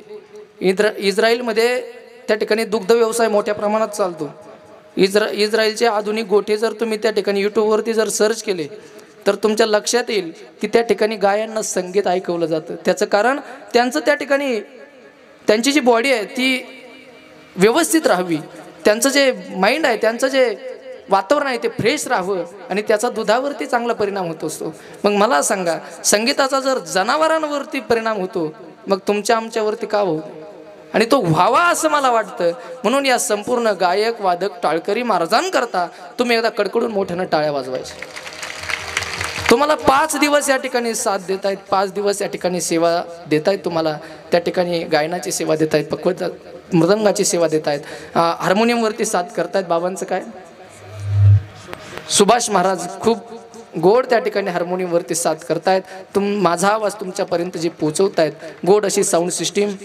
इस्रायलमध्ये त्या ठिकाणी दुग्ध व्यवसाय मोठ्या प्रमाणात चालतो. इस्रायलचे आधुनिक गोठे जर तुम्ही त्या ठिकाणी यूट्यूबवरती जर सर्च केले तर तुमच्या लक्षात येईल की त्या ठिकाणी गायांना संगीत ऐकवलं जातं. त्याचं कारण त्यांचं त्या ठिकाणी त्यांची जी बॉडी आहे ती व्यवस्थित राहावी, त्यांचं जे माइंड आहे, त्यांचं जे वातावरण आहे ते फ्रेश राहावं आणि त्याचा दुधावरती चांगला परिणाम होत असतो. मग मला सांगा, संगीताचा जर जनावरांवरती परिणाम होतो मग तुमच्या आमच्यावरती का होतो? आणि तो व्हावा असं मला वाटतं. म्हणून या संपूर्ण गायक वादक टाळकरी महाराजांकरता तुम्ही एकदा कडकडून मोठ्यानं टाळ्या वाजवायच्या. तुम्हाला 5 दिवस या ठिकाणी साथ देत आहेत, 5 दिवस या ठिकाणी सेवा देत आहेत, तुम्हाला त्या ठिकाणी गायनाची सेवा देत आहेत, पक्वत मृदंगाची सेवा देत आहेत, हार्मोनियमवरती साथ करतायत. बाबांचं काय, सुभाष महाराज खूप गोड त्या ठिकाणी हार्मोनियमवरती साथ करतायत. माझा आवाज तुमच्यापर्यंत जे पोचवतायत, गोड अशी साऊंड सिस्टीम,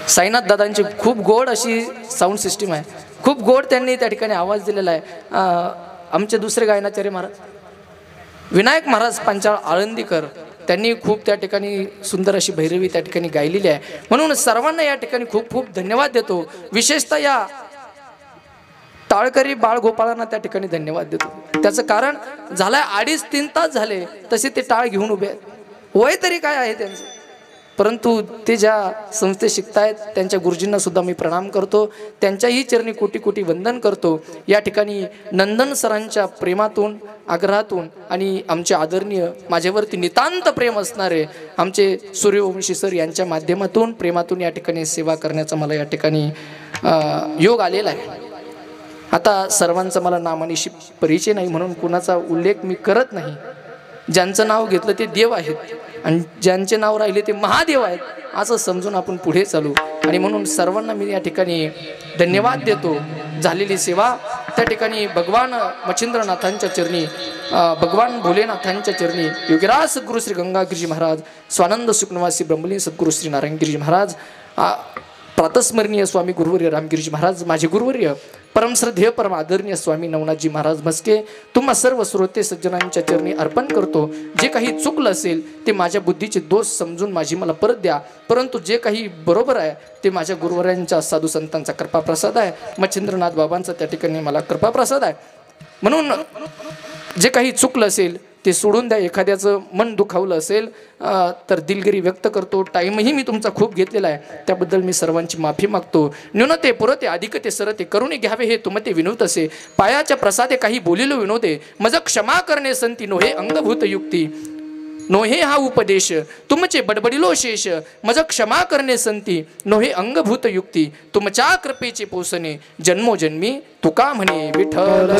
साईनाथ दादांची खूप गोड अशी साऊंड सिस्टीम आहे, खूप गोड त्यांनी त्या ठिकाणी आवाज दिलेला आहे. आमचे दुसरे गायनाचार्य महाराज विनायक महाराज पांचाळ आळंदीकर, त्यांनी खूप त्या ठिकाणी सुंदर अशी भैरवी त्या ठिकाणी गायलेली आहे. म्हणून सर्वांना या ठिकाणी खूप खूप धन्यवाद देतो. विशेषतः या टाळकरी बाळगोपाळांना त्या ठिकाणी धन्यवाद देतो. त्याचं कारण झालंय 2.5-3 तास झाले तसे ते टाळ घेऊन उभे आहेत. वय तरी काय आहे त्यांचं, परंतु ते ज्या संस्थेत शिकतायत त्यांच्या गुरुजींना सुद्धा मी प्रणाम करतो, त्यांच्याही चरणी कोटी कोटी वंदन करतो. या ठिकाणी नंदन सरांच्या प्रेमातून, आग्रहातून आणि आमचे आदरणीय, माझ्यावरती नितांत प्रेम असणारे आमचे सूर्यवंशी सर यांच्या माध्यमातून, प्रेमातून या ठिकाणी सेवा करण्याचा मला या ठिकाणी योग आलेला आहे. आता सर्वांचा मला नामानिशी परिचय नाही म्हणून कुणाचा उल्लेख मी करत नाही. ज्यांचं नाव घेतलं ते देव आहेत आणि ज्यांचे नाव राहिले ते महादेव आहेत असं समजून आपण पुढे चालू. आणि म्हणून सर्वांना मी या ठिकाणी धन्यवाद देतो. झालेली सेवा त्या ठिकाणी भगवान मच्छिंद्रनाथांच्या चरणी भगवान भोलेनाथांच्या चरणी योगीराज सद्गुरू श्री गंगागिरीजी महाराज स्वानंद सुखनिवासी ब्रह्मलीन सद्गुरू श्री नारायणगिरीजी महाराज प्रातस्मरणीय स्वामी गुरुवर्य रामगिरीजी महाराज माझे गुरुवर्य परमश्रद्धेय परम आदरणीय स्वामी नवनाथजी महाराज म्हस्के तुम्हा सर्व श्रोते सज्जनांच्या चरणी अर्पण करतो। जे काही चुकलं असेल ते माझ्या बुद्धीचे दोष समजून माझी मला परत द्या, परंतु जे काही बरोबर आहे ते माझ्या गुरुवर्यांच्या साधू संतांचा कृपाप्रसाद आहे, मच्छिंद्रनाथ बाबांचा त्या ठिकाणी मला कृपाप्रसाद आहे। म्हणून जे काही चुकलं असेल ते सोडून द्या। एखाद्याचं मन दुखावलं असेल तर दिलगिरी व्यक्त करतो। टाईमही मी तुमचा खूप घेतलेला आहे, त्याबद्दल मी सर्वांची माफी मागतो। न्यूनते पुरते अधिकते सरते करुणे घ्यावे हे तुमते विनोद असे, पायाच्या प्रसादे काही बोलिलो विनोदे मज क्षमा करणे संती नोहे अंगभूत युक्ती नोहे हा उपदेश तुमचे बडबडिलो शेष मज क्षमा करणे संती नोहे अंगभूत युक्ती तुमच्या कृपेचे पोसणे जन्मोजन्मी तुका म्हणे विठ्ठल।